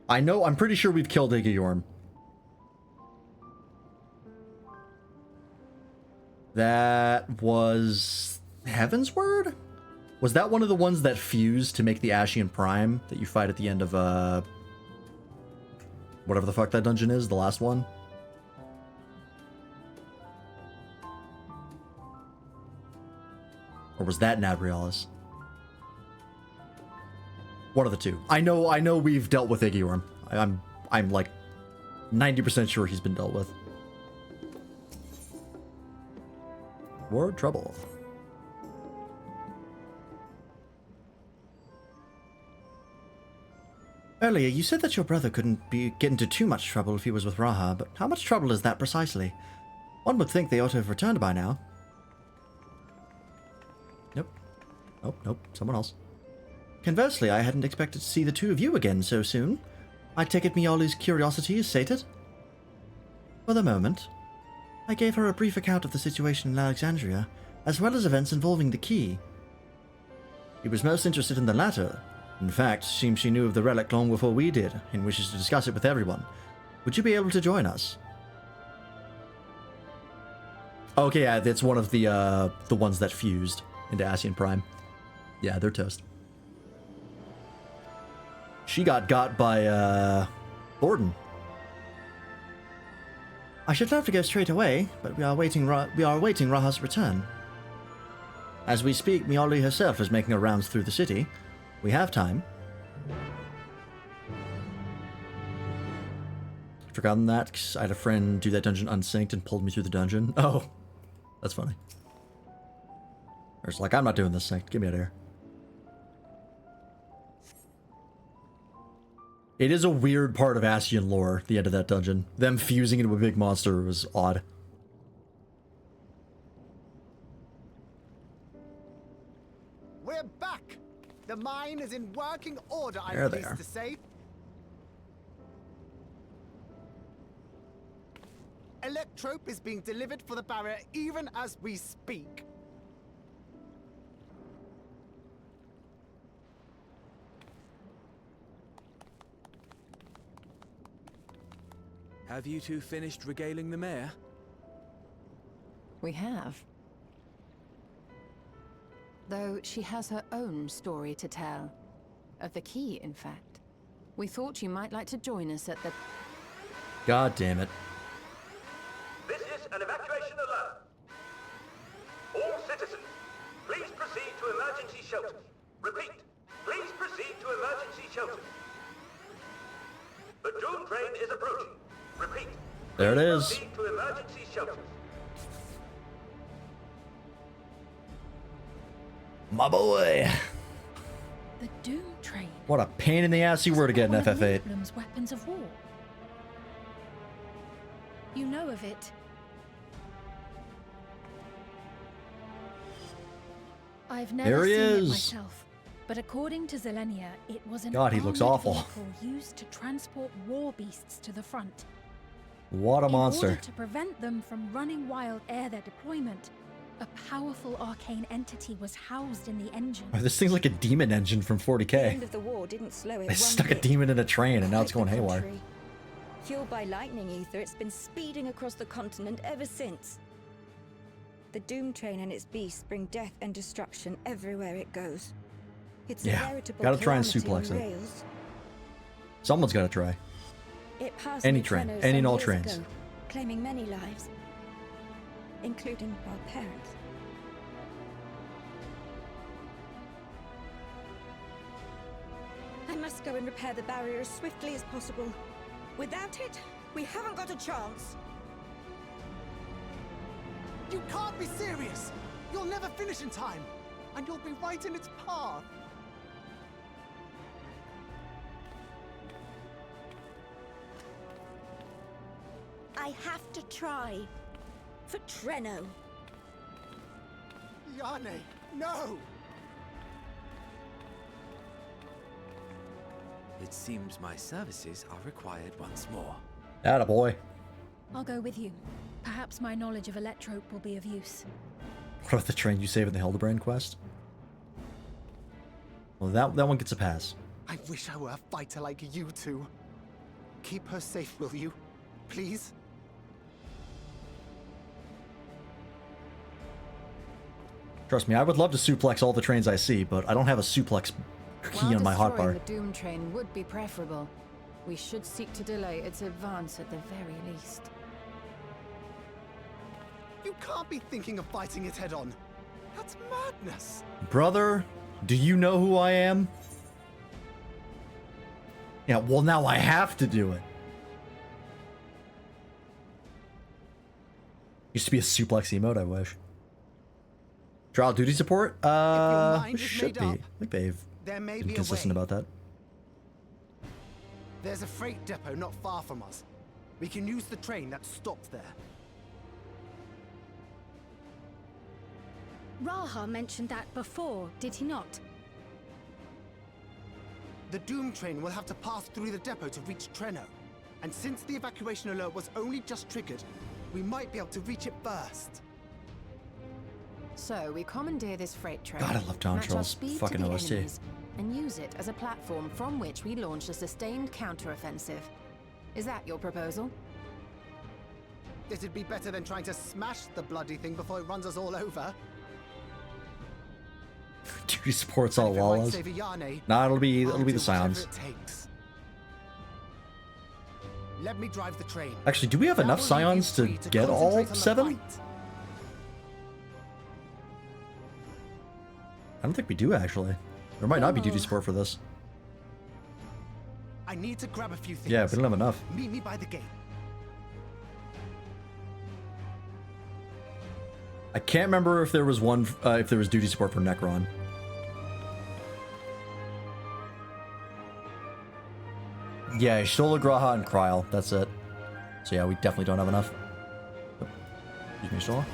I'm pretty sure we've killed Aegeorn. That was Heaven's Word? Was that one of the ones that fused to make the Ashian Prime that you fight at the end of whatever the fuck that dungeon is, the last one? Or was that Nabrialis? One of the two. I know we've dealt with Aegeorn. I'm like 90% sure he's been dealt with. Word trouble. Earlier, you said that your brother couldn't get into too much trouble if he was with Raha, but how much trouble is that precisely? One would think they ought to have returned by now. Nope. Nope. Someone else. Conversely, I hadn't expected to see the two of you again so soon. I take it Miali's curiosity is sated? For the moment, I gave her a brief account of the situation in Alexandria, as well as events involving the key. She was most interested in the latter. In fact, seems she knew of the relic long before we did, and wishes to discuss it with everyone. Would you be able to join us? Okay, yeah, that's one of the ones that fused into Ascian Prime. Yeah, they're toast. She got by, Gordon. I should love to go straight away, but we are awaiting Raha's return. As we speak, Miali herself is making her rounds through the city. We have time. Forgotten that, because I had a friend do that dungeon unsynced and pulled me through the dungeon. Oh, that's funny. It's like, I'm not doing this synced. Get me out of here. It is a weird part of Ascian lore, the end of that dungeon. Them fusing into a big monster was odd. We're back! The mine is in working order, There I'm they pleased are. to say. Electrope is being delivered for the barrier even as we speak. Have you two finished regaling the mayor? We have. Though she has her own story to tell. Of the key, in fact. We thought you might like to join us at the... God damn it. This is an evacuation alert. All citizens, please proceed to emergency shelters. Repeat, please proceed to emergency shelters. The Dawntrail is approaching. Repeat. There it is. Proceed to emergency shelters. My boy. The Doom Train. What a pain in the ass you were to get in FF8. Weapons of war. You know of it? I've never There he seen it is. myself, but according to Zelenia, it was an God, he looks armored awful. vehicle used to transport war beasts to the front. What a In monster. order to prevent them from running wild ere their deployment, a powerful arcane entity was housed in the engine. Oh, this thing's like a demon engine from The 40k. end of the war didn't slow it They one stuck a bit. demon in a train and now Quite it's going the haywire. contrary. Fueled by lightning ether, it's been speeding across the continent ever since. The Doom Train and its beasts bring death and destruction everywhere it goes. It's Yeah, a veritable gotta try and calamity suplex on it. rails. Someone's got to try. It passed Any near train, Treno any and some all years trains. ago, claiming many lives, including our parents. I must go and repair the barrier as swiftly as possible. Without it, we haven't got a chance. You can't be serious! You'll never finish in time! And you'll be right in its path! I have to try. For Treno. Yane, no! It seems my services are required once more. Atta boy. I'll go with you. Perhaps my knowledge of Electrope will be of use. What about the train you save in the Hildebrand quest? Well, that one gets a pass. I wish I were a fighter like you two. Keep her safe, will you? Please? Trust me, I would love to suplex all the trains I see, but I don't have a suplex key While on my hotbar. destroying the Doom Train would be preferable. We should seek to delay its advance at the very least. You can't be thinking of fighting it head on. That's madness. Brother, do you know who I am? Yeah, well now I have to do it. Used to be a suplex emote, I wish. Trial duty support? mind It is should made be. I up, think they've there may been be a consistent way. about that. There's a freight depot not far from us. We can use the train that stopped there. Raha mentioned that before, did he not? The Doom Train will have to pass through the depot to reach Treno. And since the evacuation alert was only just triggered, we might be able to reach it first. So we commandeer this freight train, God, I love match our Dawntrail's speed fucking to the OST. enemies, and use it as a platform from which we launch a sustained counteroffensive. Is that your proposal? It'd be better than trying to smash the bloody thing before it runs us all over. Duty support's all If it might wallas. save a Yane, Nah, it'll be I'll the do whatever Scions. it takes. Let me drive the train. Actually, do we have That enough will leave you Scions to free to get all concentrate on the 7? fight. I don't think we do actually. There might not be duty support for this. I need to grab a few things. Yeah, we don't have enough. Meet me by the gate. I can't remember if there was one, if there was duty support for Necron. Yeah, Shola, Graha, and Kryl. That's it. So yeah, we definitely don't have enough. Oh, excuse me, Shola.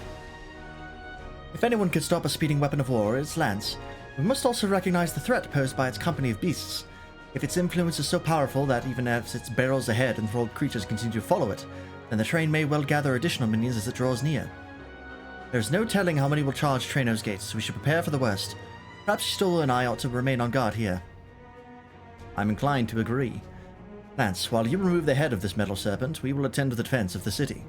If anyone could stop a speeding weapon of war, it's Lance. We must also recognize the threat posed by its company of beasts. If its influence is so powerful that even as it barrels ahead, enthralled creatures continue to follow it, then the train may well gather additional minions as it draws near. There's no telling how many will charge Treno's gates, so we should prepare for the worst. Perhaps Stola and I ought to remain on guard here. I'm inclined to agree. Lance, while you remove the head of this metal serpent, we will attend to the defense of the city.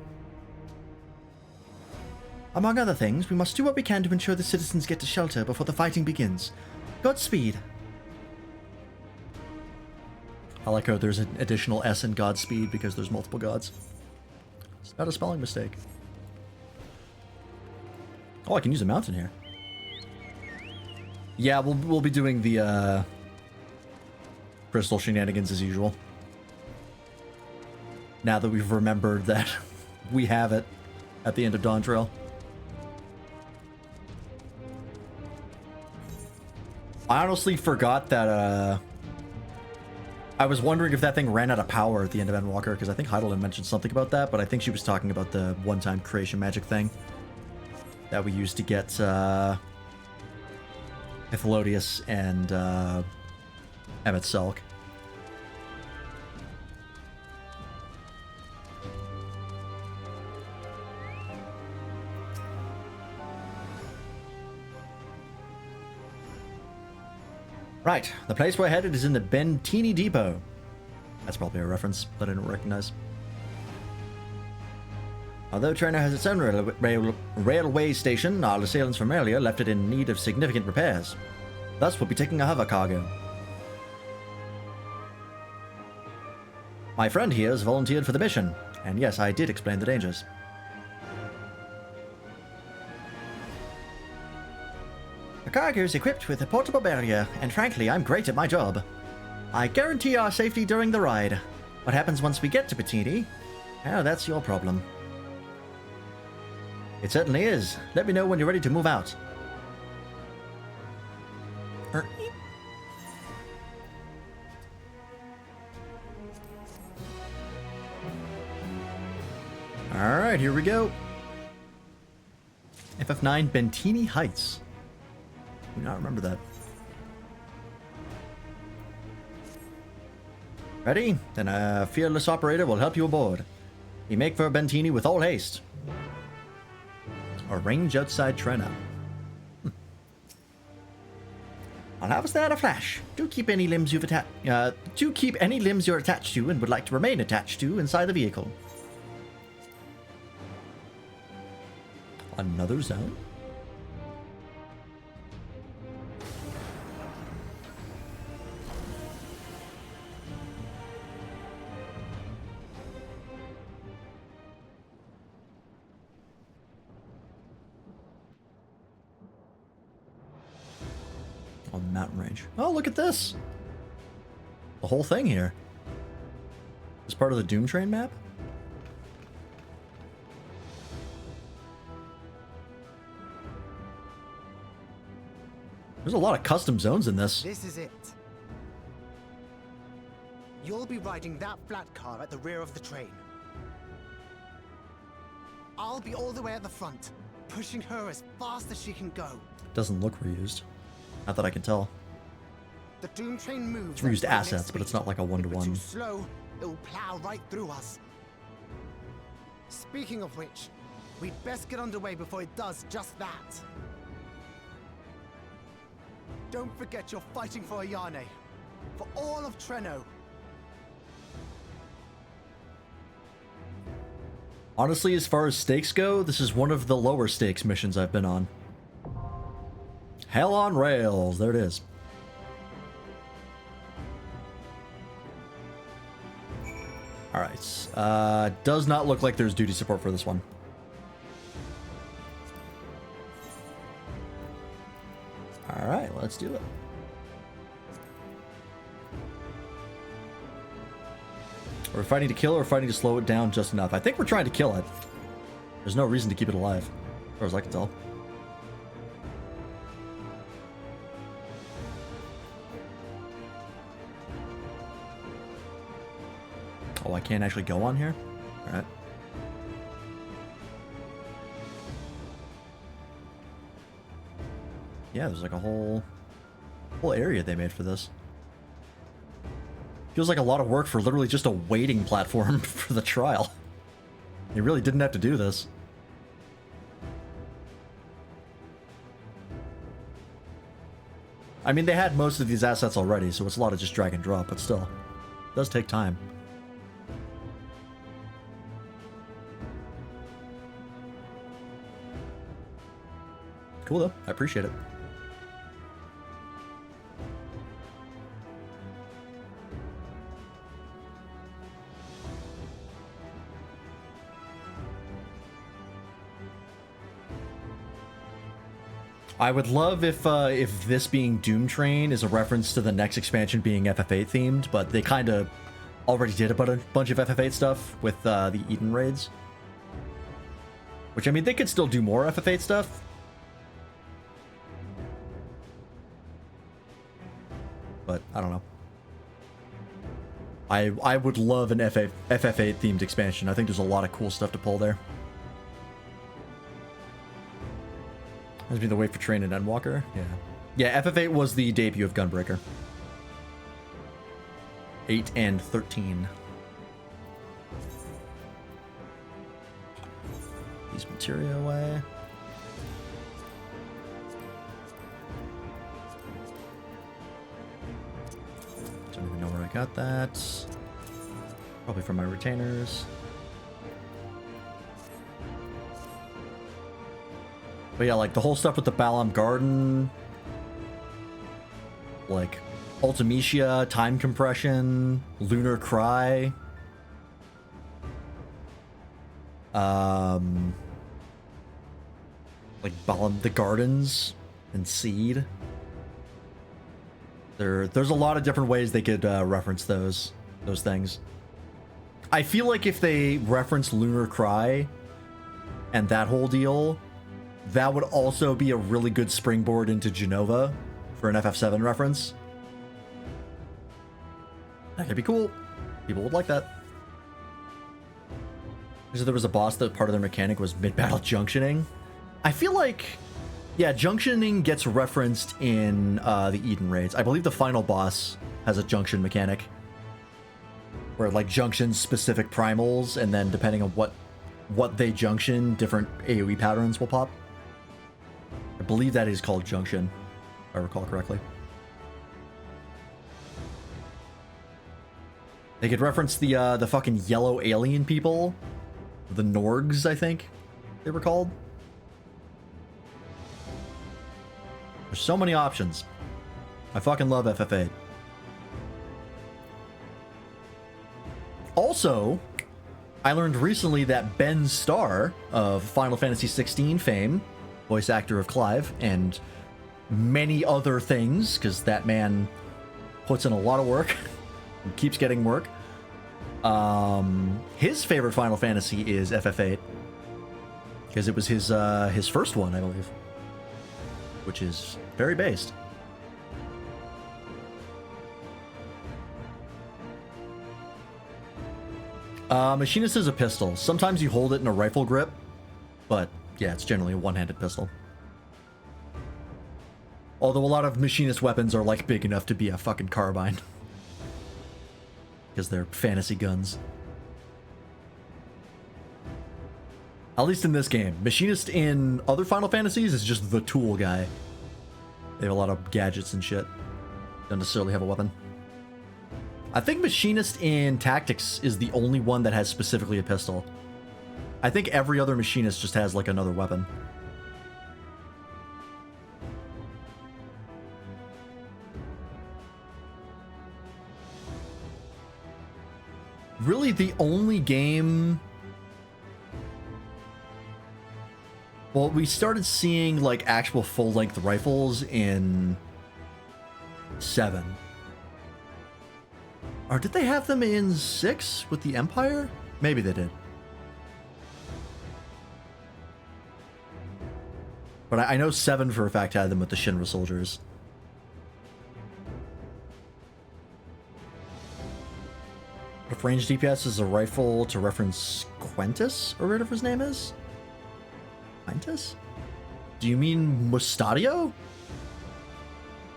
Among other things, we must do what we can to ensure the citizens get to shelter before the fighting begins. Godspeed. I like how there's an additional S in Godspeed because there's multiple gods. It's not a spelling mistake. Oh, I can use a mountain here. Yeah, we'll be doing the crystal shenanigans as usual. Now that we've remembered that we have it at the end of Dawntrail. I honestly forgot that I was wondering if that thing ran out of power at the end of Endwalker, because I think Heidelin mentioned something about that, but I think she was talking about the one-time creation magic thing that we used to get Ephelodius and Emmett Selk. Right, the place we're headed is in the Bentini Depot. That's probably a reference that I didn't recognize. Although Treno has its own railway station, our assailants from earlier left it in need of significant repairs. Thus, we'll be taking a hover cargo. My friend here has volunteered for the mission, and yes, I did explain the dangers. The cargo is equipped with a portable barrier, and frankly, I'm great at my job. I guarantee our safety during the ride. What happens once we get to Bettini? Oh, that's your problem. It certainly is. Let me know when you're ready to move out. Alright, here we go. FF9 Bentini Heights. Do not remember that. Ready? Then a fearless operator will help you aboard. We make for Bentini with all haste. Arrange outside Treno. I'll have us there at a flash. Do keep any limbs you're attached to and would like to remain attached to inside the vehicle. Another zone? On the mountain range. Oh, look at this! The whole thing here. Is part of the Dawntrail map? There's a lot of custom zones in this. This is it. You'll be riding that flat car at the rear of the train. I'll be all the way at the front, pushing her as fast as she can go. Doesn't look reused. Not that I can tell. The Doom train moves. It's reused assets, but it's not like a one-to-one. Too slow, it'll plow right through us. Speaking of which, we'd best get underway before it does just that. Don't forget you're fighting for Ayane. For all of Treno. Honestly, as far as stakes go, this is one of the lower stakes missions I've been on. Hell on rails. There it is. Alright. Does not look like there's duty support for this one. Alright, let's do it. We're fighting to kill or fighting to slow it down just enough. I think we're trying to kill it. There's no reason to keep it alive, as far as I can tell. Oh, I can't actually go on here? Alright. Yeah, there's like a whole area they made for this. Feels like a lot of work for literally just a waiting platform for the trial. They really didn't have to do this. I mean, they had most of these assets already, so it's a lot of just drag and drop, but still. It does take time. Cool though, I appreciate it. I would love if this being Dawntrail is a reference to the next expansion being FF8 themed, but they kind of already did a bunch of FF8 stuff with the Eden raids. Which, I mean, they could still do more FF8 stuff. But, I don't know. I would love an FF8 themed expansion. I think there's a lot of cool stuff to pull there. Must be the wait for train and Endwalker? Yeah. Yeah, FF8 was the debut of Gunbreaker. 8 and 13. These materia away. Don't even know where I got that. Probably from my retainers. But yeah, like the whole stuff with the Balam Garden, like Ultimecia, Time Compression, Lunar Cry, like Balam the Gardens and Seed. There's a lot of different ways they could reference those things. I feel like if they reference Lunar Cry and that whole deal, that would also be a really good springboard into Genova for an FF7 reference. That could be cool. People would like that. So there was a boss that part of their mechanic was mid-battle junctioning. I feel like, yeah, junctioning gets referenced in the Eden raids. I believe the final boss has a junction mechanic where it like junctions specific primals, and then depending on what they junction, different AoE patterns will pop. I believe that is called junction, if I recall correctly. They could reference the fucking yellow alien people, the Norgs, I think they were called. There's so many options. I fucking love FF8. Also, I learned recently that Ben Starr of Final Fantasy XVI fame, voice actor of Clive, and many other things, because that man puts in a lot of work and keeps getting work. His favorite Final Fantasy is FF8, because it was his first one, I believe, which is very based. Machinist is a pistol. Sometimes you hold it in a rifle grip, but yeah, it's generally a one-handed pistol. Although a lot of machinist weapons are like big enough to be a fucking carbine. Because they're fantasy guns. At least in this game. Machinist in other Final Fantasies is just the tool guy. They have a lot of gadgets and shit. Don't necessarily have a weapon. I think Machinist in Tactics is the only one that has specifically a pistol. I think every other Machinist just has like another weapon. Really the only game... Well, we started seeing like actual full-length rifles in 7. Or did they have them in 6 with the Empire? Maybe they did. But I know 7 for a fact had them with the Shinra soldiers. If range DPS is a rifle to reference Quentis, or whatever his name is? Quentis? Do you mean Mustadio?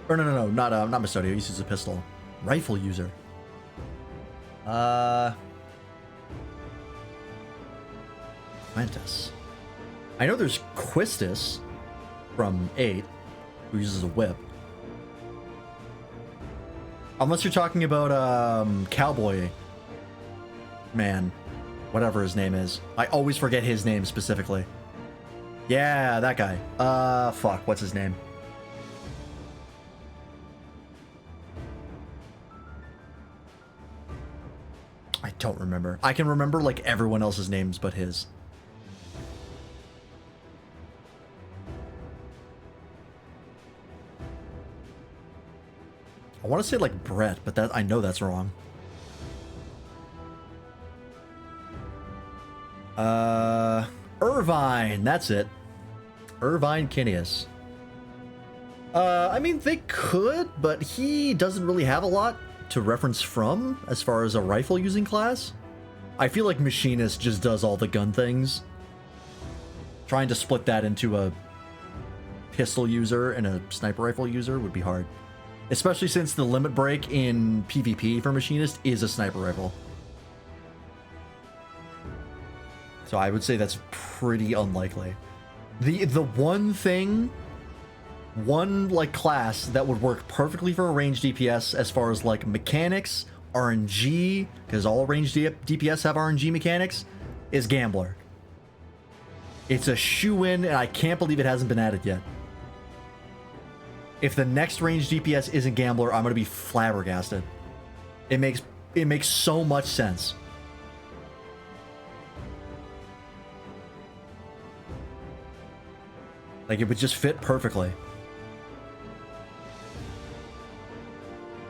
Or no, not Mustadio. He uses a pistol. Rifle user. Quentis. I know there's Quistis from 8, who uses a whip. Unless you're talking about Cowboy Man, whatever his name is. I always forget his name specifically. Yeah, that guy. Fuck, what's his name? I don't remember. I can remember like everyone else's names but his. I want to say like Brett, but that I know that's wrong. Irvine, that's it. Irvine Kinneas. I mean, they could, but he doesn't really have a lot to reference from as far as a rifle using class. I feel like Machinist just does all the gun things. Trying to split that into a pistol user and a sniper rifle user would be hard. Especially since the limit break in PvP for Machinist is a sniper rifle. So I would say that's pretty unlikely. The one thing, one like class that would work perfectly for a ranged DPS as far as like mechanics, RNG, because all ranged DPS have RNG mechanics, is Gambler. It's a shoe-in, and I can't believe it hasn't been added yet. If the next ranged DPS isn't Gambler, I'm gonna be flabbergasted. It makes so much sense. Like, it would just fit perfectly.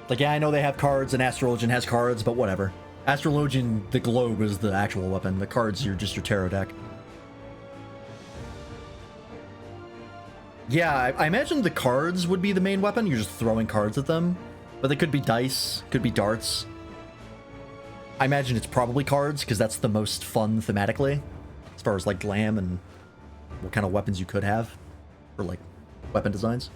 Like, yeah, I know they have cards, and Astrologian has cards, but whatever. Astrologian, the globe is the actual weapon. The cards are just your tarot deck. Yeah, I imagine the cards would be the main weapon. You're just throwing cards at them. But they could be dice, could be darts. I imagine it's probably cards, because that's the most fun thematically. As far as, like, glam and what kind of weapons you could have. For, like, weapon designs.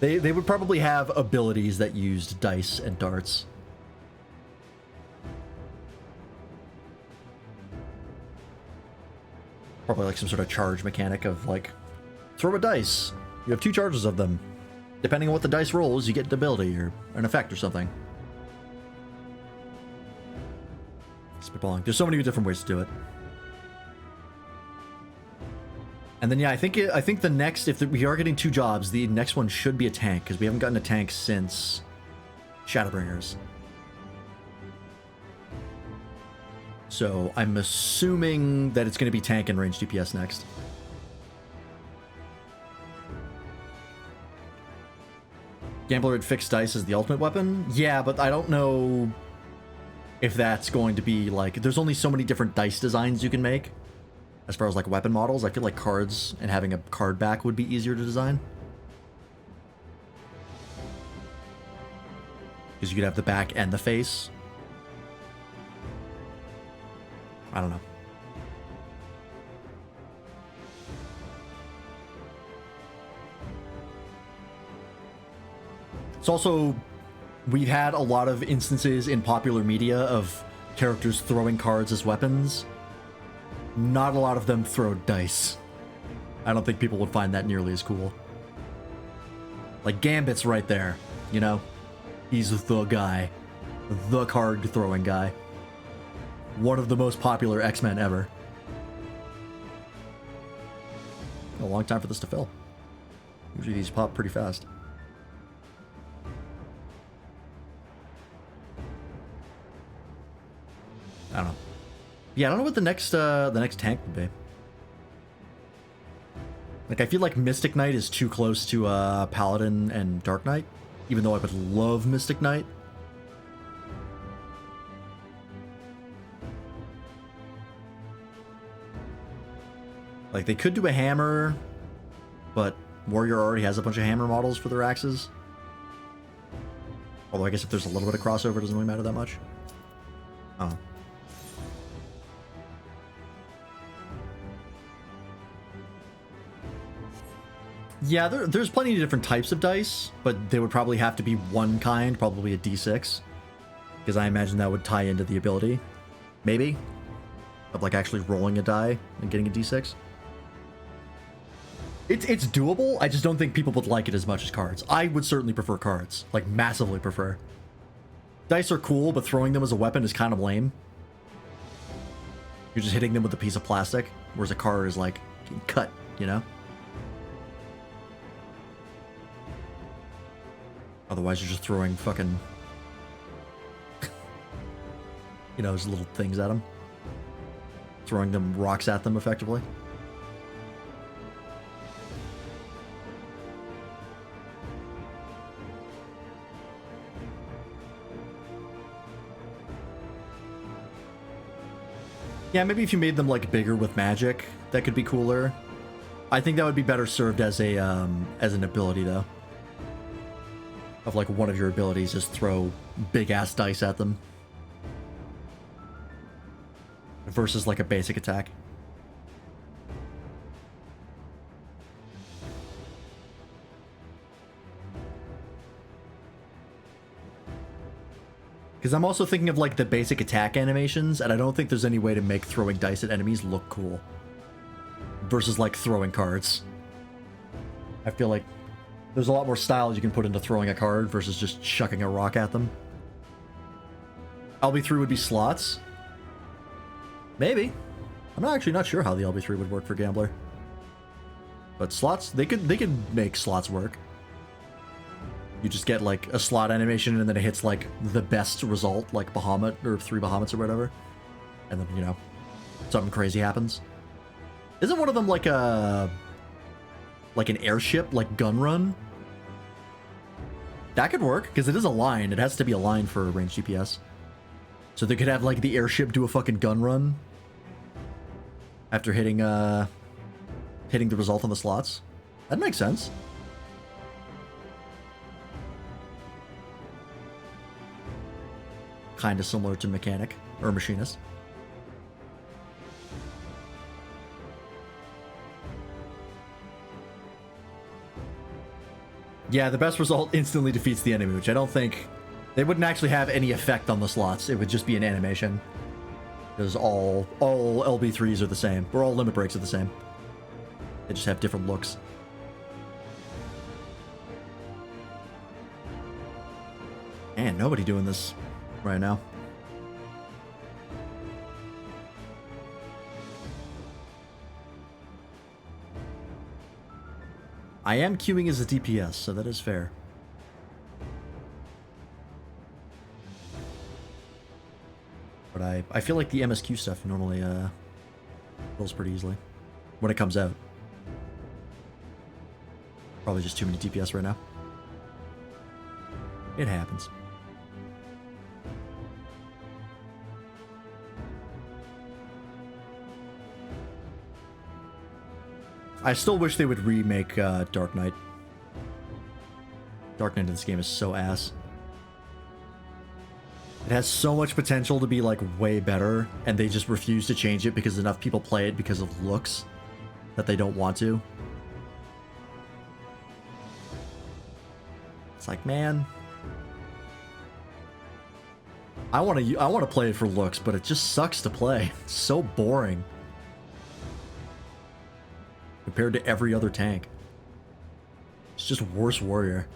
They would probably have abilities that used dice and darts. Probably like some sort of charge mechanic of like, throw a dice. You have 2 charges of them. Depending on what the dice rolls, you get an ability or an effect or something. Spitballing. There's so many different ways to do it. And then yeah, I think the next, if we are getting 2 jobs, the next one should be a tank, because we haven't gotten a tank since Shadowbringers. So I'm assuming that it's going to be tank and range DPS next. Gambler had fixed dice as the ultimate weapon? Yeah, but I don't know if that's going to be like, there's only so many different dice designs you can make. As far as like weapon models, I feel like cards and having a card back would be easier to design. Because you could have the back and the face. I don't know. It's also, we've had a lot of instances in popular media of characters throwing cards as weapons. Not a lot of them throw dice. I don't think people would find that nearly as cool. Like Gambit's right there, you know? He's the guy. The card throwing guy. One of the most popular X-Men ever. A long time for this to fill. Usually these pop pretty fast. I don't know. Yeah, I don't know what the next tank would be. Like, I feel like Mystic Knight is too close to Paladin and Dark Knight, even though I would love Mystic Knight. Like, they could do a hammer, but Warrior already has a bunch of hammer models for their axes. Although I guess if there's a little bit of crossover, it doesn't really matter that much. Oh. Yeah, there's plenty of different types of dice, but they would probably have to be one kind, probably a D6. Because I imagine that would tie into the ability. Maybe. Of like actually rolling a die and getting a D6. It's doable, I just don't think people would like it as much as cards. I would certainly prefer cards. Like, massively prefer. Dice are cool, but throwing them as a weapon is kind of lame. You're just hitting them with a piece of plastic, whereas a card is like, cut, you know? Otherwise, you're just throwing fucking... you know, those little things at them. Throwing them rocks at them, effectively. Yeah, maybe if you made them, like, bigger with magic, that could be cooler. I think that would be better served as a, as an ability, though. Of, like, one of your abilities, just throw big-ass dice at them. Versus, like, a basic attack. Because I'm also thinking of like the basic attack animations, and I don't think there's any way to make throwing dice at enemies look cool. Versus like throwing cards. I feel like there's a lot more styles you can put into throwing a card versus just chucking a rock at them. LB3 would be slots. Maybe. I'm actually not sure how the LB3 would work for Gambler. But slots, they could make slots work. You just get like a slot animation and then it hits like the best result, like Bahamut or 3 Bahamuts or whatever. And then, you know, something crazy happens. Isn't one of them like an airship, like gun run? That could work, because it is a line. It has to be a line for range GPS. So they could have like the airship do a fucking gun run after hitting the result on the slots. That makes sense. Kind of similar to Mechanic or Machinist. Yeah, the best result instantly defeats the enemy, which I don't think... They wouldn't actually have any effect on the slots. It would just be an animation. Because all LB3s are the same. Or all limit breaks are the same. They just have different looks. Man, nobody doing this right now. I am queuing as a DPS, so that is fair. But I feel like the MSQ stuff normally rolls pretty easily when it comes out. Probably just too many DPS right now. It happens. I still wish they would remake Dark Knight. Dark Knight in this game is so ass. It has so much potential to be like way better, and they just refuse to change it because enough people play it because of looks that they don't want to. It's like, man, I want to play it for looks, but it just sucks to play. It's so boring compared to every other tank. It's just worse warrior.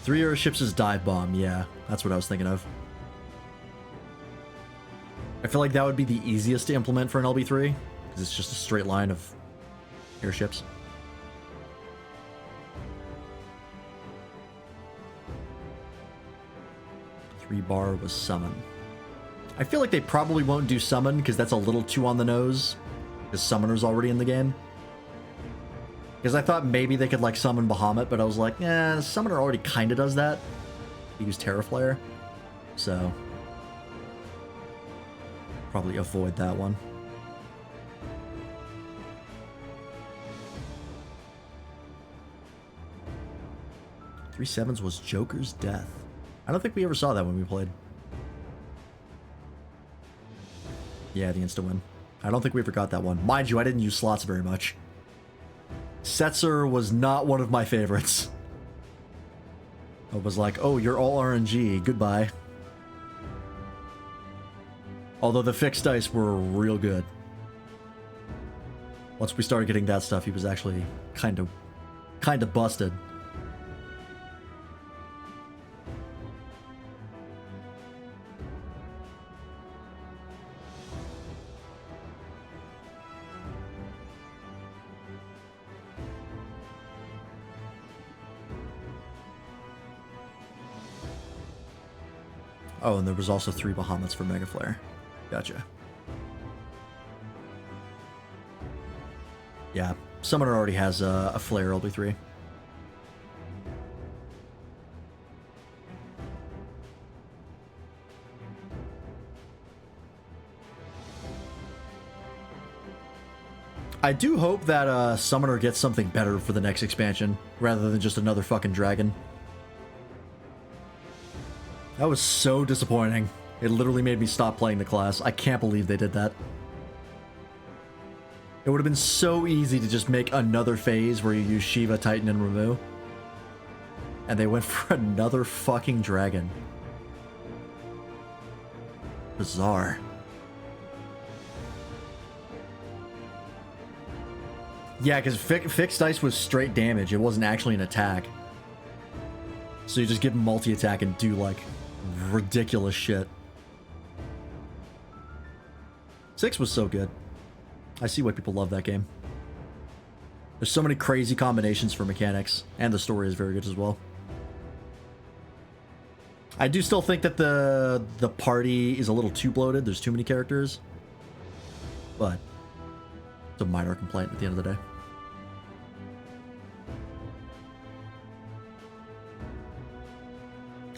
3 airships is dive bomb, yeah, that's what I was thinking of. I feel like that would be the easiest to implement for an LB3, because it's just a straight line of airships. Three bar was summon. I feel like they probably won't do summon, because that's a little too on the nose, because summoner's already in the game. Because I thought maybe they could like summon Bahamut, but I was like, eh, Summoner already kind of does that. He used Terra Flare, so probably avoid that one. Three sevens was Joker's death. I don't think we ever saw that when we played. Yeah, the insta win. I don't think we ever got that one. Mind you, I didn't use slots very much. Setzer was not one of my favorites. I was like, oh, you're all RNG, goodbye. Although the fixed dice were real good. Once we started getting that stuff, he was actually kind of busted. Oh, and there was also 3 Bahamuts for Mega Flare. Gotcha. Yeah, Summoner already has a Flare LB3. I do hope that Summoner gets something better for the next expansion, rather than just another fucking dragon. That was so disappointing. It literally made me stop playing the class. I can't believe they did that. It would have been so easy to just make another phase where you use Shiva, Titan, and Ramu. And they went for another fucking dragon. Bizarre. Yeah, because fixed dice was straight damage. It wasn't actually an attack. So you just give multi-attack and do, like, ridiculous shit. 6 was so good. I see why people love that game. There's so many crazy combinations for mechanics, and the story is very good as well. I do still think that the party is a little too bloated. There's too many characters. But it's a minor complaint at the end of the day.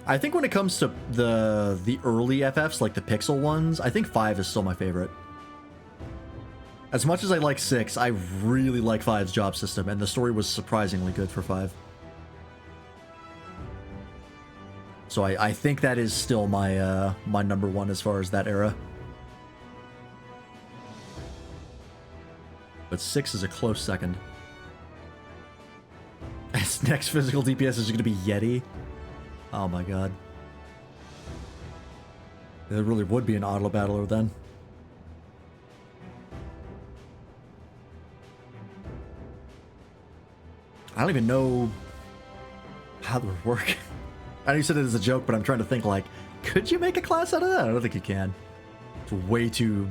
I think when it comes to the early FFs, like the pixel ones, I think 5 is still my favorite. As much as I like 6, I really like 5's job system, and the story was surprisingly good for 5. So I think that is still my my number one as far as that era. But 6 is a close second. Its next physical DPS is going to be Yeti. Oh my god. It really would be an auto battler then. I don't even know how that would work. I know you said it as a joke, but I'm trying to think, like, could you make a class out of that? I don't think you can. It's way too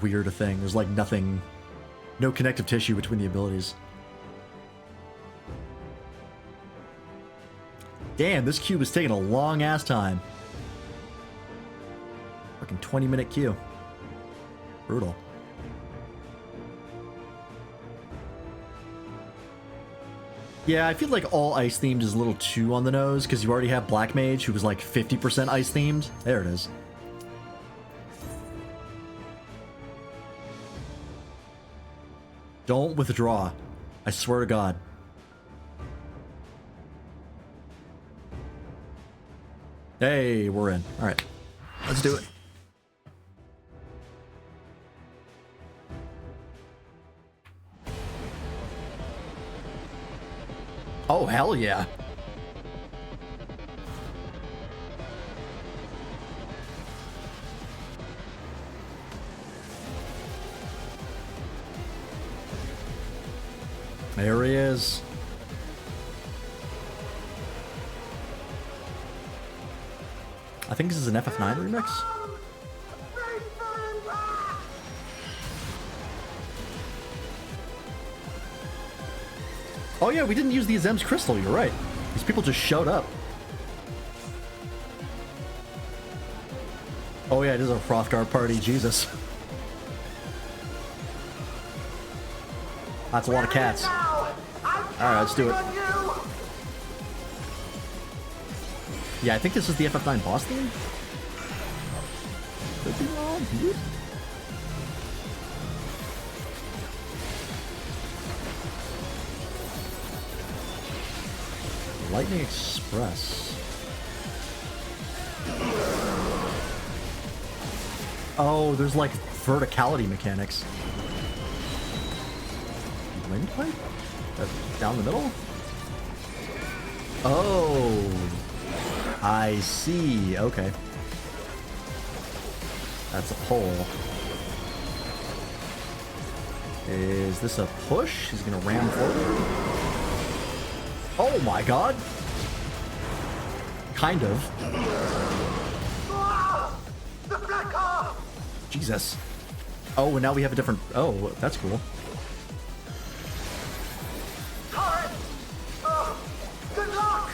weird a thing. There's like nothing, no connective tissue between the abilities. Damn, this cube is taking a long ass time. Fucking 20-minute queue. Brutal. Yeah, I feel like all ice themed is a little too on the nose because you already have Black Mage who was like 50% ice themed. There it is. Don't withdraw. I swear to God. Hey, we're in. All right, let's do it. Oh, hell yeah. There he is. I think this is an FF9 remix. Oh yeah, we didn't use the Azem's crystal, you're right. These people just showed up. Oh yeah, it is a Hrothgar party, Jesus. That's a lot of cats. Alright, let's do it. Yeah, I think this is the FF9 boss theme. Could be wrong, dude. Lightning Express. Oh, there's like verticality mechanics. Windpipe? Down the middle? Oh, I see. Okay. That's a pull. Is this a push? He's gonna ram forward. Oh my god! Kind of. Jesus. Oh, and now we have a different... Oh, that's cool. Good luck!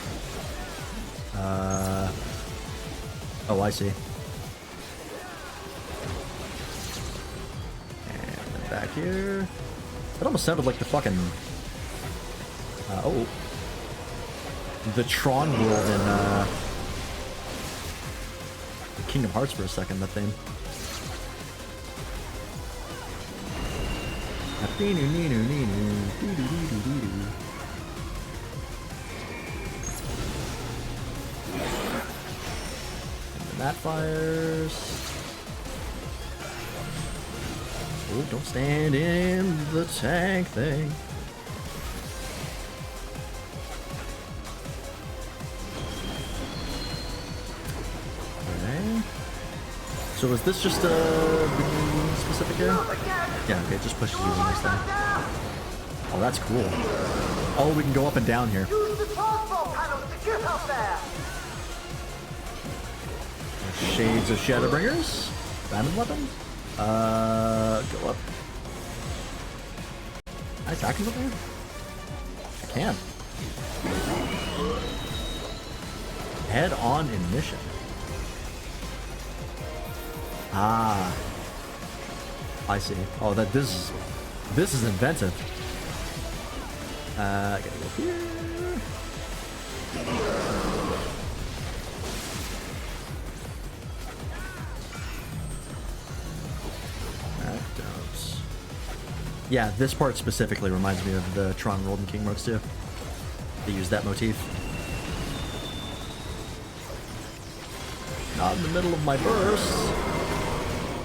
Oh, I see. And then back here. That almost sounded like the fucking... oh. The Tron world in Kingdom Hearts for a second, that thing. And that fires. Oh, don't stand in the tank thing. So is this just a specific area? Yeah, okay, it just pushes you to the next thing. Oh, that's cool. Oh, we can go up and down here. Use the transport panels to get up there. Shades of Shadowbringers. Diamond weapon. Go up. Can I attack him up there? I can. Head-on in mission. Ah. I see. Oh, this is inventive. I gotta go here. Yeah, this part specifically reminds me of the Tron World in Kingdom Hearts 2. They use that motif. Not in the middle of my burst.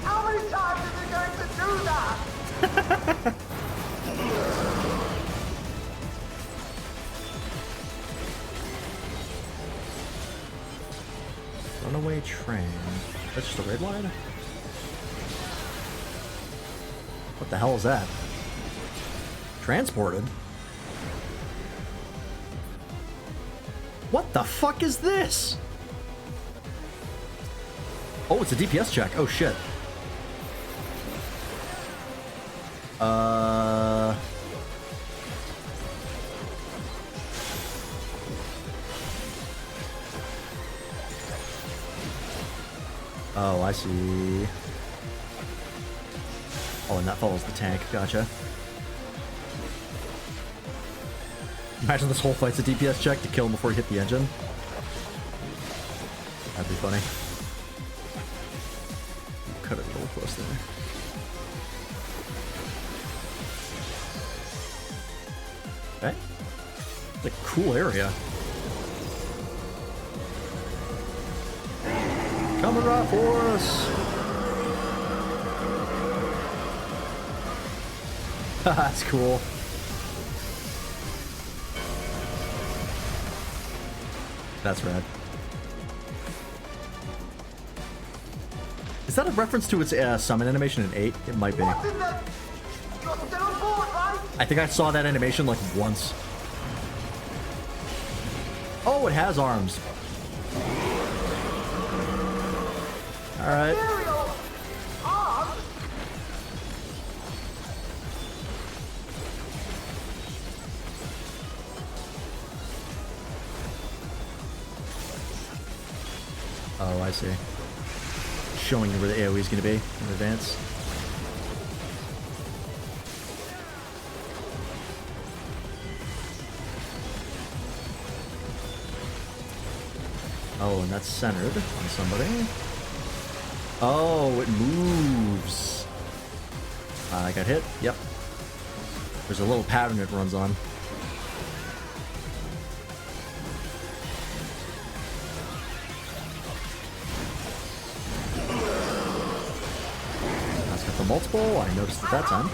How many times is he going to do that? Runaway train. That's just a red line? What the hell is that? Transported? What the fuck is this? Oh, it's a DPS check. Oh shit. Oh, I see. Oh, and that follows the tank. Gotcha. Imagine this whole fight's a DPS check to kill him before he hit the engine. That'd be funny. Cut it a little close there. Okay. It's a cool area. Coming right for us! That's cool. That's rad. Is that a reference to its summon animation in 8? It might be. What's in there? You're still on board, right? I think I saw that animation like once. Oh, it has arms. Alright. Imperial arms? Oh, I see. Showing you where the AoE is going to be in advance. Oh, and that's centered on somebody. Oh, it moves. I got hit. Yep. There's a little pattern it runs on. That's got the multiple. I noticed it that time.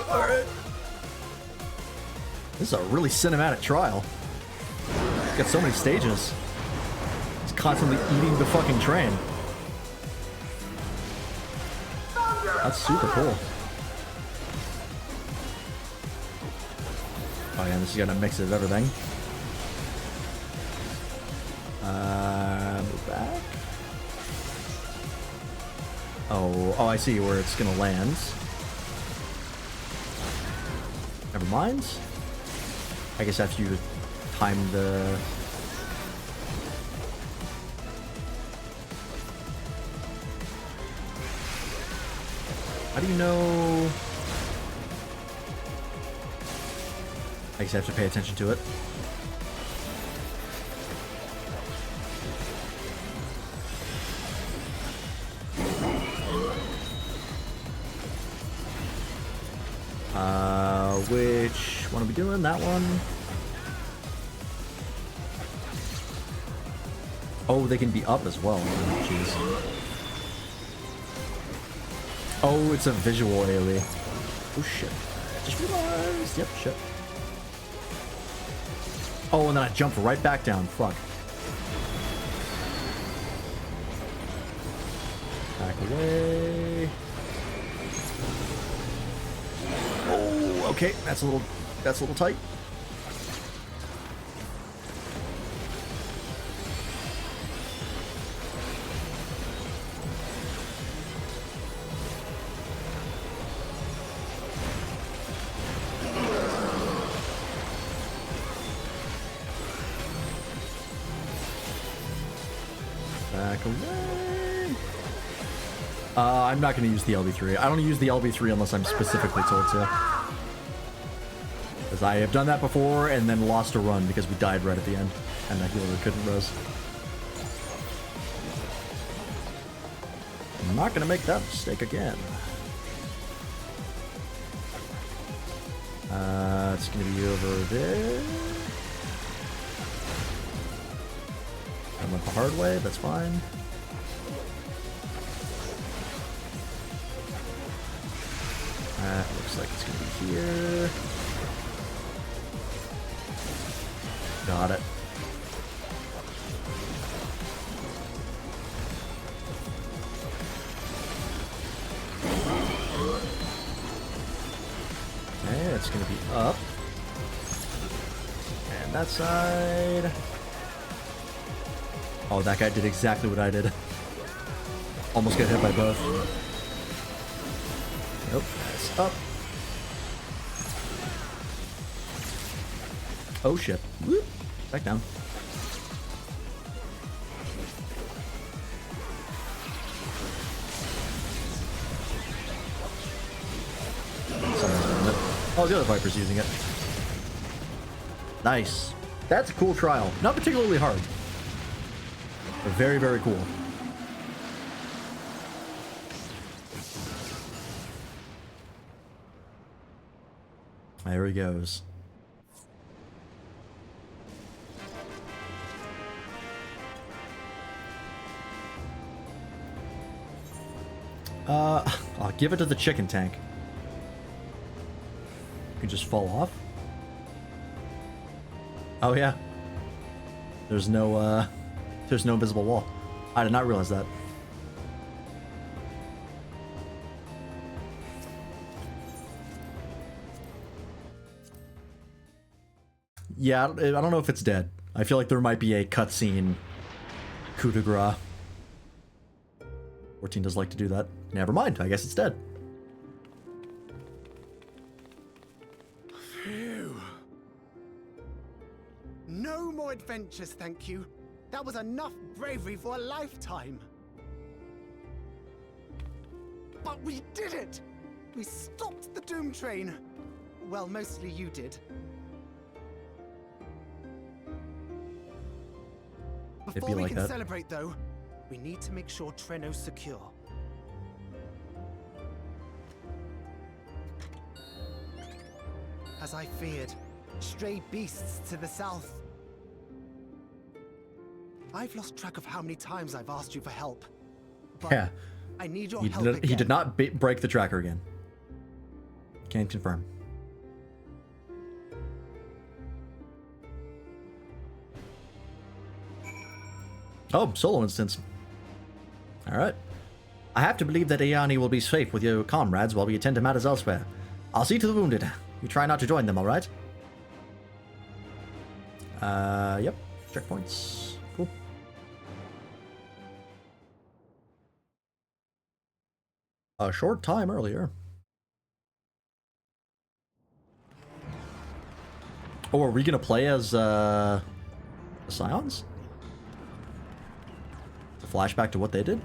Alright. This is a really cinematic trial. It's got so many stages. It's constantly eating the fucking train. That's super cool. Oh yeah, this is gonna mix it of everything. Move back. Oh, I see where it's gonna land. Never mind. I guess after you time the... How do you know? I guess I have to pay attention to it. Which one are we doing? That one? Oh, they can be up as well. Oh, jeez. Oh, it's a visual AoE. Oh shit. Just realized. Yep, shit. Oh, and then I jumped right back down. Fuck. Back away. Oh, okay. That's a little tight. Back away. I'm not going to use the LB3. I don't use the LB3 unless I'm specifically told to. Because I have done that before and then lost a run because we died right at the end. And I literally couldn't res. I'm not going to make that mistake again. It's going to be over there. I went the hard way, that's fine. Looks like it's going to be here. Got it. Okay, it's going to be up. And that side. Oh, that guy did exactly what I did. Almost got hit by both. Nope, that's up. Oh shit. Whoop. Back down. Oh, the other Viper's using it. Nice. That's a cool trial. Not particularly hard. But very, very cool. There he goes. I'll give it to the chicken tank. You can just fall off. Oh yeah. There's no invisible wall. I did not realize that. Yeah, I don't know if it's dead. I feel like there might be a cutscene coup de grace. 14 does like to do that. Never mind, I guess it's dead. Phew. No more adventures, thank you. That was enough bravery for a lifetime. But we did it! We stopped the Doom Train. Well, mostly you did. Before we can celebrate, though, we need to make sure Treno's secure. As I feared, stray beasts to the south. I've lost track of how many times I've asked you for help. But yeah. I need your help again. He did not break the tracker again. Can confirm. Oh, solo instance. Alright. I have to believe that Ayani will be safe with your comrades while we attend to matters elsewhere. I'll see to the wounded. You try not to join them, alright? Yep. Checkpoints. Cool. A short time earlier. Oh, are we gonna play as, the Scions? A flashback to what they did?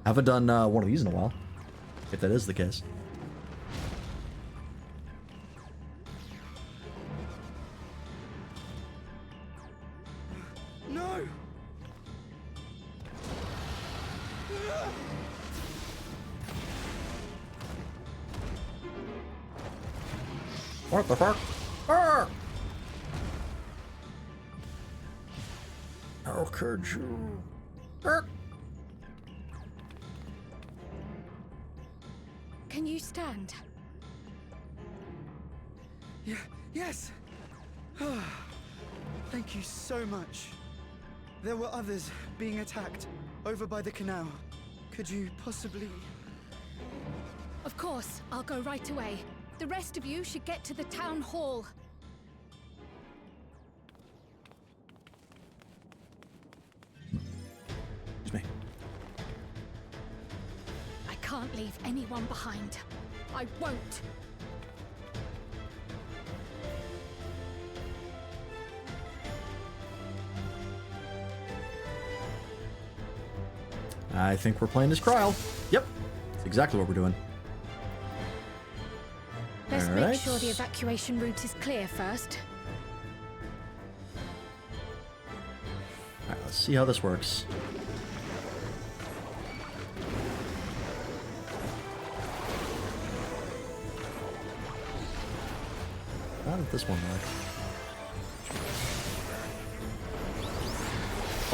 I haven't done, one of these in a while. If that is the case. No! What the fuck? Ah! How could you? Ah! Can you stand? Yeah, yes! Thank you so much. There were others being attacked over by the canal. Could you possibly... Of course, I'll go right away. The rest of you should get to the town hall. Excuse me. I can't leave anyone behind. I won't. I think we're playing as Kryl. Yep, that's exactly what we're doing. Let's All make right. sure the evacuation route is clear first. All right, let's see how this works. How did this one work?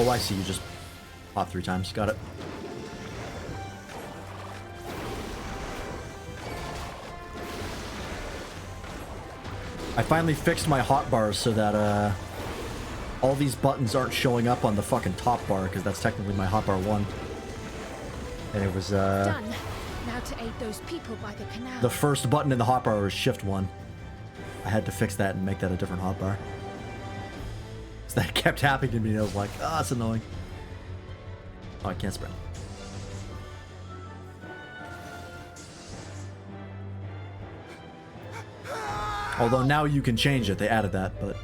Oh, I see. You just pop 3 times. Got it. I finally fixed my hotbars so that all these buttons aren't showing up on the fucking top bar, because that's technically my hotbar 1. And it was Done. Now to aid those people by the canal. the first button in the hotbar was shift 1. I had to fix that and make that a different hotbar. So that kept happening to me, and I was like, oh, that's annoying. Oh, I can't sprint. Although now you can change it. They added that, but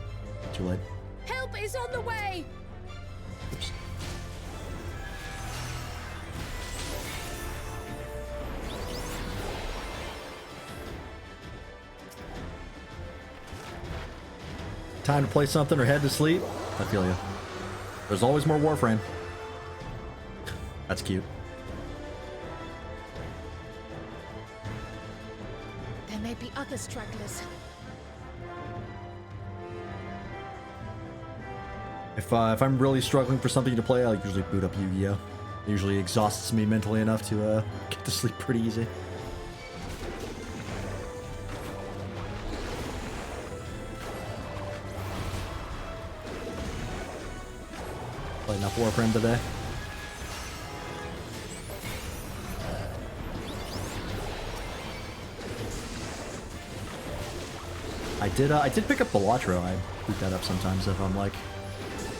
too late. Help is on the way! Oops. Time to play something or head to sleep? I feel you. There's always more Warframe. That's cute. There may be other stragglers. If I'm really struggling for something to play, I'll usually boot up Yu-Gi-Oh! It usually exhausts me mentally enough to get to sleep pretty easy. Played enough Warframe today. I did pick up Dawntrail. I boot that up sometimes if I'm like,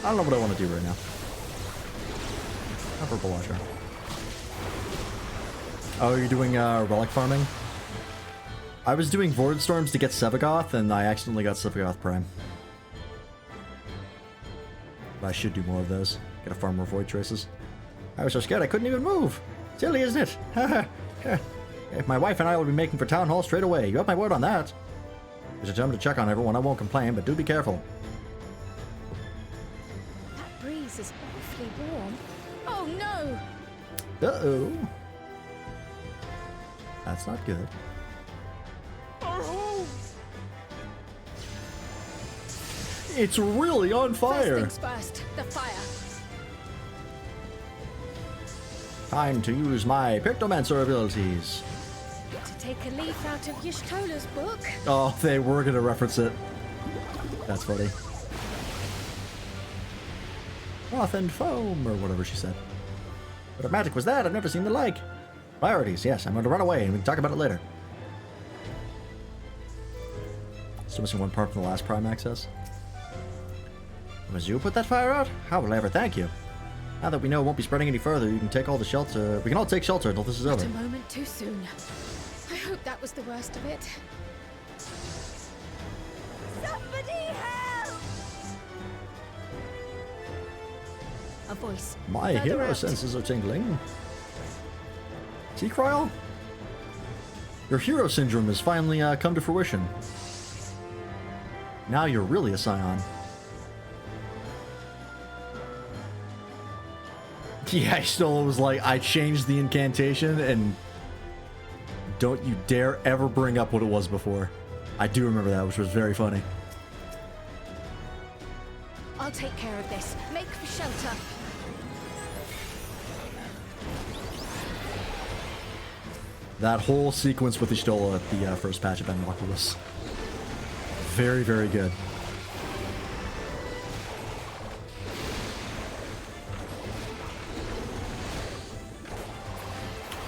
I don't know what I want to do right now. Not for Dawntrail. Oh, you're doing relic farming? I was doing Void Storms to get Sevagoth, and I accidentally got Sevagoth Prime. But I should do more of those. Gotta farm more Void Traces. I was so scared I couldn't even move. Silly, isn't it? If my wife and I will be making for Town Hall straight away. You have my word on that. It's determined to check on everyone. I won't complain, but do be careful. That breeze is awfully warm. Oh no! Uh-oh. That's not good. Our home! It's really on fire! First things first, the fire. Time to use my Pictomancer abilities. To take a leaf out of Y'shtola's book. Oh, they were gonna reference it. That's funny. Froth and foam, or whatever she said. What magic was that? I've never seen the like. Priorities, yes, I'm going to run away and we can talk about it later. Still missing one part from the last Prime access. Was you put that fire out? How will I ever thank you? Now that we know it won't be spreading any further, you can take all the shelter. We can all take shelter until this is Not over. a moment too soon. I hope that was the worst of it. Somebody help! A voice. My further hero out. senses are tingling. See, Kryl? Your hero syndrome has finally come to fruition. Now you're really a scion. Yeah, Stola was like, I changed the incantation, and don't you dare ever bring up what it was before. I do remember that, which was very funny. I'll take care of this. Make for shelter. That whole sequence with Y'shtola at the first patch of Endwalker was very, very good.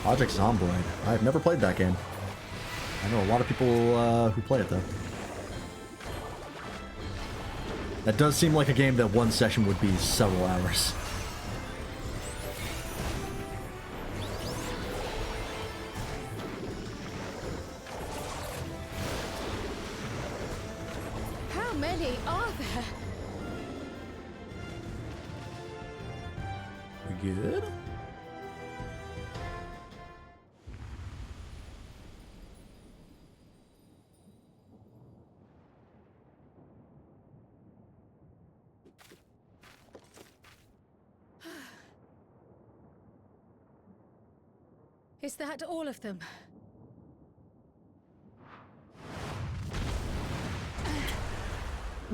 Project Zomboid. I've never played that game. I know a lot of people who play it though. That does seem like a game that one session would be several hours. How many are there? We good? Is that all of them?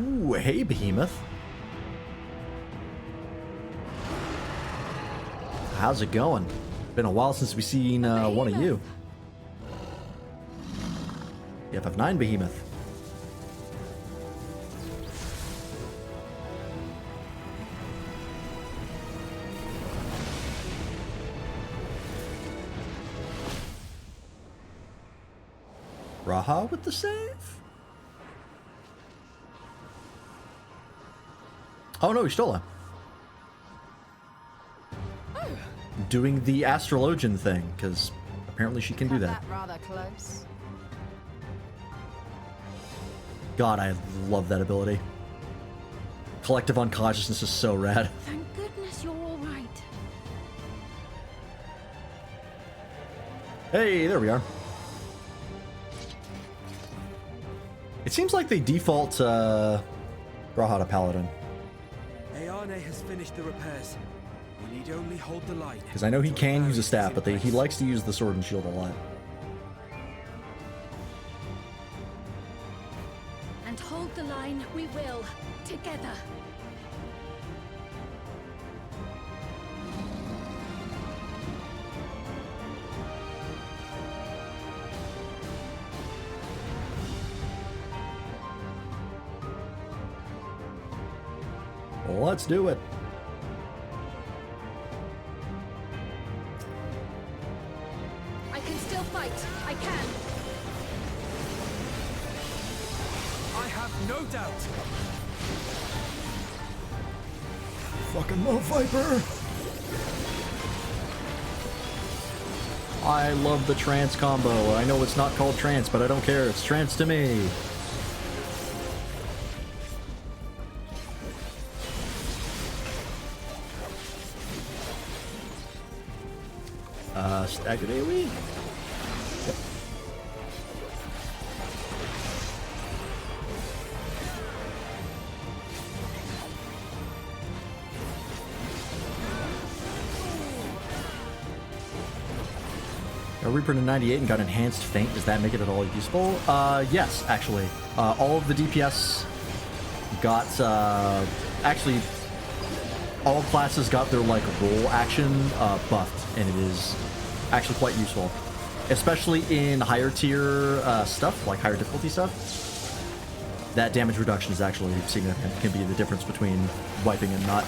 Ooh, hey, Behemoth. How's it going? Been a while since we've seen one of you. The FF9 Behemoth. Raha with the save? Oh no, he stole it. Doing the astrologian thing, because apparently she can do that. Rather close. God, I love that ability. Collective unconsciousness is so rad. Thank goodness you're all right. Hey, there we are. It seems like they default Raha to Paladin. Ayane has finished the repairs. We need only hold the line. Because I know he can use a staff, but he likes to use the sword and shield a lot. And hold the line, we will. Together. Let's do it. I can still fight. I can. I have no doubt. Fucking love Viper. I love the trance combo. I know it's not called trance, but I don't care. It's trance to me. Staggered AoE? Yep. A Reaper to 98 and got enhanced feint. Does that make it at all useful? Yes, actually. All of the DPS got, actually, all classes got their, like, roll action buffed, and it is actually quite useful. Especially in higher tier stuff, like higher difficulty stuff. That damage reduction is actually significant. It can be the difference between wiping and not.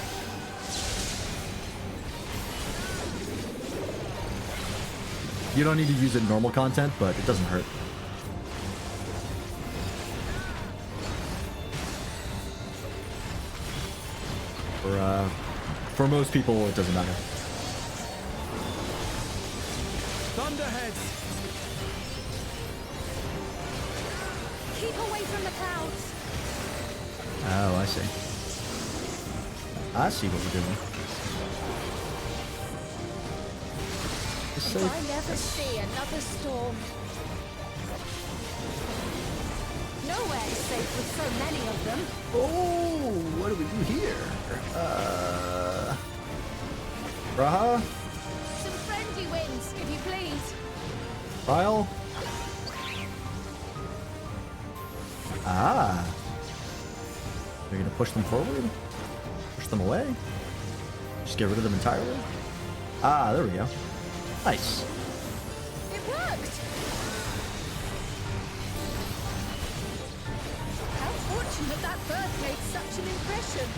You don't need to use it in normal content, but it doesn't hurt. For most people, it doesn't matter. Thunderheads! Keep away from the clouds. Oh, I see. I see what we're doing. If I never see another storm. Nowhere is safe with so many of them. Oh, what do we do here? Raha? Some friendly winds, if you please. Trial? Ah. Are you gonna push them forward? Push them away? Just get rid of them entirely? Ah, there we go. Nice. It worked! How fortunate that birth made such an impression.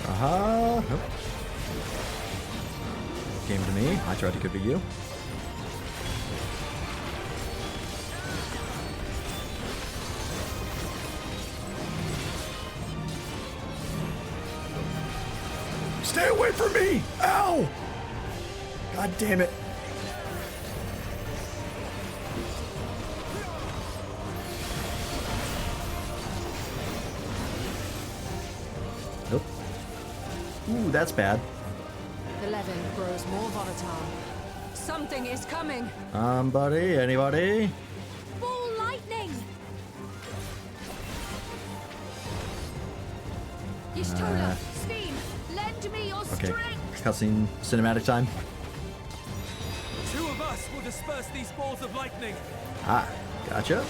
Nope. Came to me. I tried to give it to you. Stay away from me! Ow! God damn it. Nope. Ooh, that's bad. The leaven grows more volatile. Something is coming. Buddy, anybody? Ball lightning! Yishtola, Steam, lend me your Okay. strength! Cutscene cinematic time. 2 of us will disperse these balls of lightning. Ah, gotcha.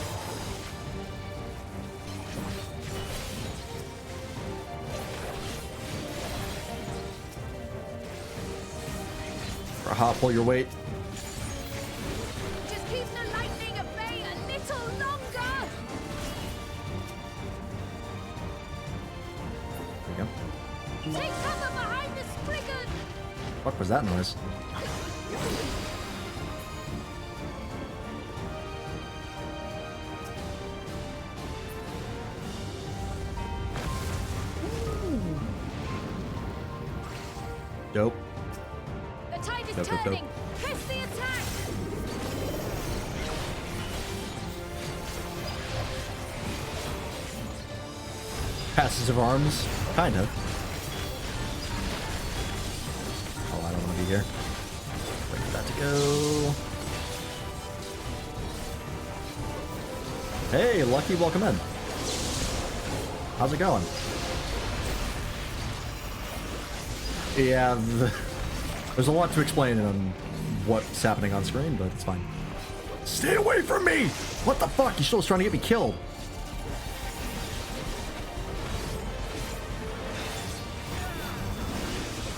Raha, pull your weight. Just keep the lightning at bay a little longer! There you go. Take cover behind the spriggan! What was that noise? Dope. The tide is Nope, nope, nope. turning! Press the attack! Passes of arms? Kind of. Oh, I don't want to be here. Wait for that to go. Hey, Lucky, welcome in. How's it going? Yeah, there's a lot to explain on what's happening on screen, but it's fine. Stay away from me! What the fuck? You're still trying to get me killed.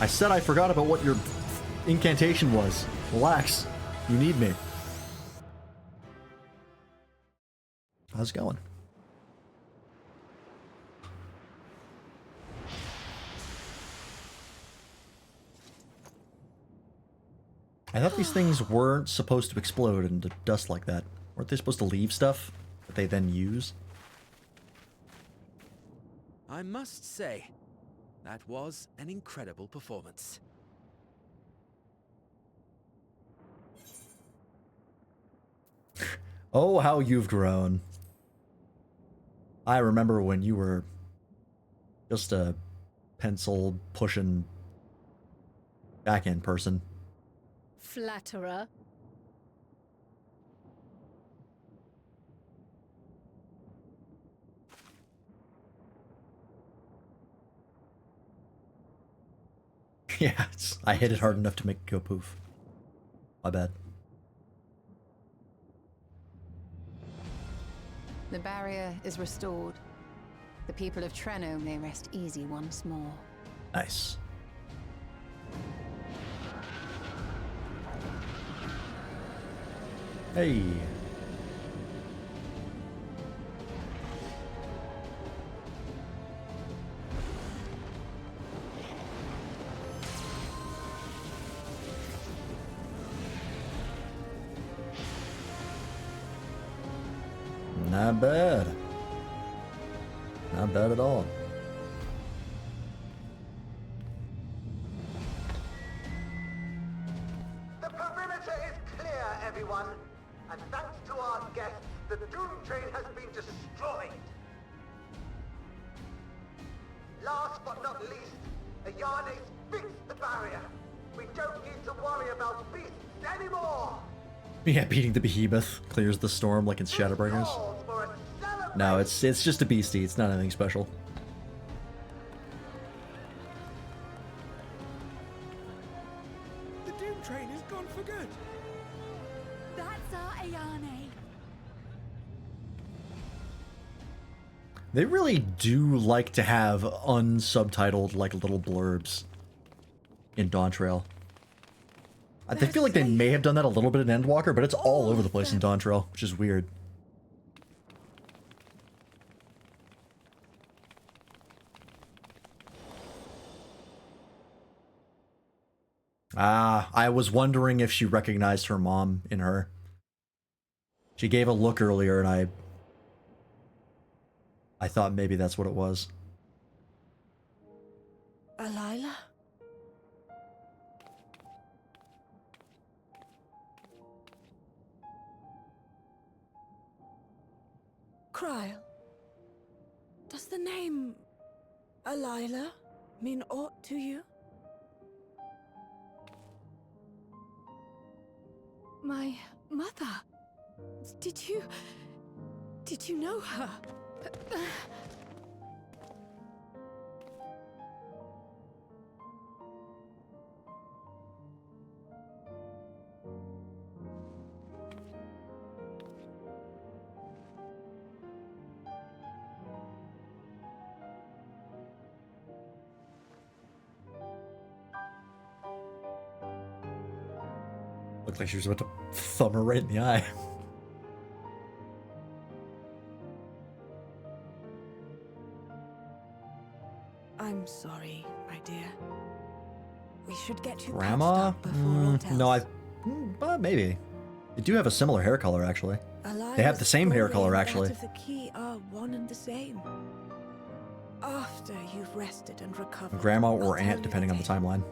I said I forgot about what your incantation was. Relax. You need me. How's it going? I thought these things weren't supposed to explode into dust like that. Weren't they supposed to leave stuff that they then use? I must say, that was an incredible performance. Oh, how you've grown. I remember when you were just a pencil-pushing back-end person. Flatterer. Yeah, I hit it hard enough to make it go poof. My bad. The barrier is restored. The people of Treno may rest easy once more. Nice. Hey. Not bad. Not bad at all. The perimeter is clear, everyone. And thanks to our guests, the Dawntrail has been destroyed. Last but not least, Ayane's fixed the barrier. We don't need to worry about beasts anymore. Yeah, beating the behemoth clears the storm like in Shadowbringers. No, it's just a beastie. It's not anything special. The Doom Train is gone for good. That's our Ayane. They really do like to have unsubtitled, like, little blurbs in Dawntrail. I feel like they may have done that a little bit in Endwalker, but it's all over the place in Dawntrail, which is weird. Ah, I was wondering if she recognized her mom in her. She gave a look earlier, and I thought maybe that's what it was. Alila? Cryle, does the name Alila mean aught to you? My mother? Did you know her? Looked like she was about to thumb her right in the eye. I'm sorry, my dear. We should get you Grandma? patched up before aught else. No, maybe. They do have a similar hair color, actually. They have the same hair color, actually. That of the key are one and the same. After you've rested and recovered. Grandma I'll or tell aunt, you depending on the timeline.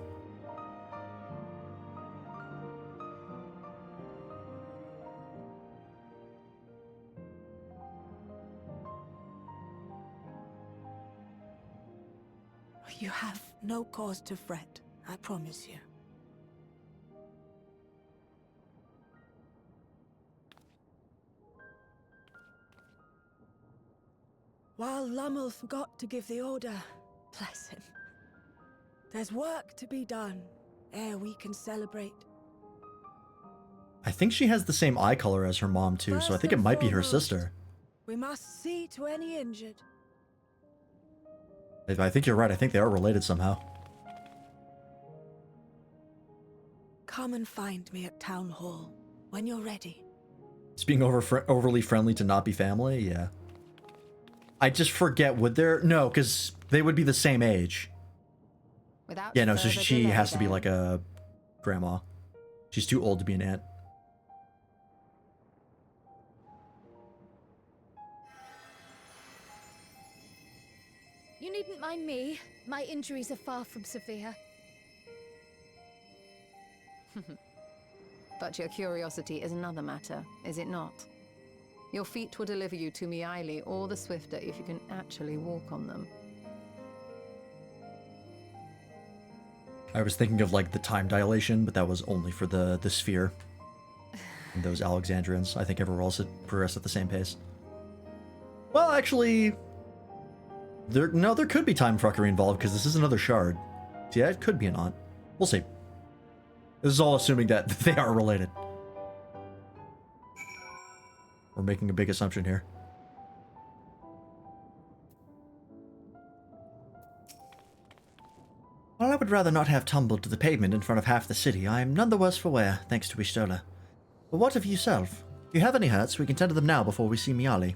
You have no cause to fret, I promise you. While Lummel forgot to give the order, bless him, there's work to be done ere we can celebrate. I think she has the same eye color as her mom, too, so I think it might be her sister. We must see to any injured. I think you're right. I think they are related somehow. Come and find me at Town Hall when you're ready. It's being overly friendly to not be family? Yeah. I just forget, would there? No, because they would be the same age. Without Yeah, no, so further she delay, has to be then. like a grandma. She's too old to be an aunt. You needn't mind me. My injuries are far from severe. But your curiosity is another matter, is it not? Your feet will deliver you to Miaili all the swifter if you can actually walk on them. I was thinking of like the time dilation, but that was only for the sphere. And those Alexandrians. I think everyone else had progressed at the same pace. Well, actually, there could be time fuckery involved because this is another shard. So yeah, it could be an aunt. We'll see. This is all assuming that they are related. We're making a big assumption here. While I would rather not have tumbled to the pavement in front of half the city, I am none the worse for wear, thanks to Ishtola. But what of yourself? If you have any hurts, we can tend to them now before we see Miaili.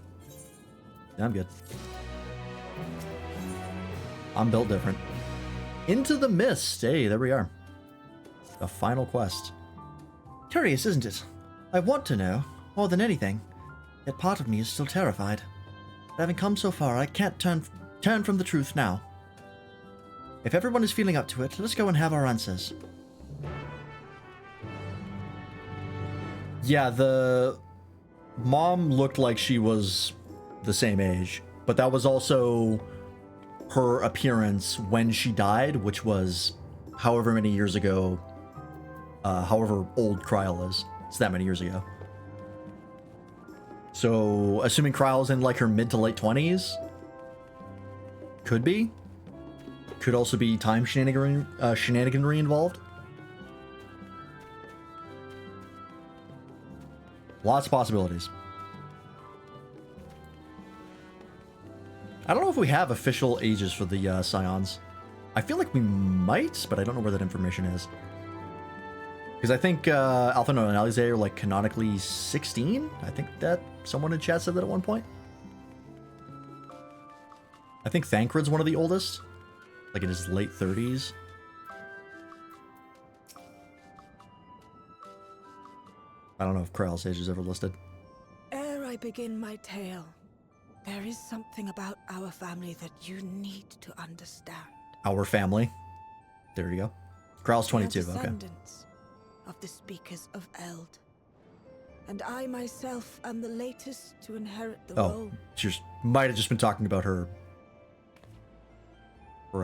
Yeah, I'm good. I'm built different. Into the Mist! Hey, there we are. The final quest. Curious, isn't it? I want to know, more than anything. Yet part of me is still terrified. But having come so far, I can't turn from the truth now. If everyone is feeling up to it, let's go and have our answers. Yeah, the mom looked like she was the same age, but that was also her appearance when she died, which was however many years ago, however old Cryle is. It's that many years ago. So, assuming Kryle's in like her mid to late 20s, could be. Could also be time shenaniganry involved. Lots of possibilities. I don't know if we have official ages for the Scions. I feel like we might, but I don't know where that information is. Because I think Alphino and Alize are like canonically 16. I think that someone in chat said that at one point. I think Thancred's one of the oldest. Like in his late 30s. I don't know if Krell's age is ever listed. Ere I begin my tale, there is something about our family that you need to understand. Our family. There you go. Krell's 22, We are okay. descendants of the speakers of Eld. And I myself am the latest to inherit the role. She might have just been talking about her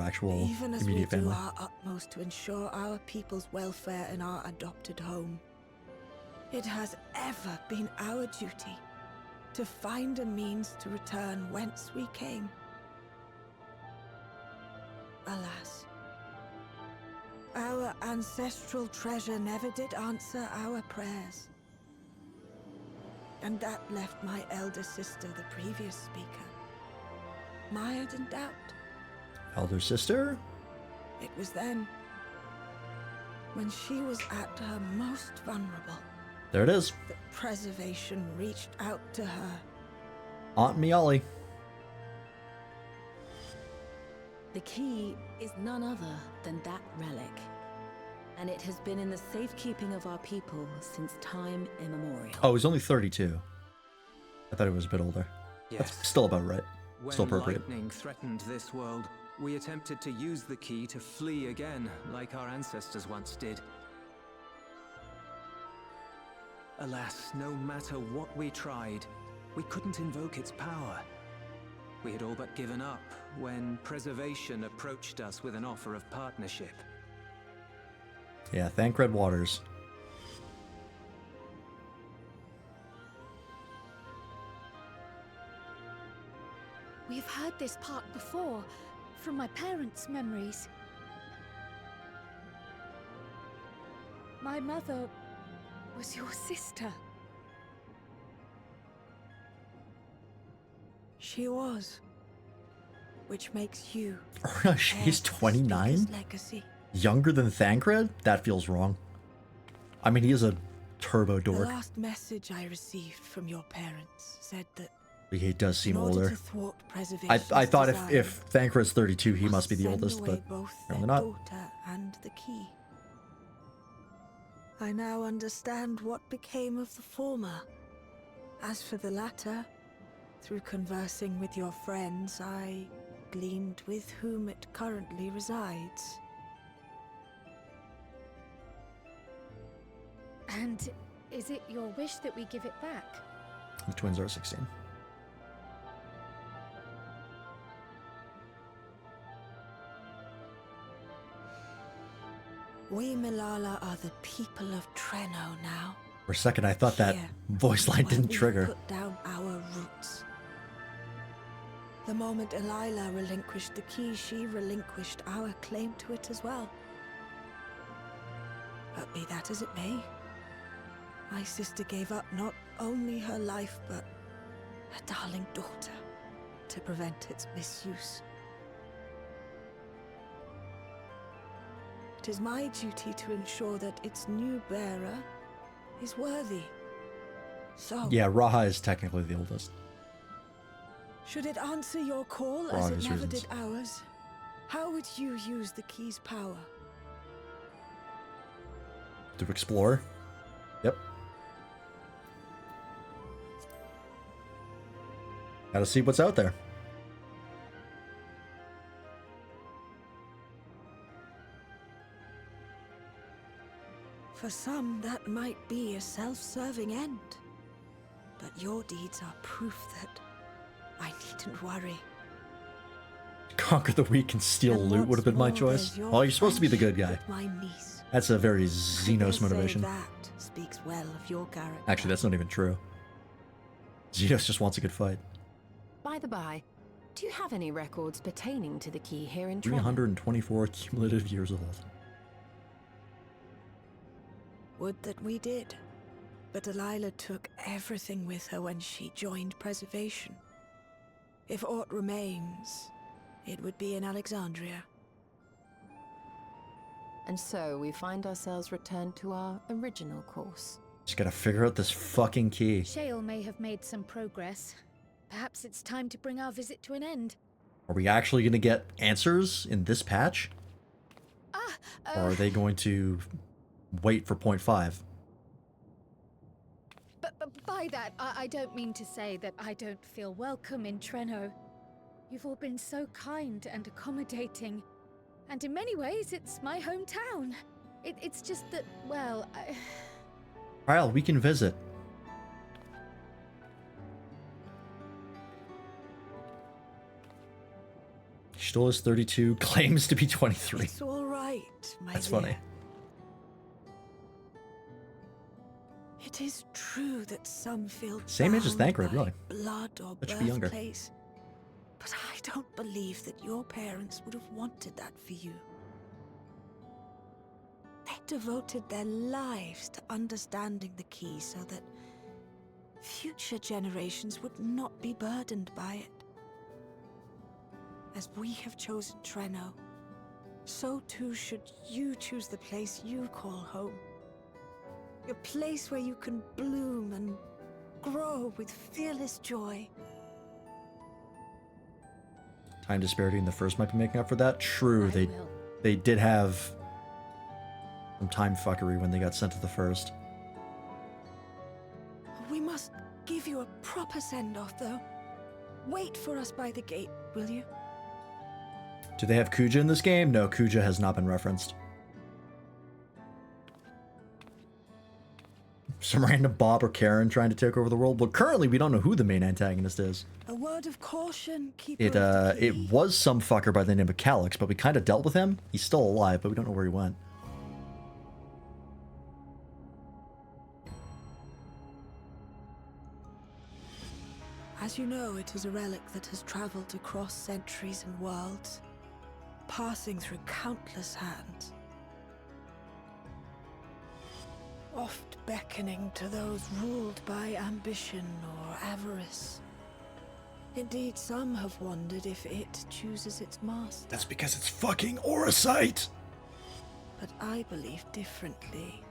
actual Even as immediate we do family. our utmost to ensure our people's welfare in our adopted home, it has ever been our duty to find a means to return whence we came. Alas, our ancestral treasure never did answer our prayers. And that left my elder sister, the previous speaker, mired in doubt. Elder sister? It was then, when she was at her most vulnerable, There it is. that preservation reached out to her. Aunt Miali. The key is none other than that relic, and it has been in the safekeeping of our people since time immemorial. Oh, he's only 32. I thought he was a bit older. Yes. That's still about right. When Still appropriate. lightning threatened this world, we attempted to use the key to flee again, like our ancestors once did. Alas, no matter what we tried, we couldn't invoke its power. We had all but given up when Preservation approached us with an offer of partnership. Yeah, thank Red Waters. We have heard this part before, from my parents' memories. My mother was your sister. She was. Which makes you She's 29? legacy. Younger than Thancred? That feels wrong. I mean, he is a turbo The dork. last message I received from your parents said that He does seem in order older. to thwart I preservation's thought design, if Thancred's 32, he must be the send oldest, away but both apparently their not. daughter and the key. I now understand what became of the former. As for the latter, through conversing with your friends, I gleaned with whom it currently resides. And is it your wish that we give it back? The twins are 16. We Milala are the people of Treno now. For a second, I thought that voice line didn't We've trigger. Put down our roots. The moment Elila relinquished the key, she relinquished our claim to it as well. But be that as it may, my sister gave up not only her life, but her darling daughter, to prevent its misuse. It is my duty to ensure that its new bearer is worthy. So, Yeah, Raha is technically the oldest. should it answer your call For as it obvious never reasons. did ours, how would you use the key's power? To explore? Yep. Gotta see what's out there. For some, that might be a self-serving end. But your deeds are proof that I needn't worry. Conquer the weak and steal And loot would have been my what's more, choice. there's your Oh, you're supposed to be the good guy. friendship with my niece. That's a very I Xenos dare say motivation. That speaks well of your character. Actually, that's not even true. Xenos just wants a good fight. By the by, do you have any records pertaining to the key here in Treno? 324 cumulative years old. Would that we did. But Delilah took everything with her when she joined Preservation. If aught remains, it would be in Alexandria. And so we find ourselves returned to our original course. Just gotta figure out this fucking key. Shale may have made some progress. Perhaps it's time to bring our visit to an end. Are we actually gonna get answers in this patch? Or are they going to wait for .5? By that, I don't mean to say that I don't feel welcome in Treno. You've all been so kind and accommodating. And in many ways, it's my hometown. It's just that, well, Kyle, we can visit. Stoll is 32, claims to be 23. It's all right, my That's dear. funny. It is true that some feel Same age as bound Thancred, by really. blood or But should be younger. birthplace. But I don't believe that your parents would have wanted that for you. They devoted their lives to understanding the key so that future generations would not be burdened by it. As we have chosen Treno, so too should you choose the place you call home. A place where you can bloom and grow with fearless joy. Time disparity in the first might be making up for that. True, they did have some time fuckery when they got sent to the first. We must give you a proper send-off, though. Wait for us by the gate, will you? Do they have Kuja in this game? No, Kuja has not been referenced. Some random Bob or Karen trying to take over the world. Well, currently we don't know who the main antagonist is. A word of caution, keeper It of the key. it was some fucker by the name of Calix, but we kind of dealt with him. He's still alive, but we don't know where he went. As you know, it is a relic that has traveled across centuries and worlds, passing through countless hands. Oft beckoning to those ruled by ambition or avarice. Indeed, some have wondered if it chooses its master. That's because it's fucking Orosite! But I believe differently.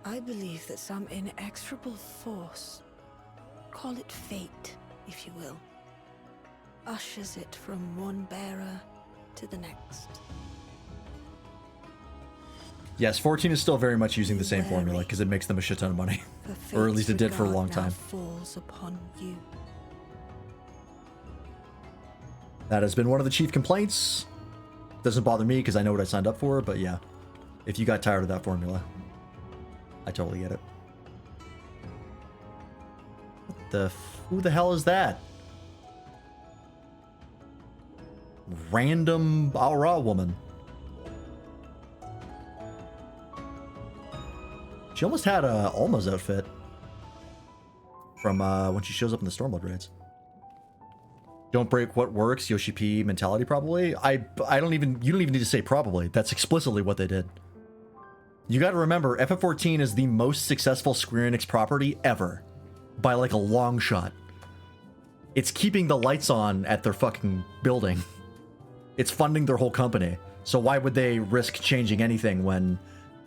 I believe that some inexorable force, call it fate, if you will, ushers it from one bearer to the next. Yes, 14 is still very much using the same formula because it makes them a shit ton of money. Or at least it did for a long Fate's regard time. now falls upon you. That has been one of the chief complaints. Doesn't bother me because I know what I signed up for, but yeah. If you got tired of that formula, I totally get it. Who the hell is that? Random Aura woman. She almost had Alma's outfit from when she shows up in the Stormblood raids. Don't break what works, Yoshi P mentality probably. You don't even need to say probably. That's explicitly what they did. You got to remember, FF14 is the most successful Square Enix property ever, by like a long shot. It's keeping the lights on at their fucking building. It's funding their whole company. So why would they risk changing anything when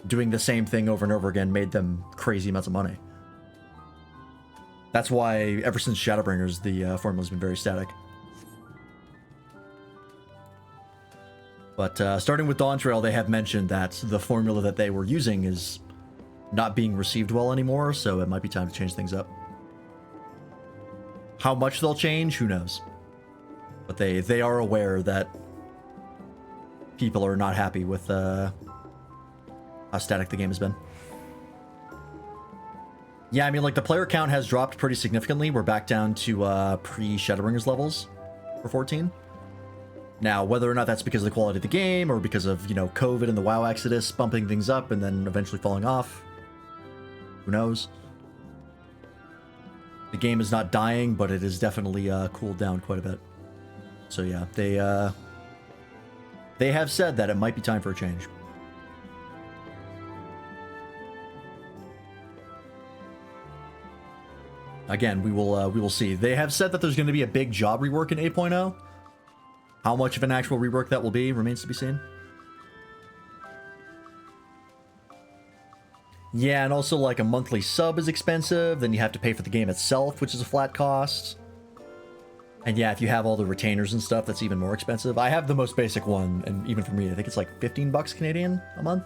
doing the same thing over and over again made them crazy amounts of money? That's why ever since Shadowbringers, the formula's been very static. But starting with Dawntrail, they have mentioned that the formula that they were using is not being received well anymore, so it might be time to change things up. How much they'll change, who knows? But they are aware that people are not happy with how static the game has been. Yeah, I mean, like, the player count has dropped pretty significantly. We're back down to pre-Shadowbringers levels for 14. Now, whether or not that's because of the quality of the game or because of, you know, COVID and the WoW exodus bumping things up and then eventually falling off, who knows? The game is not dying, but it is definitely cooled down quite a bit. So yeah, they have said that it might be time for a change. Again, we will see. They have said that there's going to be a big job rework in 8.0. How much of an actual rework that will be remains to be seen. Yeah, and also, like, a monthly sub is expensive. Then you have to pay for the game itself, which is a flat cost. And yeah, if you have all the retainers and stuff, that's even more expensive. I have the most basic one, and even for me, I think it's like 15 bucks Canadian a month.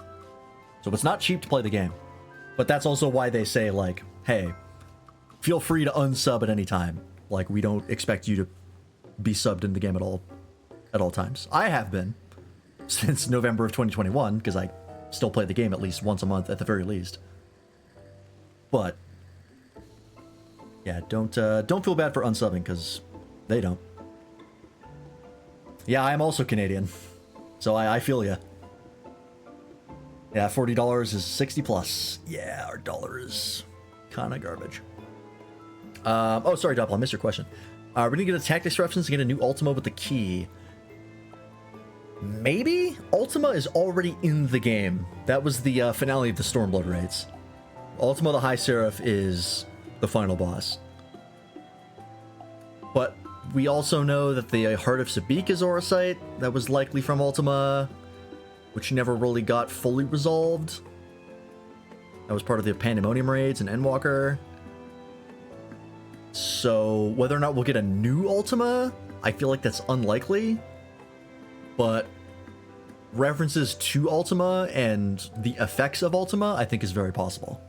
So it's not cheap to play the game. But that's also why they say, like, hey, feel free to unsub at any time. Like, we don't expect you to be subbed in the game at all times. I have been since November of 2021 because I still play the game at least once a month at the very least. But yeah, don't feel bad for unsubbing because they don't. Yeah, I'm also Canadian, so I feel ya. Yeah, $40 is 60 plus. Yeah, our dollar is kind of garbage. Oh, sorry, Doppel, I missed your question. We're gonna get a tactics reference to get a new Ultima with the key. Maybe? Ultima is already in the game. That was the finale of the Stormblood raids. Ultima the High Seraph is the final boss. But we also know that the Heart of Sabik is Auracite. That was likely from Ultima, which never really got fully resolved. That was part of the Pandemonium raids and Endwalker. So whether or not we'll get a new Ultima, I feel like that's unlikely. But references to Ultima and the effects of Ultima, I think is very possible.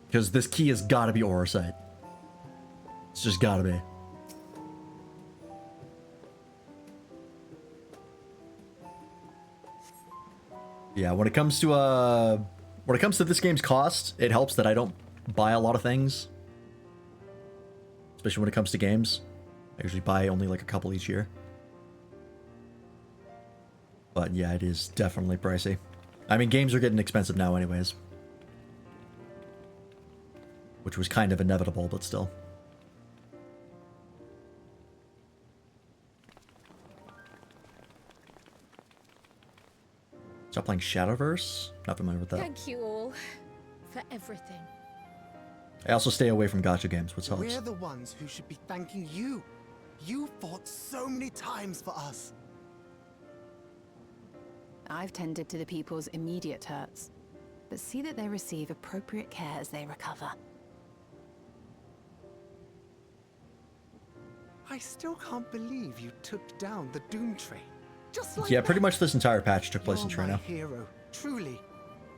Because this key has got to be Auracite. It's just got to be. Yeah, when it comes to this game's cost, it helps that I don't buy a lot of things. Especially when it comes to games. I usually buy only like a couple each year. But yeah, it is definitely pricey. I mean, games are getting expensive now anyways. Which was kind of inevitable, but still. Stop playing Shadowverse? Not familiar with that. Thank you all for everything. I also stay away from gacha games, which helps. We're the ones who should be thanking you. You fought so many times for us. I've tended to the people's immediate hurts, but see that they receive appropriate care as they recover. I still can't believe you took down the Dawntrail. Just like Yeah, that. pretty much this entire patch took place in You're my Trino. hero, truly.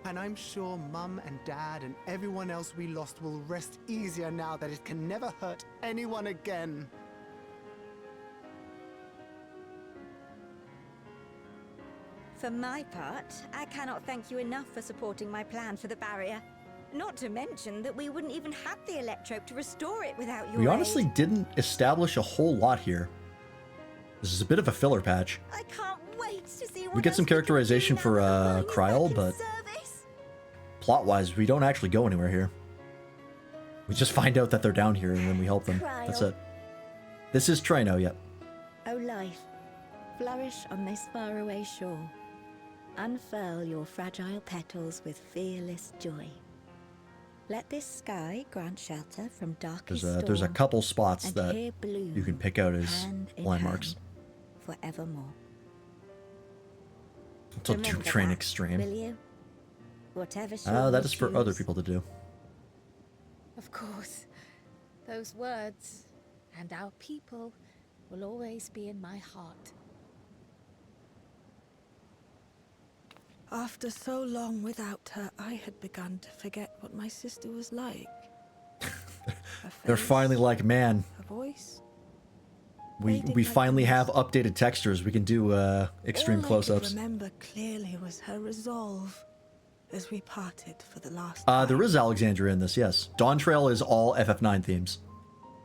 And I'm sure Mum and Dad and everyone else we lost will rest easier now that it can never hurt anyone again. For my part, I cannot thank you enough for supporting my plan for the barrier. Not to mention that we wouldn't even have the Electrope to restore it without your We aid. honestly didn't establish a whole lot here. This is a bit of a filler patch. I can't wait to see what We get some characterization for Kryl, but plot-wise, we don't actually go anywhere here. We just find out that they're down here and then we help them. That's it. This is Trino, yep. Oh life, flourish on this faraway shore. Unfurl your fragile petals with fearless joy. Let this sky grant shelter from darkest storm. There's a couple spots and that here bloom you can pick out as hand in landmarks. hand forevermore. Until Remember Doom Train that, Extreme. will you? Whatever shall That we is for choose? other people to do. Of course, those words and our people will always be in my heart. After so long without her, I had begun to forget what my sister was like. They're finally like, man, Her voice. we finally have updated textures. We can do extreme All I close-ups. could remember clearly was her resolve as we parted for the last There is Alexandria in this, yes. Dawntrail is all FF9 themes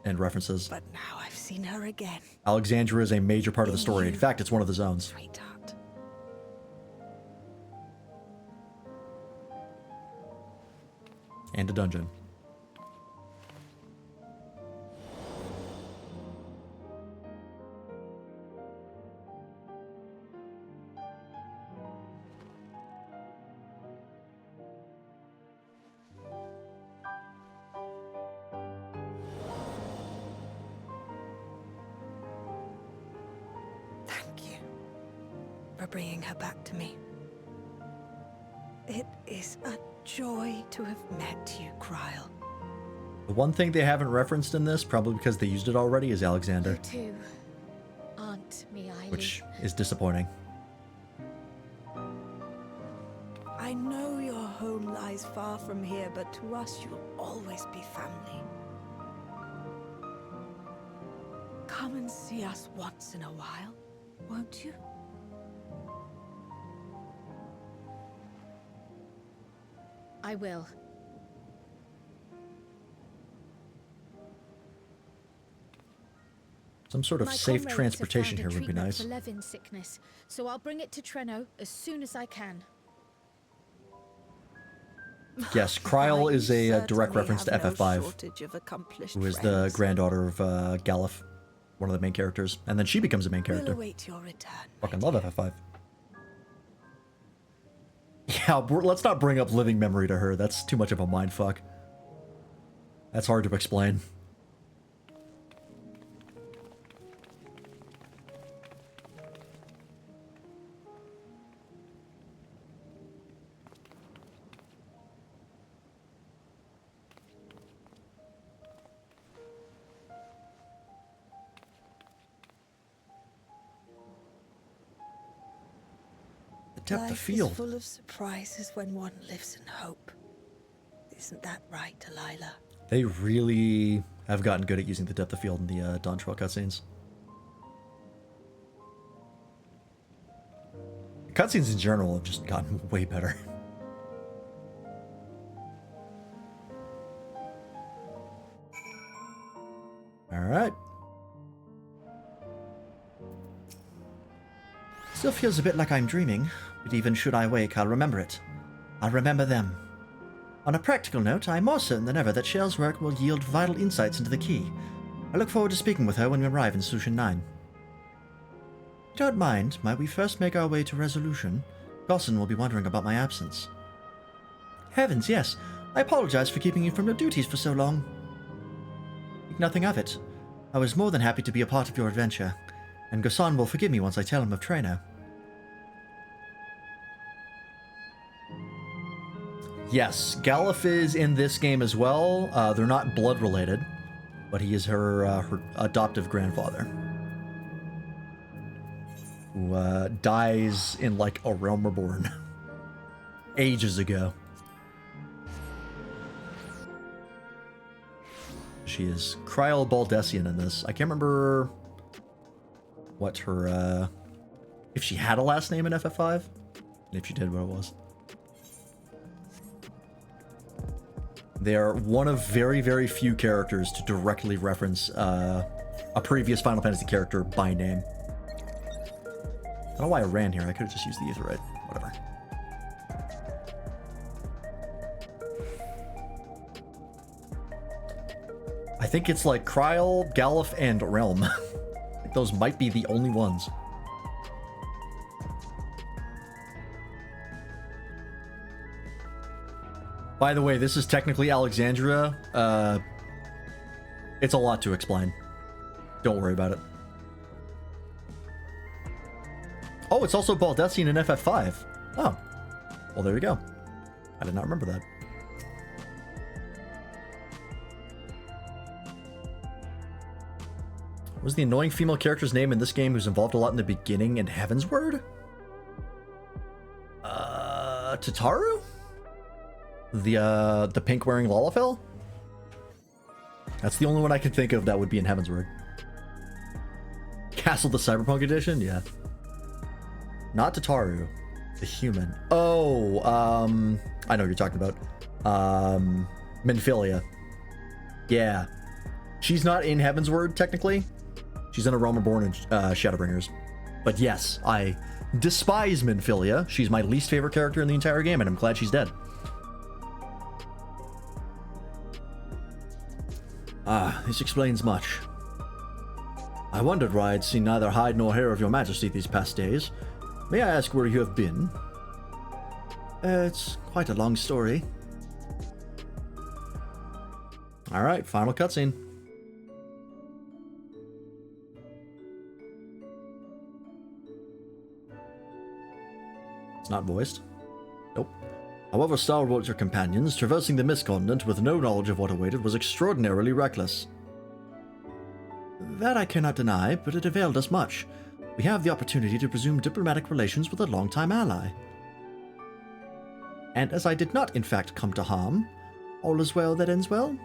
and references. But now I've seen her again. Alexandria is a major part of the story. In you. fact, it's one of the zones. Sweetheart. And a dungeon. Thank you for bringing her back to me. It is a joy to have met you, Kryl. The one thing they haven't referenced in this, probably because they used it already, is Alexander. Too, Aunt Miaili. Which is disappointing. I know your home life lies far from here, but to us you'll always be family. Come and see us once in a while, won't you? I will. Some sort of My safe comrades transportation have here found a would be treatment nice. for Levin's sickness, so I'll bring it to Treno as soon as I can. Yes, Kryl is a direct Certainly reference to have no FF5, shortage of accomplished who is the friends. granddaughter of Galuf, one of the main characters. And then she becomes a main We'll character. await your return. Fucking love FF5. Yeah, let's not bring up living memory to her. That's too much of a mindfuck. That's hard to explain. Depth of Life field. is full of surprises when one lives in hope. Isn't that right, Delilah? They really have gotten good at using the depth of field in the Dawntrail cutscenes. Cutscenes in general have just gotten way better. Alright. Still feels a bit like I'm dreaming, but even should I wake, I'll remember it. I'll remember them. On a practical note, I'm more certain than ever that Shell's work will yield vital insights into the key. I look forward to speaking with her when we arrive in Solution 9. If you don't mind, might we first make our way to Resolution? Gosson will be wondering about my absence. Heavens, yes. I apologize for keeping you from your duties for so long. Think nothing of it. I was more than happy to be a part of your adventure, and Gosson will forgive me once I tell him of Treno. Yes, Galuf is in this game as well. They're not blood-related, but he is her adoptive grandfather, who dies in, like, A Realm Reborn. Ages ago. She is Kryl Baldessian in this. I can't remember what her, if she had a last name in FF5, and if she did, what it was. They are one of very, very few characters to directly reference a previous Final Fantasy character by name. I don't know why I ran here. I could have just used the Aetheryte. Whatever. I think it's like Kryl, Galuf, and Realm. Those might be the only ones. By the way, this is technically Alexandria. It's a lot to explain. Don't worry about it. Oh, it's also Baldessian in FF5. Oh. Well, there you go. I did not remember that. What was the annoying female character's name in this game who's involved a lot in the beginning in Heavensward? Tataru? The pink-wearing Lalafell? That's the only one I can think of that would be in Heavensward. Castle the Cyberpunk Edition? Yeah. Not Tataru. The human. Oh, I know what you're talking about. Minfilia. Yeah. She's not in Heavensward, technically. She's in A Realm Reborn and Shadowbringers. But yes, I despise Minfilia. She's my least favorite character in the entire game, and I'm glad she's dead. Ah, this explains much. I wondered why I'd seen neither hide nor hair of your majesty these past days. May I ask where you have been? It's quite a long story. Alright, final cutscene. It's not voiced. Nope. However stalwart your companions, traversing the Mist Continent with no knowledge of what awaited was extraordinarily reckless. That I cannot deny, but it availed us much. We have the opportunity to resume diplomatic relations with a longtime ally. And as I did not in fact come to harm, all is well that ends well.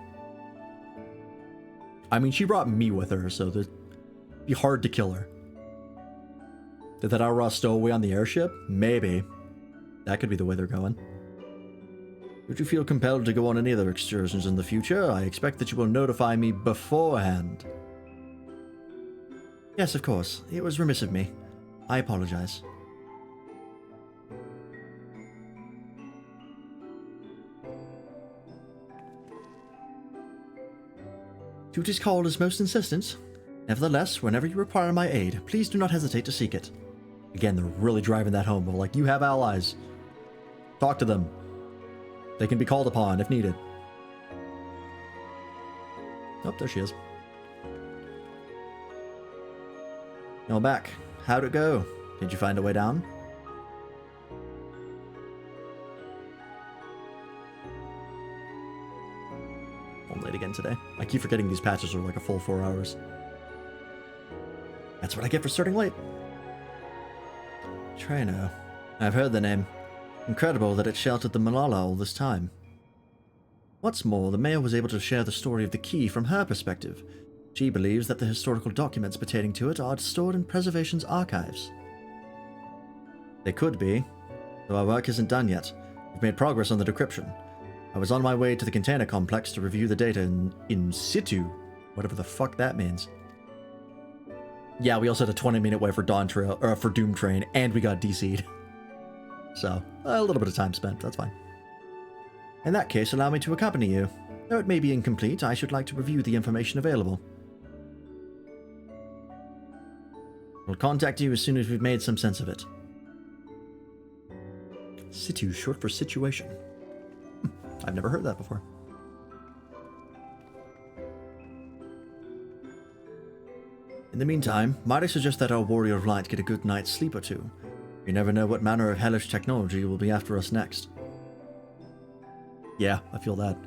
I mean, she brought me with her, so it'd be hard to kill her. Did that outlaw stowaway on the airship? Maybe. That could be the way they're going. Should you feel compelled to go on any other excursions in the future, I expect that you will notify me beforehand. Yes, of course. It was remiss of me. I apologize. Duty's call is most insistent. Nevertheless, whenever you require my aid, please do not hesitate to seek it. Again, they're really driving that home. They're like, you have allies. Talk to them. They can be called upon if needed. Oh, there she is. Now back. How'd it go? Did you find a way down? I'm late again today. I keep forgetting these patches are like a full 4 hours. That's what I get for starting late. Trainer. I've heard the name. Incredible that it sheltered the Malala all this time. What's more, the mayor was able to share the story of the key from her perspective. She believes that the historical documents pertaining to it are stored in Preservation's archives. They could be, though our work isn't done yet. We've made progress on the decryption. I was on my way to the container complex to review the data in situ, whatever the fuck that means. Yeah, we also had a 20-minute wait for Dawntrail, or for Doom Train, and we got DC'd. So, a little bit of time spent, that's fine. In that case, allow me to accompany you. Though it may be incomplete, I should like to review the information available. We'll contact you as soon as we've made some sense of it. Situ, short for situation. I've never heard that before. In the meantime, might I suggest that our Warrior of Light get a good night's sleep or two? You never know what manner of hellish technology will be after us next. Yeah, I feel that.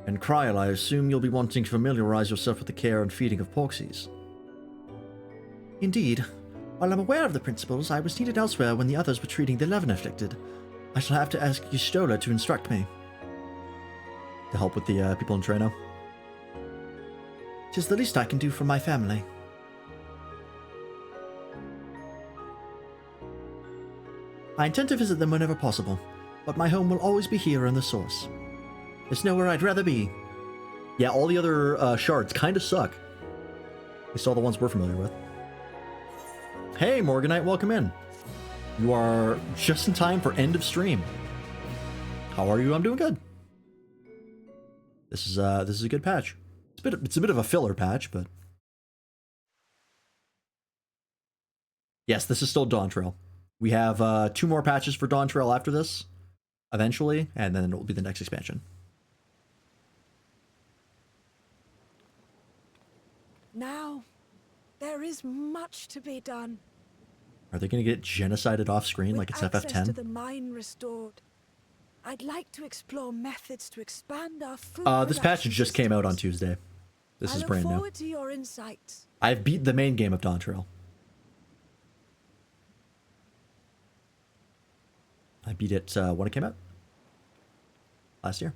And Kryl, I assume you'll be wanting to familiarize yourself with the care and feeding of Porxies. Indeed. While I'm aware of the principles, I was needed elsewhere when the others were treating the Levin-afflicted. I shall have to ask Y'shtola to instruct me. To help with the people in Treno. 'Tis the least I can do for my family. I intend to visit them whenever possible, but my home will always be here in the Source. There's nowhere I'd rather be. Yeah, all the other shards kind of suck. At least all the ones we're familiar with. Hey, Morganite, welcome in. You are just in time for end of stream. How are you? I'm doing good. This is a good patch. It's a bit of a filler patch, but yes, this is still Dawntrail. We have 2 more patches for Dawntrail after this, eventually, and then it will be the next expansion. Now, there is much to be done. Are they going to get genocided off screen like it's With access FF10? to the mine restored, I'd like to explore methods to expand our food This patch just came out on Tuesday. This is brand I look new. forward to your insights. I've beat the main game of Dawntrail. I beat it when it came out. Last year.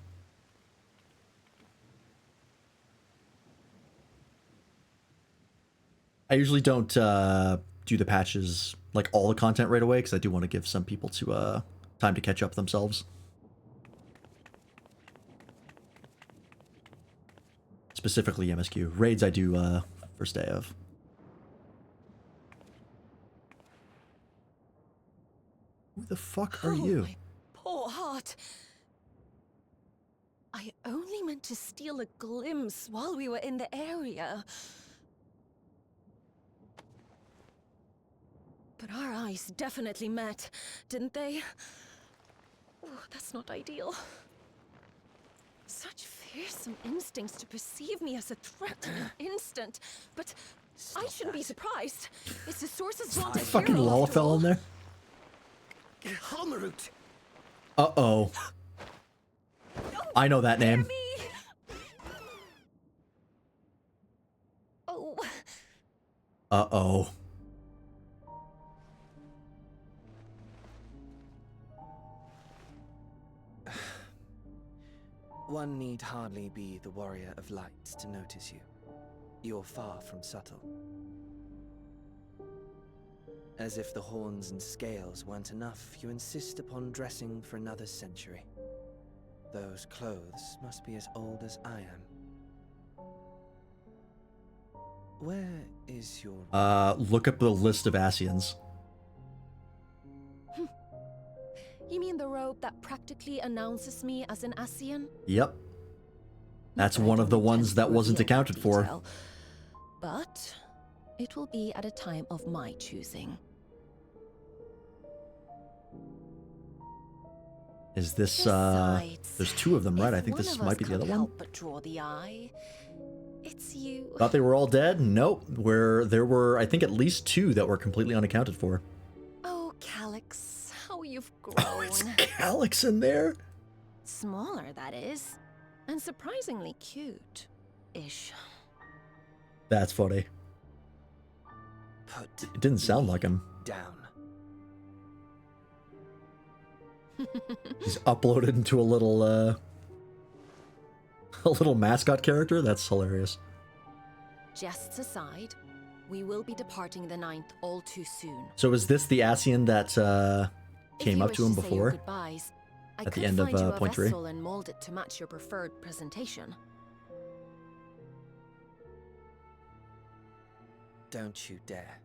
I usually don't do the patches, like all the content right away, because I do want to give some people to time to catch up themselves. Specifically MSQ. Raids I do first day of. Who the fuck are you? My poor heart. I only meant to steal a glimpse while we were in the area. But our eyes definitely met, didn't they? Oh, that's not ideal. Such fearsome instincts to perceive me as a threat in an instant. But I shouldn't be surprised. It's the Source's want to Fucking Lalafell in there. Halmarut. Uh-oh. I know that name. Oh. Uh-oh. One need hardly be the warrior of light to notice you. You're far from subtle. As if the horns and scales weren't enough, you insist upon dressing for another century. Those clothes must be as old as I am. Where is your... Look up the list of Asians. You mean the robe that practically announces me as an Asian? Yep. That's one of the ones that wasn't accounted for. But it will be at a time of my choosing. Is this, Besides, there's two of them, right? I think this might be the other one. Help but draw the eye. It's you. Thought they were all dead? Nope. There were, I think, at least two that were completely unaccounted for. Oh, Calyx, how you've grown. Oh, it's Calyx in there? Smaller, that is. And surprisingly cute-ish. That's funny. It didn't sound like him. Down. He's uploaded into a little mascot character? That's hilarious. Jests aside, we will be departing the 9th all too soon. So is this the Asian that came up to him before? Goodbyes, at the end of Point 3? And mold it to match your preferred presentation. Don't you dare.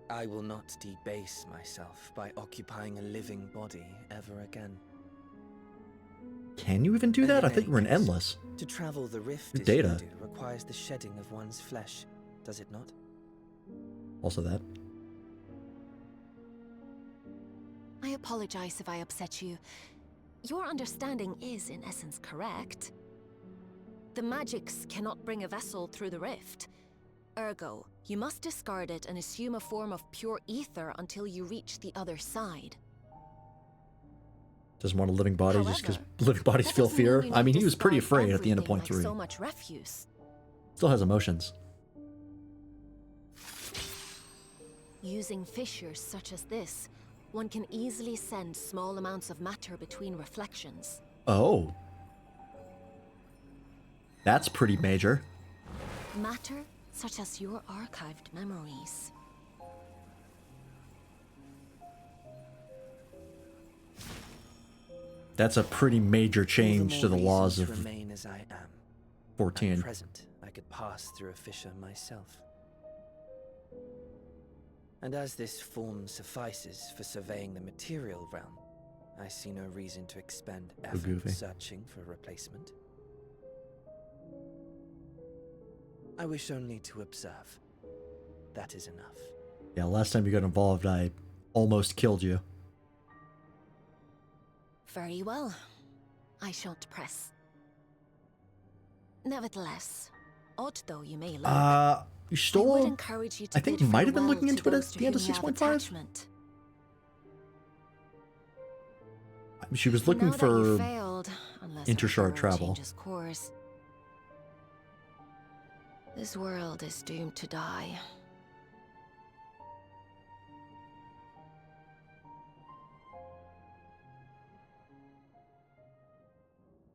I will not debase myself by occupying a living body ever again. Can you even do that? I think we're in Endless. To travel the rift Your as data. you do requires the shedding of one's flesh, does it not? Also that. I apologize if I upset you. Your understanding is, in essence, correct. The magics cannot bring a vessel through the rift. Ergo, you must discard it and assume a form of pure ether until you reach the other side. Doesn't want a living body. However, just because living bodies feel fear. I mean, he was pretty afraid at the end of Point 3. So much refuse. Still has emotions. Using fissures such as this, one can easily send small amounts of matter between reflections. Oh. That's pretty major. Matter such as your archived memories. That's a pretty major change to the laws of remain as I am. 14. At present, I could pass through a fissure myself. And as this form suffices for surveying the material realm, I see no reason to expend effort searching for a replacement. I wish only to observe. That is enough. Yeah, last time you got involved, I almost killed you. Very well. I shan't press. Nevertheless, odd though you may look, You stole. I would encourage you to I think you might have been looking into it at the end of 6.5. She was looking for intershard travel. Course. This world is doomed to die.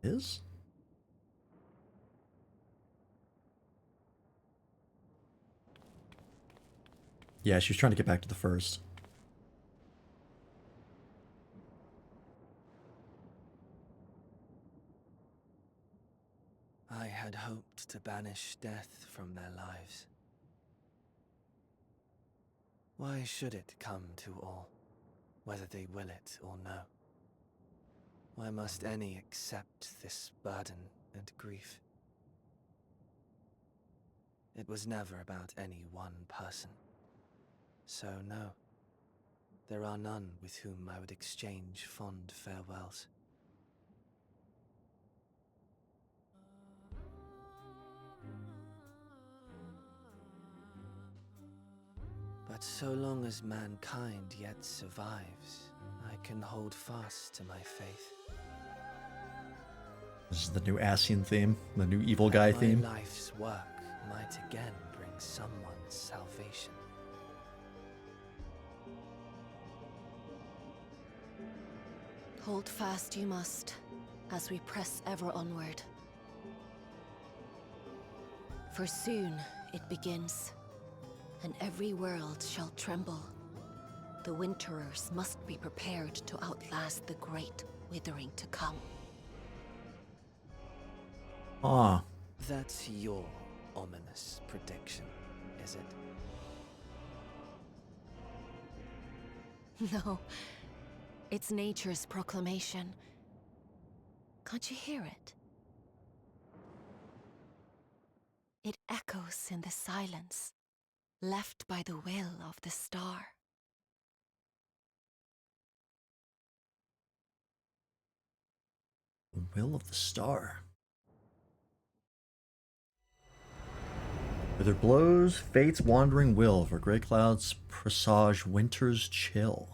Is? Yeah, she was trying to get back to the first. I had hoped to banish death from their lives. Why should it come to all, whether they will it or no? Why must any accept this burden and grief? It was never about any one person. So no, there are none with whom I would exchange fond farewells. But so long as mankind yet survives, I can hold fast to my faith. This is the new Asian theme, the new evil guy theme. My life's work might again bring someone's salvation. Hold fast you must. as we press ever onward. For soon it begins, and every world shall tremble. The Winterers must be prepared to outlast the great withering to come. Ah. That's your ominous prediction, is it? No, it's nature's proclamation. Can't you hear it? It echoes in the silence, left by the will of the star. The will of the star. Where there blows fate's wandering will, for gray clouds presage winter's chill.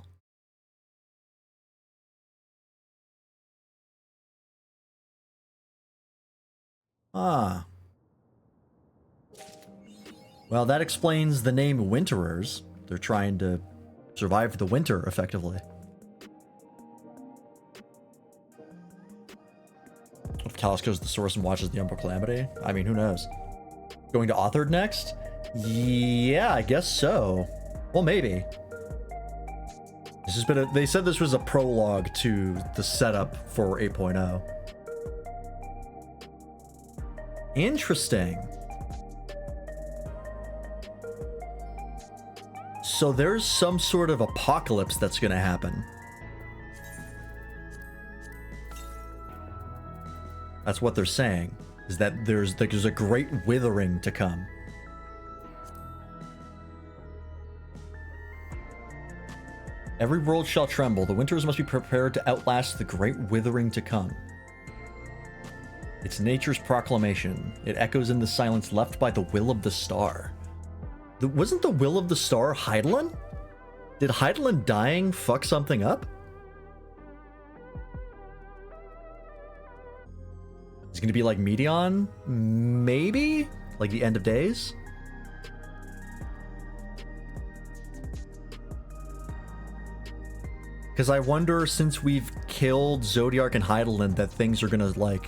Ah. Well, that explains the name Winterers. They're trying to survive the winter, effectively. If Callus goes to the source and watches the Umbral Calamity? I mean, who knows? Going to Authored next? Yeah, I guess so. Well, maybe. This has been they said this was a prologue to the setup for 8.0. Interesting. So there's some sort of apocalypse that's going to happen. That's what they're saying, is that there's a great withering to come. Every world shall tremble. The winters must be prepared to outlast the great withering to come. It's nature's proclamation. It echoes in the silence left by the will of the star. Wasn't the will of the star Hydaelyn? Did Hydaelyn dying fuck something up? Is it gonna be like Meteon? Maybe? Like the end of days? Because I wonder, since we've killed Zodiark and Hydaelyn, that things are gonna, like,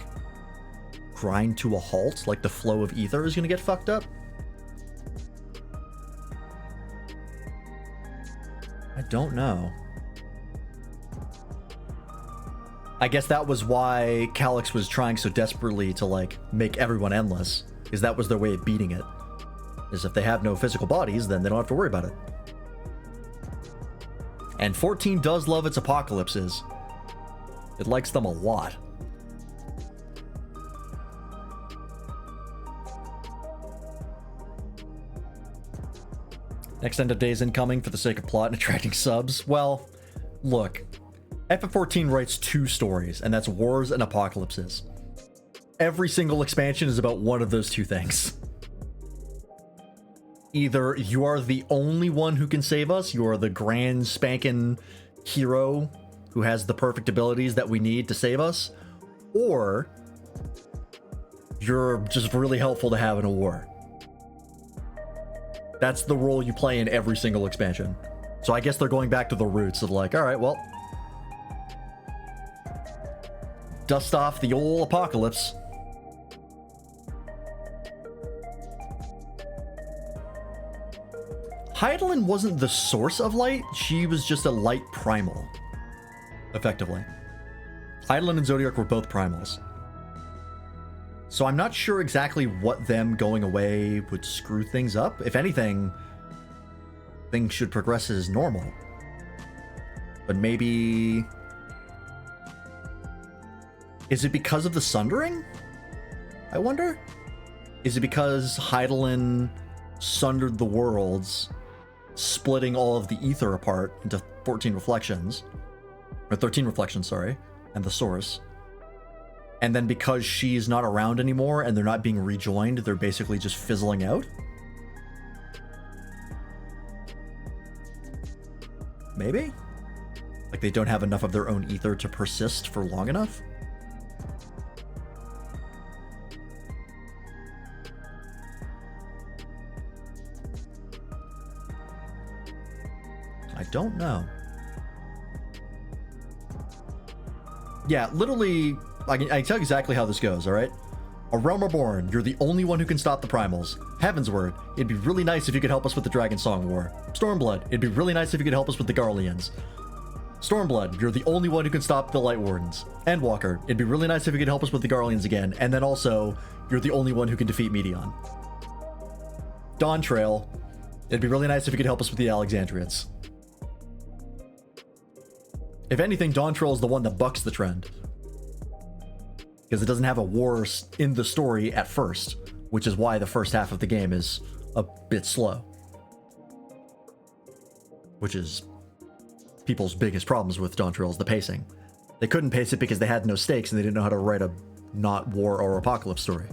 grind to a halt? Like the flow of ether is gonna get fucked up? I don't know. I guess that was why Calyx was trying so desperately to, like, make everyone endless. Because that was their way of beating it. Is if they have no physical bodies, then they don't have to worry about it. And 14 does love its apocalypses. It likes them a lot. Next end of days incoming for the sake of plot and attracting subs. Well, look. FF14 writes 2 stories, and that's wars and apocalypses. Every single expansion is about one of those 2 things. Either you are the only one who can save us, you are the grand spanking hero who has the perfect abilities that we need to save us, or you're just really helpful to have in a war. That's the role you play in every single expansion. So I guess they're going back to the roots of, like, alright, well, dust off the old apocalypse. Hydaelyn wasn't the source of light, she was just a light primal, effectively. Hydaelyn and Zodiark were both primals. So I'm not sure exactly what them going away would screw things up. If anything, things should progress as normal. But maybe... Is it because of the Sundering? I wonder? Is it because Hydaelyn sundered the worlds, splitting all of the ether apart into 14 reflections, or 13 reflections, sorry, and the source, and then because she's not around anymore and they're not being rejoined, they're basically just fizzling out? Maybe? Like they don't have enough of their own ether to persist for long enough? I don't know. Yeah, literally, I can tell you exactly how this goes, alright? A Realm Reborn, you're the only one who can stop the Primals. Heavensward, it'd be really nice if you could help us with the Dragon Song War. Stormblood, it'd be really nice if you could help us with the Garleans. Stormblood, you're the only one who can stop the Light Wardens. Endwalker, it'd be really nice if you could help us with the Garleans again. And then also, you're the only one who can defeat Meteon. Dawntrail, it'd be really nice if you could help us with the Alexandrians. If anything, Dawntrail is the one that bucks the trend. Because it doesn't have a war in the story at first, which is why the first half of the game is a bit slow. Which is people's biggest problems with Dawntrail is the pacing. They couldn't pace it because they had no stakes and they didn't know how to write a not war or apocalypse story.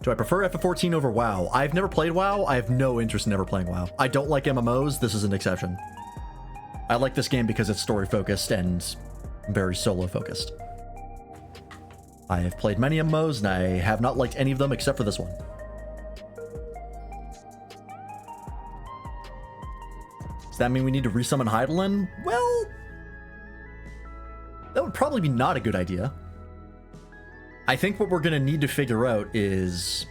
Do I prefer FF14 over WoW? I've never played WoW. I have no interest in ever playing WoW. I don't like MMOs. This is an exception. I like this game because it's story focused and very solo focused. I have played many MMOs and I have not liked any of them except for this one. Does that mean we need to resummon Hydaelyn? Well, that would probably be not a good idea. I think what we're going to need to figure out is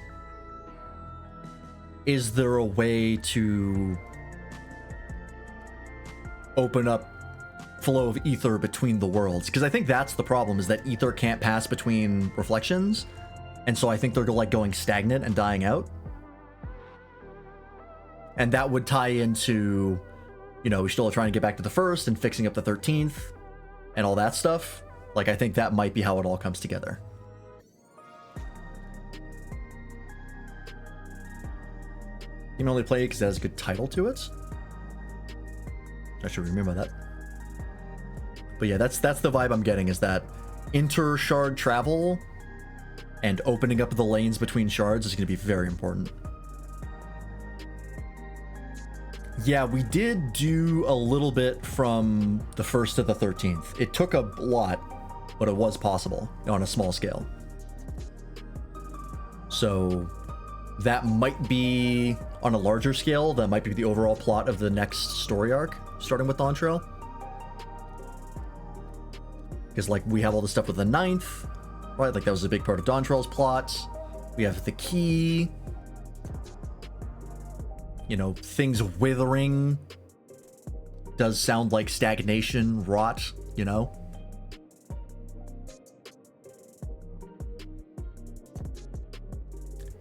there a way to open up flow of ether between the worlds? Because I think that's the problem, is that ether can't pass between reflections, and so I think they're like going stagnant and dying out. And that would tie into, you know, we still are trying to get back to the first and fixing up the 13th and all that stuff. Like, I think that might be how it all comes together. You can only play it because it has a good title to it. I should remember that. But yeah, that's the vibe I'm getting, is that inter-shard travel and opening up the lanes between shards is going to be very important. Yeah, we did do a little bit from the 1st to the 13th. It took a lot, but it was possible on a small scale. So that might be, on a larger scale, that might be the overall plot of the next story arc, starting with Dawntrail. Because, like, we have all the stuff with the 9th, right? Like, that was a big part of Dawntrail's plot. We have the key. You know, things withering does sound like stagnation, rot, you know?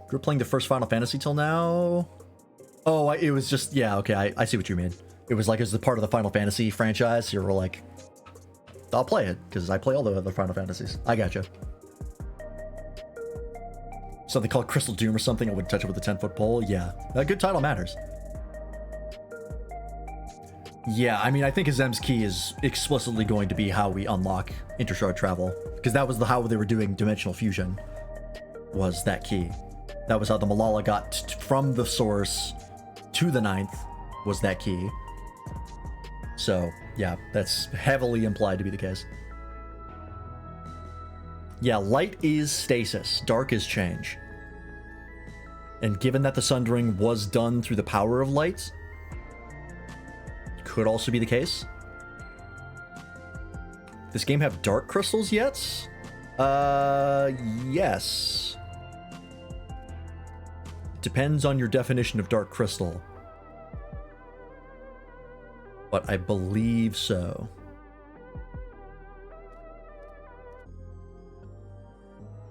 Grew up playing the first Final Fantasy till now? Oh, it was just, yeah, okay, I see what you mean. It was like, it was the part of the Final Fantasy franchise, you were like, I'll play it, because I play all the other Final Fantasies. I gotcha. Something called Crystal Doom or something, I wouldn't touch it with a 10-foot pole. Yeah, a good title matters. Yeah, I mean, I think Azem's Key is explicitly going to be how we unlock intershard travel, because that was how they were doing Dimensional Fusion, was that key. That was how the Malala got from the source to the 9th, was that key. So, yeah, that's heavily implied to be the case. Yeah, light is stasis, dark is change. And given that the Sundering was done through the power of light, could also be the case. This game have dark crystals yet? Yes. Depends on your definition of dark crystal. But I believe so.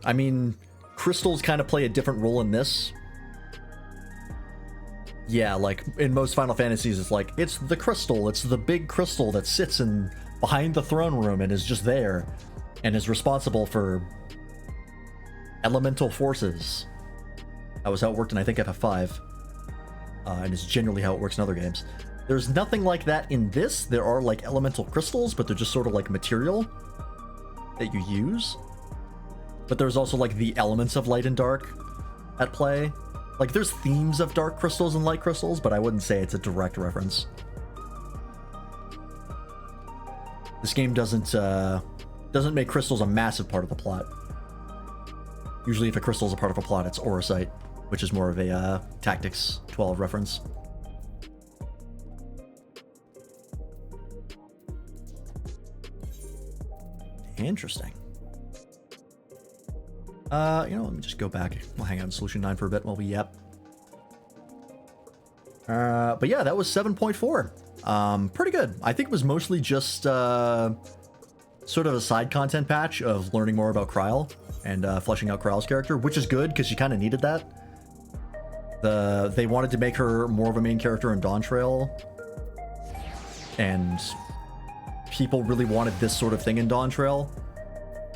I mean, crystals kind of play a different role in this. Yeah, like in most Final Fantasies, it's like, it's the crystal, it's the big crystal that sits behind the throne room and is just there and is responsible for elemental forces. That was how it worked in, I think, FF5. And is generally how it works in other games. There's nothing like that in this. There are like elemental crystals, but they're just sort of like material that you use. But there's also like the elements of light and dark at play. Like there's themes of dark crystals and light crystals, but I wouldn't say it's a direct reference. This game doesn't make crystals a massive part of the plot. Usually if a crystal is a part of a plot, it's Auracite, which is more of a Tactics 12 reference. Interesting. You know, let me just go back. We'll hang out in Solution 9 for a bit while we yep. But yeah, that was 7.4. Pretty good. I think it was mostly just sort of a side content patch of learning more about Kryl and fleshing out Kryl's character, which is good because she kind of needed that. They wanted to make her more of a main character in Dawntrail, and people really wanted this sort of thing in Dawntrail,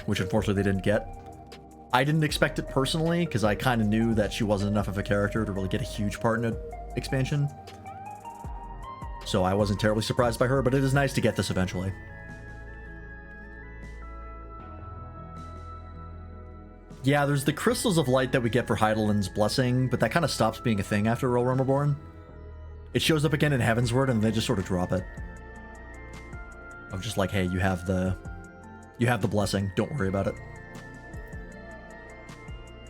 which unfortunately they didn't get. I didn't expect it personally, because I kind of knew that she wasn't enough of a character to really get a huge part in an expansion. So I wasn't terribly surprised by her, but it is nice to get this eventually. Yeah, there's the Crystals of Light that we get for Heidelin's Blessing, but that kind of stops being a thing after Realm Reborn. It shows up again in Heavensward, and they just sort of drop it. I'm just like, hey, you have the blessing, don't worry about it.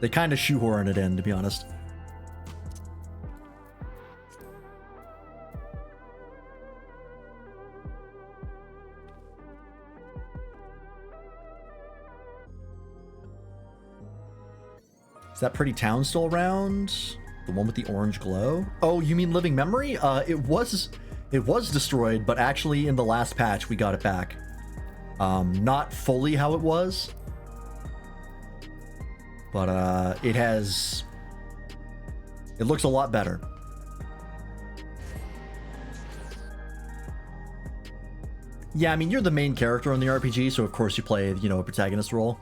They kind of shoehorn it in, to be honest. Is that pretty town still around? The one with the orange glow? Oh, you mean Living Memory? It was destroyed, but actually in the last patch we got it back. Not fully how it was. But it looks a lot better. Yeah, I mean, you're the main character in the RPG, so of course you play, you know, a protagonist role.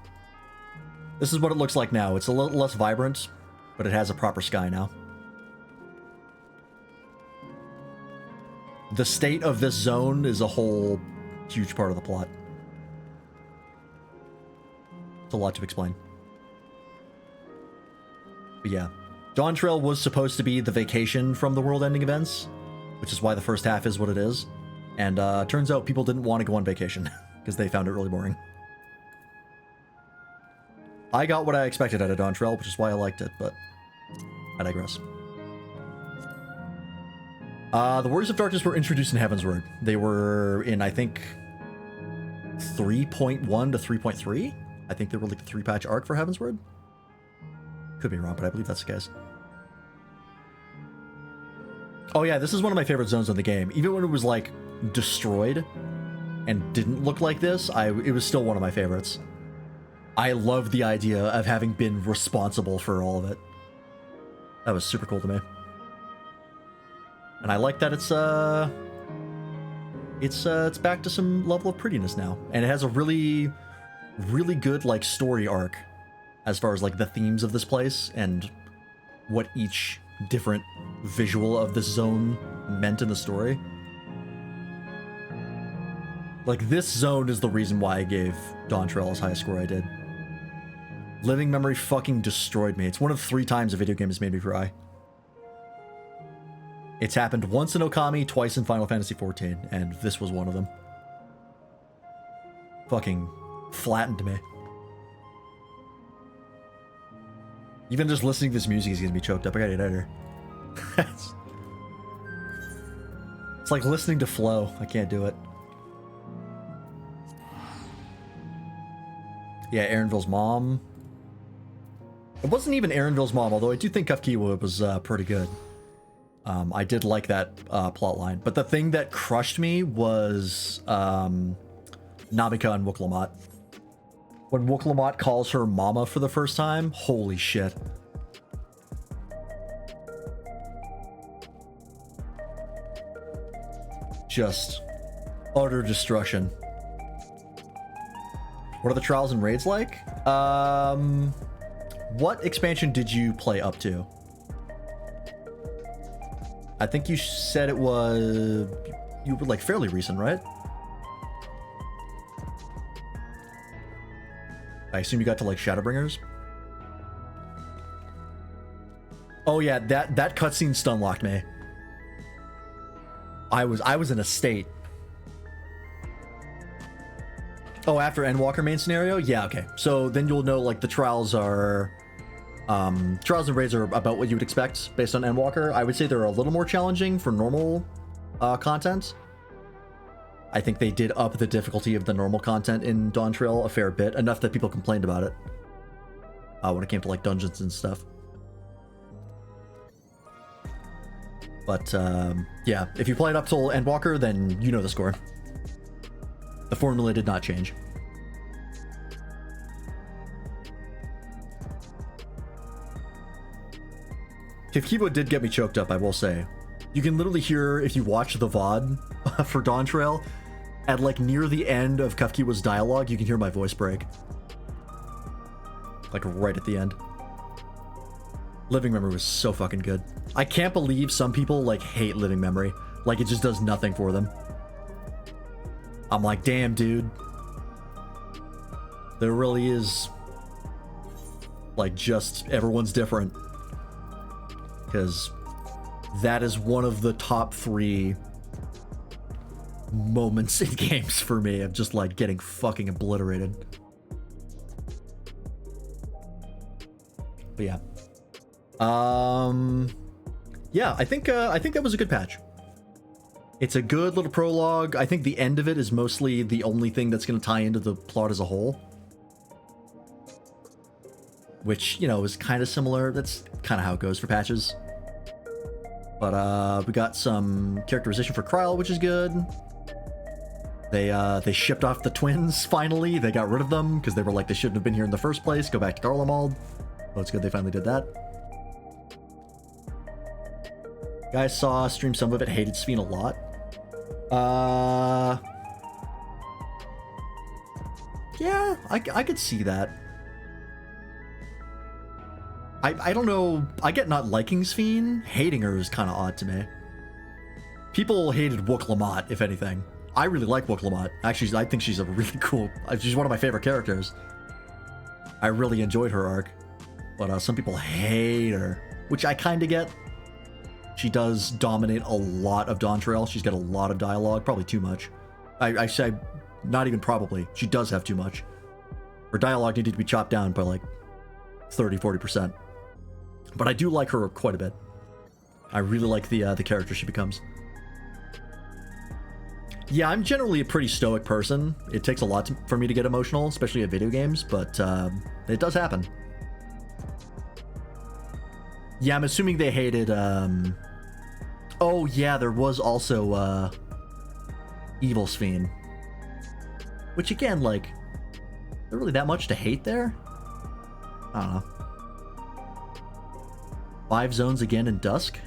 This is what it looks like now. It's a little less vibrant, but it has a proper sky now. The state of this zone is a whole huge part of the plot. It's a lot to explain. But yeah, Dawntrail was supposed to be the vacation from the world-ending events, which is why the first half is what it is. And turns out people didn't want to go on vacation because they found it really boring. I got what I expected out of Dawntrail, which is why I liked it, but I digress. The Warriors of Darkness were introduced in Heavensward. They were in, I think, 3.1 to 3.3. I think they were like the 3-patch arc for Heavensward. Could be wrong, but I believe that's the case. Oh yeah, this is one of my favorite zones in the game. Even when it was like destroyed and didn't look like this, it was still one of my favorites. I love the idea of having been responsible for all of it. That was super cool to me. And I like that it's back to some level of prettiness now. And it has a really, really good like story arc as far as like the themes of this place and what each different visual of this zone meant in the story. Like, this zone is the reason why I gave Dawntrail as high a score I did. Living Memory fucking destroyed me. It's one of 3 times a video game has made me cry. It's happened once in Okami, twice in Final Fantasy XIV, and this was one of them. Fucking flattened me. Even just listening to this music is gonna be choked up. I gotta get out of here. It's like listening to Flow. I can't do it. Yeah, Erinville's mom. It wasn't even Erinville's mom, although I do think Kafkiwa was pretty good. I did like that plot line. But the thing that crushed me was Nabika and Wuklamot. When Wuklamot calls her mama for the first time, holy shit. Just utter destruction. What are the trials and raids like? What expansion did you play up to? I think you said it was... You were like fairly recent, right? I assume you got to like Shadowbringers? Oh yeah, that cutscene stun locked me. I was in a state. Oh, after Endwalker main scenario? Yeah, okay. So then you'll know like the trials are... trials and raids are about what you would expect based on Endwalker. I would say they're a little more challenging for normal content. I think they did up the difficulty of the normal content in Dawntrail a fair bit, enough that people complained about it when it came to like dungeons and stuff. But yeah, if you played up till Endwalker, then you know the score. The formula did not change. Kivkibo did get me choked up, I will say. You can literally hear, if you watch the VOD for Dawntrail, at like near the end of Kivkibo's dialogue, you can hear my voice break. Like right at the end. Living Memory was so fucking good. I can't believe some people like hate Living Memory. Like it just does nothing for them. I'm like, damn, dude. There really is like just everyone's different. Because that is one of the top 3 moments in games for me of just like getting fucking obliterated. But yeah. Yeah, I think that was a good patch. It's a good little prologue. I think the end of it is mostly the only thing that's going to tie into the plot as a whole. Which, you know, is kind of similar. That's kind of how it goes for patches. But we got some characterization for Kryl, which is good. They shipped off the twins, finally. They got rid of them, because they were like, they shouldn't have been here in the first place. Go back to Garlemald. Well, it's good they finally did that. Guys saw, streamed some of it, hated Sphene a lot. Yeah, I could see that. I don't know, I get not liking Sphene. Hating her is kind of odd to me. People hated Wook Lamont, if anything. I really like Wook Lamont. Actually, I think she's a really cool, she's one of my favorite characters. I really enjoyed her arc. But some people hate her, which I kind of get. She does dominate a lot of Dawntrail. She's got a lot of dialogue, probably too much. I say, not even probably. She does have too much. Her dialogue needed to be chopped down by like 30-40%. But I do like her quite a bit. I really like the character she becomes. Yeah, I'm generally a pretty stoic person. It takes a lot for me to get emotional, especially at video games, but it does happen. Yeah, I'm assuming they hated, oh yeah, there was also, Evil Sphene. Which again, like, is there really that much to hate there? I don't know. 5 zones again in Dusk?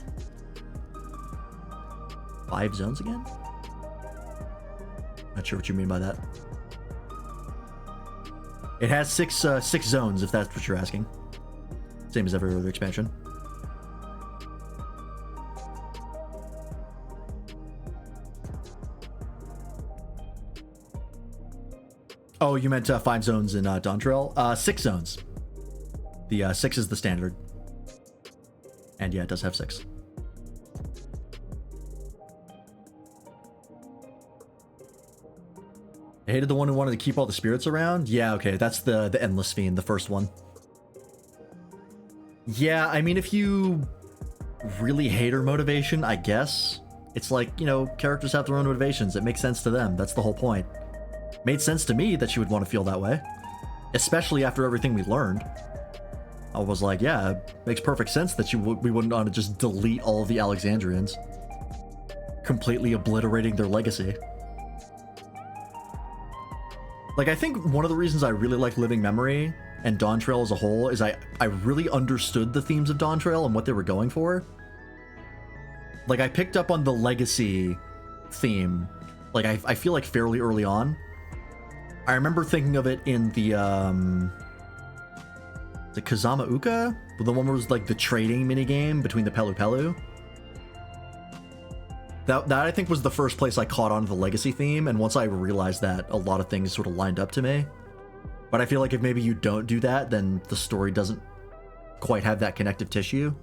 5 zones again? Not sure what you mean by that. It has 6 zones, if that's what you're asking. Same as every other expansion. Oh, you meant 5 zones in Dawntrail? 6 zones. The 6 is the standard. And yeah, it does have 6. I hated the one who wanted to keep all the spirits around. Yeah, okay, that's the Endless Fiend, the first one. Yeah, I mean, if you really hate her motivation, I guess. It's like, you know, characters have their own motivations. It makes sense to them. That's the whole point. Made sense to me that she would want to feel that way. Especially after everything we learned. I was like, yeah, it makes perfect sense that we wouldn't want to just delete all of the Alexandrians. Completely obliterating their legacy. Like, I think one of the reasons I really like Living Memory and Dawntrail as a whole is I really understood the themes of Dawntrail and what they were going for. Like, I picked up on the legacy theme, like, I feel like fairly early on. I remember thinking of it in the Kazama Uka? The one where it was like the trading minigame between the Pelu Pelu. That I think was the first place I caught on to the legacy theme, and once I realized that, a lot of things sort of lined up to me. But I feel like if maybe you don't do that, then the story doesn't quite have that connective tissue.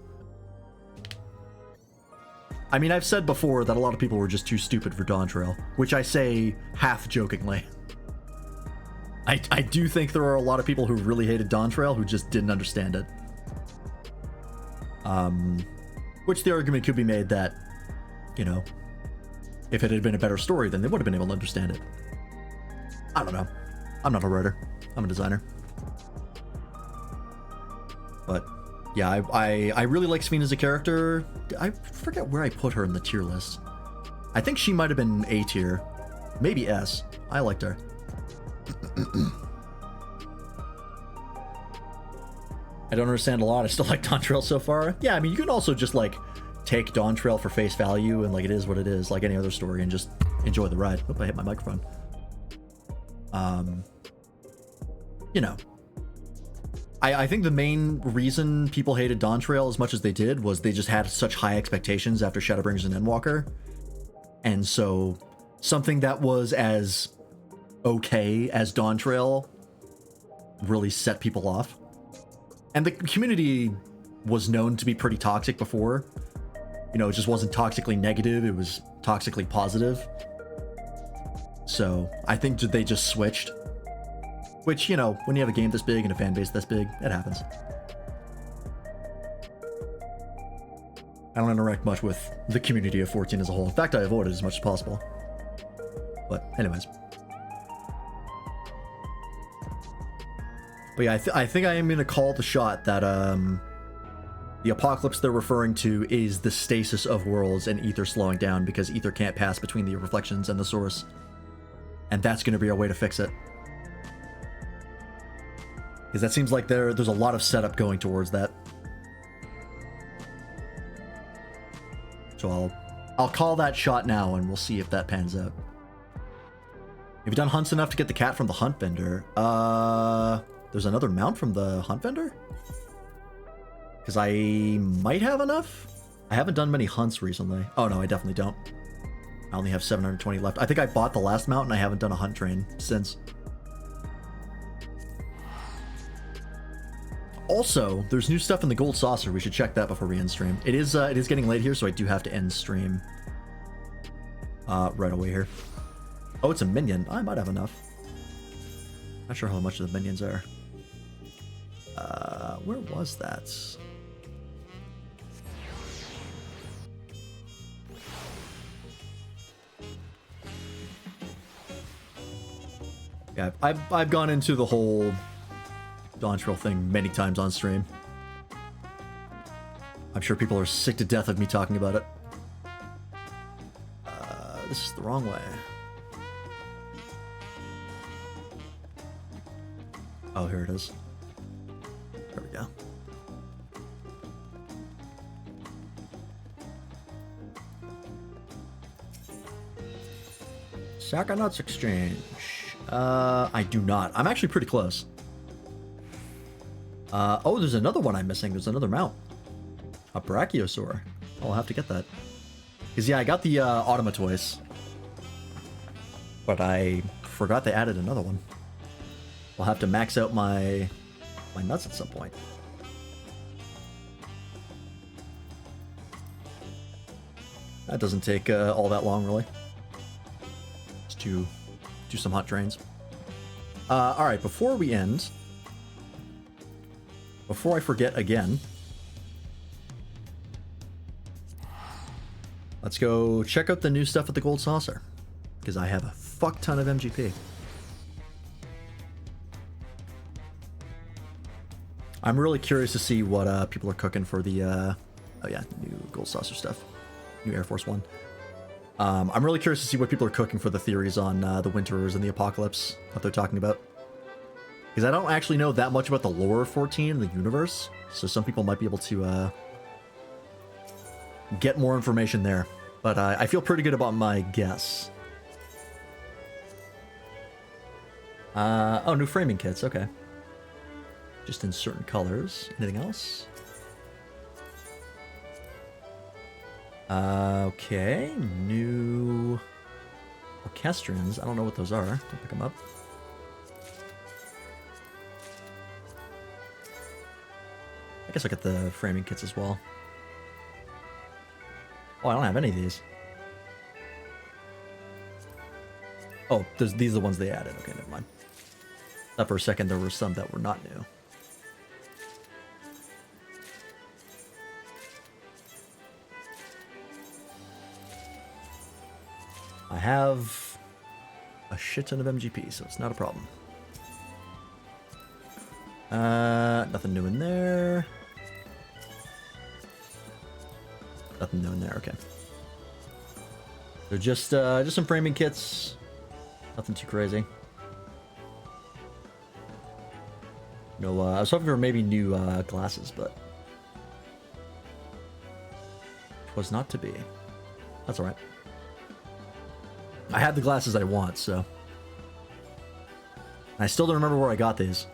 I mean, I've said before that a lot of people were just too stupid for Dawntrail, which I say half-jokingly. I do think there are a lot of people who really hated Dawntrail who just didn't understand it. Which the argument could be made that, you know, if it had been a better story, then they would have been able to understand it. I don't know. I'm not a writer. I'm a designer. But yeah, I really like Sveen as a character. I forget where I put her in the tier list. I think she might have been A tier. Maybe S. I liked her. I don't understand a lot. I still like Dawntrail so far. Yeah, I mean, you can also just, like, take Dawntrail for face value and, like, it is what it is, like any other story, and just enjoy the ride. Oop, I hit my microphone. You know. I think the main reason people hated Dawntrail as much as they did was they just had such high expectations after Shadowbringers and Endwalker. And so, something that was as okay as Dawntrail really set people off. And the community was known to be pretty toxic before. You know, it just wasn't toxically negative, it was toxically positive. So, I think they just switched. Which, you know, when you have a game this big and a fan base this big, it happens. I don't interact much with the community of 14 as a whole. In fact, I avoid it as much as possible. But, anyways. But yeah, I think I am going to call the shot that the apocalypse they're referring to is the stasis of worlds and Ether slowing down because Ether can't pass between the reflections and the source. And that's going to be our way to fix it. Because that seems like there's a lot of setup going towards that. So I'll call that shot now and we'll see if that pans out. Have you done hunts enough to get the cat from the hunt vendor? There's another mount from the hunt vendor? Because I might have enough? I haven't done many hunts recently. Oh no, I definitely don't. I only have 720 left. I think I bought the last mount and I haven't done a hunt train since. Also, there's new stuff in the Gold Saucer. We should check that before we end stream. It is getting late here, so I do have to end stream right away here. Oh, it's a minion. I might have enough. Not sure how much the minions are. Where was that? Yeah, I've gone into the whole Dawntrail thing many times on stream. I'm sure people are sick to death of me talking about it. This is the wrong way. Oh, here it is. There we go. Sakanuts Exchange. I do not. I'm actually pretty close. Oh, there's another one I'm missing. There's another mount. A Brachiosaur. I'll have to get that. Because, yeah, I got the Automatoys. But I forgot they added another one. I'll have to max out my nuts at some point. That doesn't take all that long, really. Just to do some hot trains. Alright, before we end... Before I forget again... Let's go check out the new stuff at the Gold Saucer. Because I have a fuck ton of MGP. I'm really curious to see what people are cooking for the, oh yeah, new Gold Saucer stuff. New Air Force One. I'm really curious to see what people are cooking for the theories on the Winterers and the Apocalypse, what they're talking about. Because I don't actually know that much about the lore of 14 and the universe, so some people might be able to get more information there. But I feel pretty good about my guess. Oh, new framing kits, okay. Just in certain colors. Anything else? Okay, new orchestrons. I don't know what those are. Don't pick them up. I guess I'll get the framing kits as well. Oh, I don't have any of these. Oh, these are the ones they added. Okay, never mind. Thought for a second there were some that were not new. I have a shit ton of MGP, so it's not a problem. Nothing new in there. Nothing new in there, okay. They're just some framing kits. Nothing too crazy. No, I was hoping for maybe new glasses, but it was not to be. That's alright. I had the glasses I want, so. I still don't remember where I got these.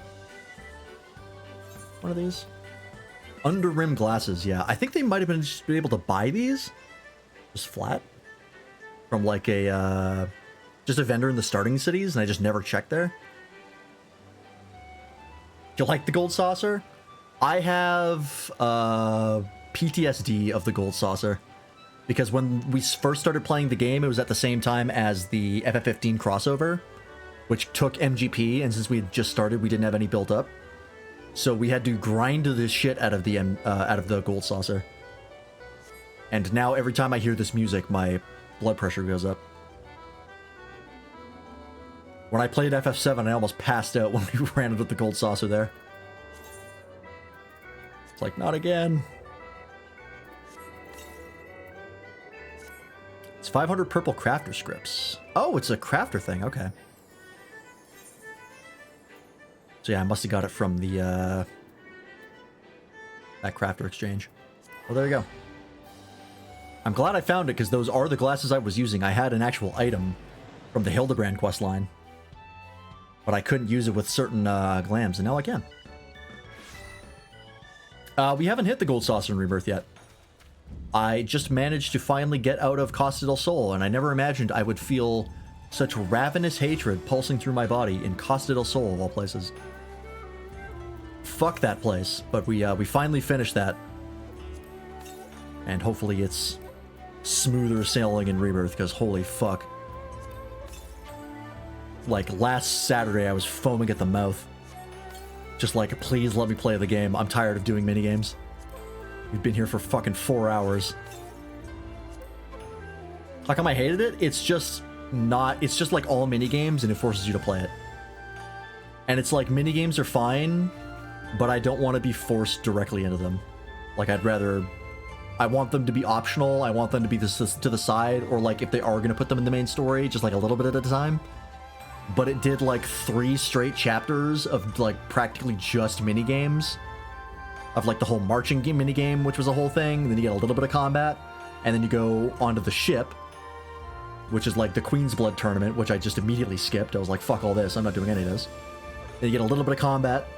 One of these? Under rim glasses, yeah. I think they might have been just been able to buy these. Just flat. From like a, just a vendor in the starting cities, and I just never checked there. Do you like the gold saucer? I have PTSD of the gold saucer. Because when we first started playing the game, it was at the same time as the FF15 crossover, which took MGP, and since we had just started, we didn't have any built up. So we had to grind the shit out of the gold saucer. And now every time I hear this music, my blood pressure goes up. When I played FF7, I almost passed out when we ran into the gold saucer there. It's like, not again. It's 500 purple crafter scripts. Oh, it's a crafter thing. Okay. So yeah, I must have got it from the that crafter exchange. Well, there you go. I'm glad I found it because those are the glasses I was using. I had an actual item from the Hildebrand quest line, but I couldn't use it with certain glams, and now I can. We haven't hit the gold saucer in Rebirth yet. I just managed to finally get out of Costa del Sol, and I never imagined I would feel such ravenous hatred pulsing through my body in Costa del Sol, of all places. Fuck that place, but we finally finished that. And hopefully it's smoother sailing in Rebirth, because holy fuck. Like, last Saturday I was foaming at the mouth. Just like, please let me play the game. I'm tired of doing minigames. We've been here for fucking 4 hours. How come I hated it? It's just not... It's just like all minigames, and it forces you to play it. And it's like, minigames are fine, but I don't want to be forced directly into them. Like, I'd rather... I want them to be optional, I want them to be to the side, or like, if they are going to put them in the main story, just like a little bit at a time. But it did like 3 straight chapters of like practically just minigames. Of like the whole marching game minigame, which was a whole thing. Then you get a little bit of combat, and then you go onto the ship, which is like the Queen's Blood tournament, which I just immediately skipped. I was like, fuck all this, I'm not doing any of this. Then you get a little bit of combat,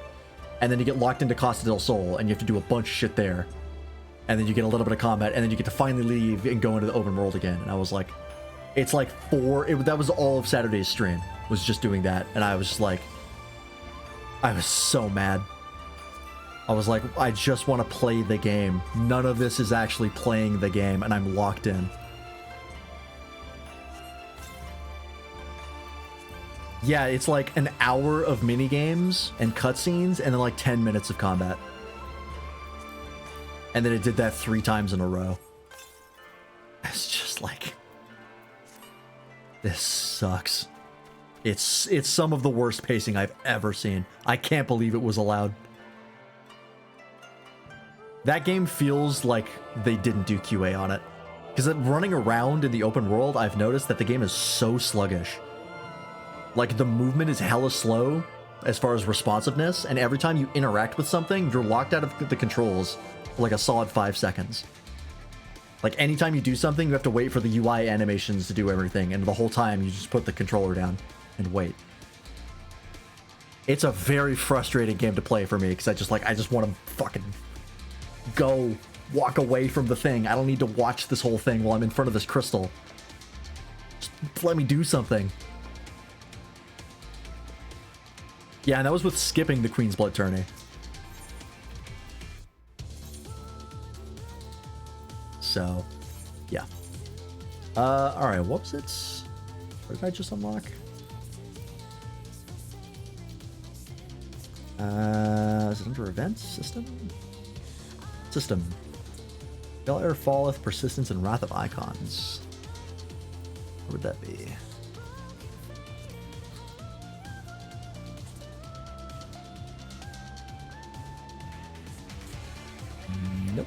and then you get locked into Costa del Sol, and you have to do a bunch of shit there. And then you get a little bit of combat, and then you get to finally leave and go into the open world again. And I was like, it's like that was all of Saturday's stream, was just doing that. And I was just like, I was so mad. I was like, I just want to play the game. None of this is actually playing the game, and I'm locked in. Yeah, it's like an hour of minigames and cutscenes, and then like 10 minutes of combat. And then it did that 3 times in a row. It's just like... This sucks. It's some of the worst pacing I've ever seen. I can't believe it was allowed. That game feels like they didn't do QA on it. Because running around in the open world, I've noticed that the game is so sluggish. Like, the movement is hella slow as far as responsiveness, and every time you interact with something, you're locked out of the controls for like a solid 5 seconds. Like, anytime you do something, you have to wait for the UI animations to do everything, and the whole time you just put the controller down and wait. It's a very frustrating game to play for me, because I just want to fucking go, walk away from the thing. I don't need to watch this whole thing while I'm in front of this crystal. Just let me do something. Yeah, and that was with skipping the Queen's Blood tourney. So, yeah. Alright, what was it? What did I just unlock? Is it under events? System? System. Bel Air falleth, persistence, and wrath of icons. Where would that be? Nope.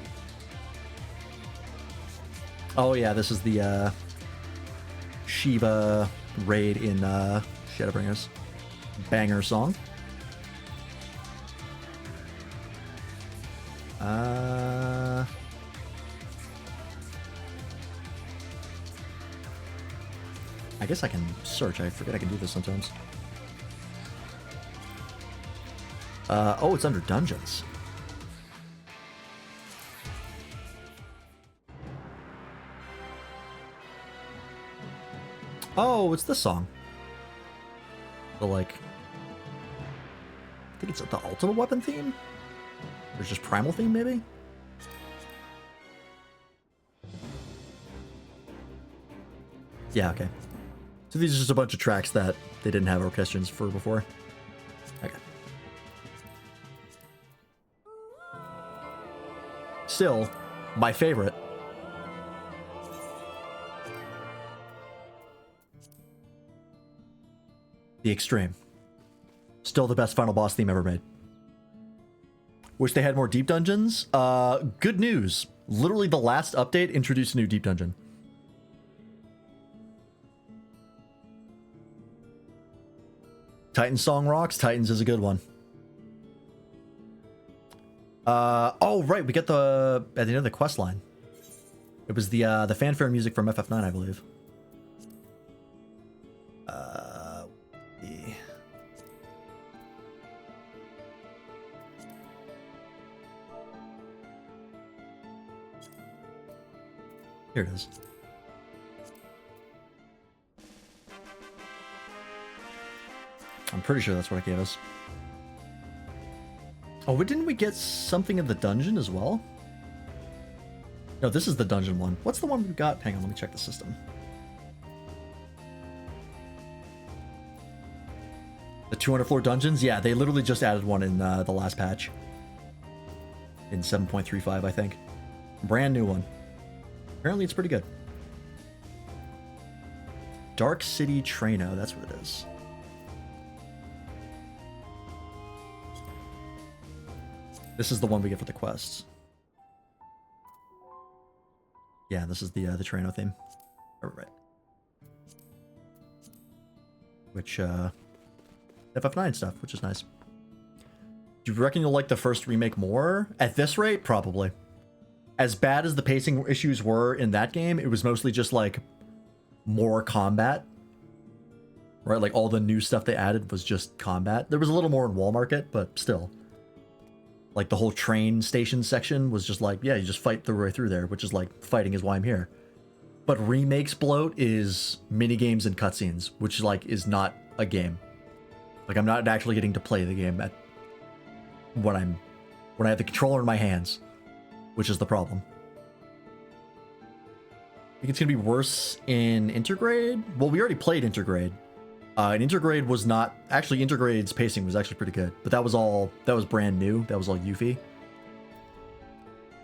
Oh yeah, this is the Shiva raid in Shadowbringers. Banger song. I guess I can search. I forget I can do this sometimes. Oh, it's under dungeons. Oh, it's this song. The, like... I think it's the ultimate weapon theme? Or just primal theme, maybe? Yeah, okay. So these are just a bunch of tracks that they didn't have orchestrations for before. Okay. Still, my favorite. The Extreme. Still the best final boss theme ever made. Wish they had more deep dungeons. Good news. Literally the last update introduced a new deep dungeon. Titan's song rocks. Titans is a good one. Oh right, we get the at the end of the quest line. It was the fanfare music from FF9, I believe. Here it is. I'm pretty sure that's what it gave us. Oh, but didn't we get something in the dungeon as well? No, this is the dungeon one. What's the one we got? Hang on, let me check the system. The 200 floor dungeons? Yeah, they literally just added one in the last patch. In 7.35, I think. Brand new one. Apparently it's pretty good. Dark City Traino, that's what it is. This is the one we get for the quests. Yeah, this is the Traino theme. All right. Which FF9 stuff, which is nice. Do you reckon you'll like the first remake more? At this rate, probably. As bad as the pacing issues were in that game, it was mostly just like more combat. Right? Like all the new stuff they added was just combat. There was a little more in Wall Market, but still. Like the whole train station section was just like, yeah, you just fight the way through there, which is like fighting is why I'm here. But remakes bloat is minigames and cutscenes, which like is not a game. Like I'm not actually getting to play the game at when I have the controller in my hands, which is the problem. I think it's gonna be worse in Intergrade. Well, we already played Intergrade. And Intergrade was not... Actually, Intergrade's pacing was actually pretty good. But that was brand new. That was all Yuffie.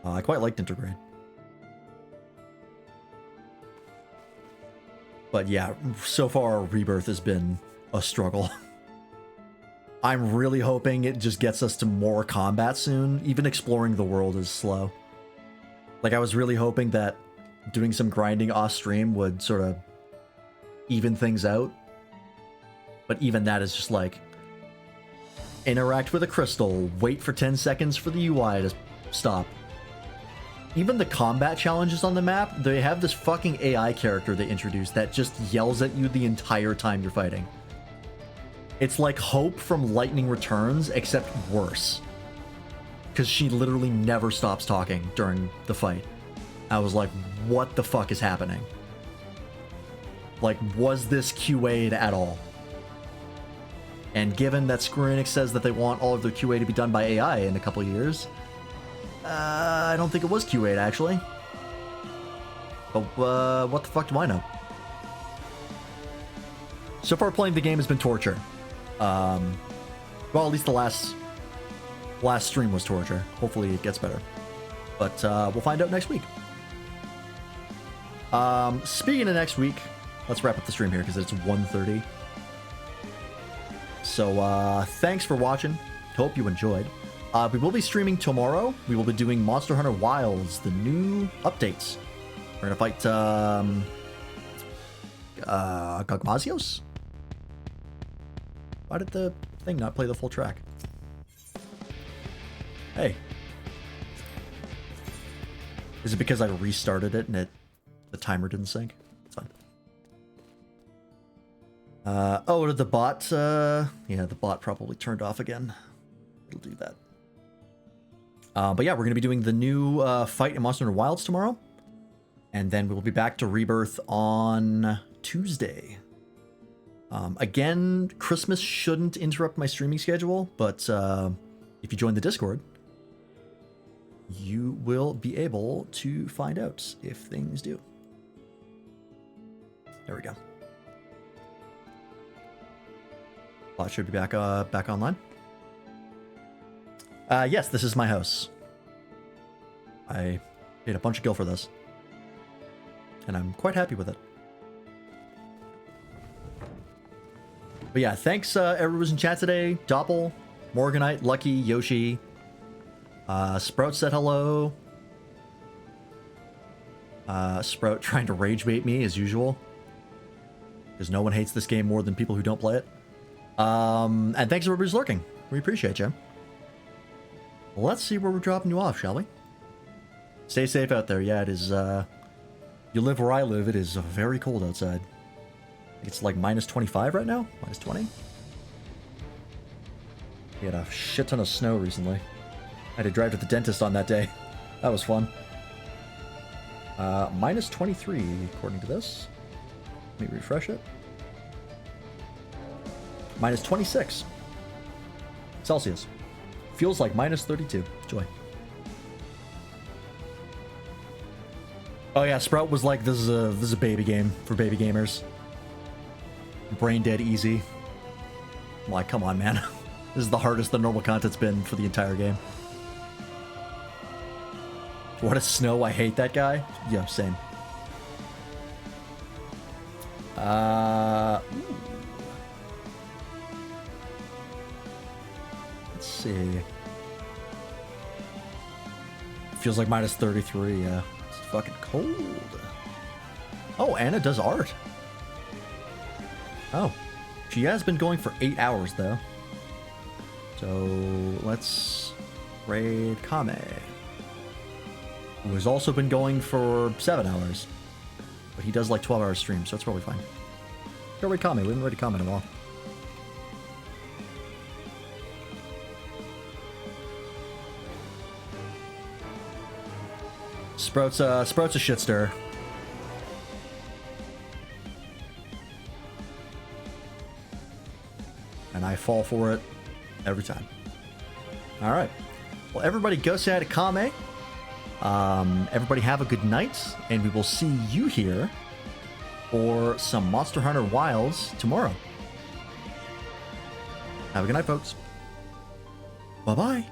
I quite liked Intergrade. But yeah, so far, Rebirth has been a struggle. I'm really hoping it just gets us to more combat soon. Even exploring the world is slow. Like, I was really hoping that doing some grinding off-stream would sort of even things out. But even that is just like, interact with a crystal, wait for 10 seconds for the UI to stop. Even the combat challenges on the map, they have this fucking AI character they introduced that just yells at you the entire time you're fighting. It's like Hope from Lightning Returns, except worse. Because she literally never stops talking during the fight. I was like, what the fuck is happening? Like, was this QA'd at all? And given that Square Enix says that they want all of their QA to be done by AI in a couple years, I don't think it was QA'd actually. But what the fuck do I know? So far playing the game has been torture. Well, at least the last stream was torture. Hopefully it gets better. But we'll find out next week. Speaking of next week, let's wrap up the stream here because it's 1:30. So thanks for watching. Hope you enjoyed. We will be streaming tomorrow. We will be doing Monster Hunter Wilds, the new updates. We're gonna fight Gogmazios? Why did the thing not play the full track? Hey. Is it because I restarted it and the timer didn't sync? It's fine. Oh, did the bot, yeah, the bot probably turned off again. It'll do that. But yeah, we're going to be doing the new fight in Monster Hunter Wilds tomorrow. And then we'll be back to Rebirth on Tuesday. Again, Christmas shouldn't interrupt my streaming schedule, but if you join the Discord, you will be able to find out if things do. There we go. Bot should be back online. Yes, this is my house. I paid a bunch of gil for this. And I'm quite happy with it. But yeah, thanks everyone who's in chat today. Doppel, Morganite, Lucky, Yoshi. Sprout said hello. Sprout trying to rage bait me as usual. Because no one hates this game more than people who don't play it. And thanks everybody who's lurking. We appreciate you. Let's see where we're dropping you off, shall we? Stay safe out there. Yeah, it is, you live where I live, it is very cold outside. It's like minus 25 right now? Minus 20? We had a shit ton of snow recently. I had to drive to the dentist on that day. That was fun. Minus 23, according to this. Let me refresh it. Minus 26 Celsius. Feels like minus 32. Joy. Oh yeah, Sprout was like, this is a baby game for baby gamers. Brain dead easy. I'm like, come on, man. This is the hardest the normal content's been for the entire game. What a snow, I hate that guy. Yeah, same. Let's see. Feels like minus 33, yeah. It's fucking cold. Oh, Anna does art. Oh. She has been going for 8 hours, though. So, let's raid Kame, who has also been going for 7 hours. But he does like 12-hour streams, so it's probably fine. Go raid Kame. We haven't raided Kame in a while. Sprout's a shit stirrer. And I fall for it every time. Alright. Well, everybody go say hi to Kame. Everybody have a good night, and we will see you here for some Monster Hunter Wilds tomorrow. Have a good night, folks. Bye-bye.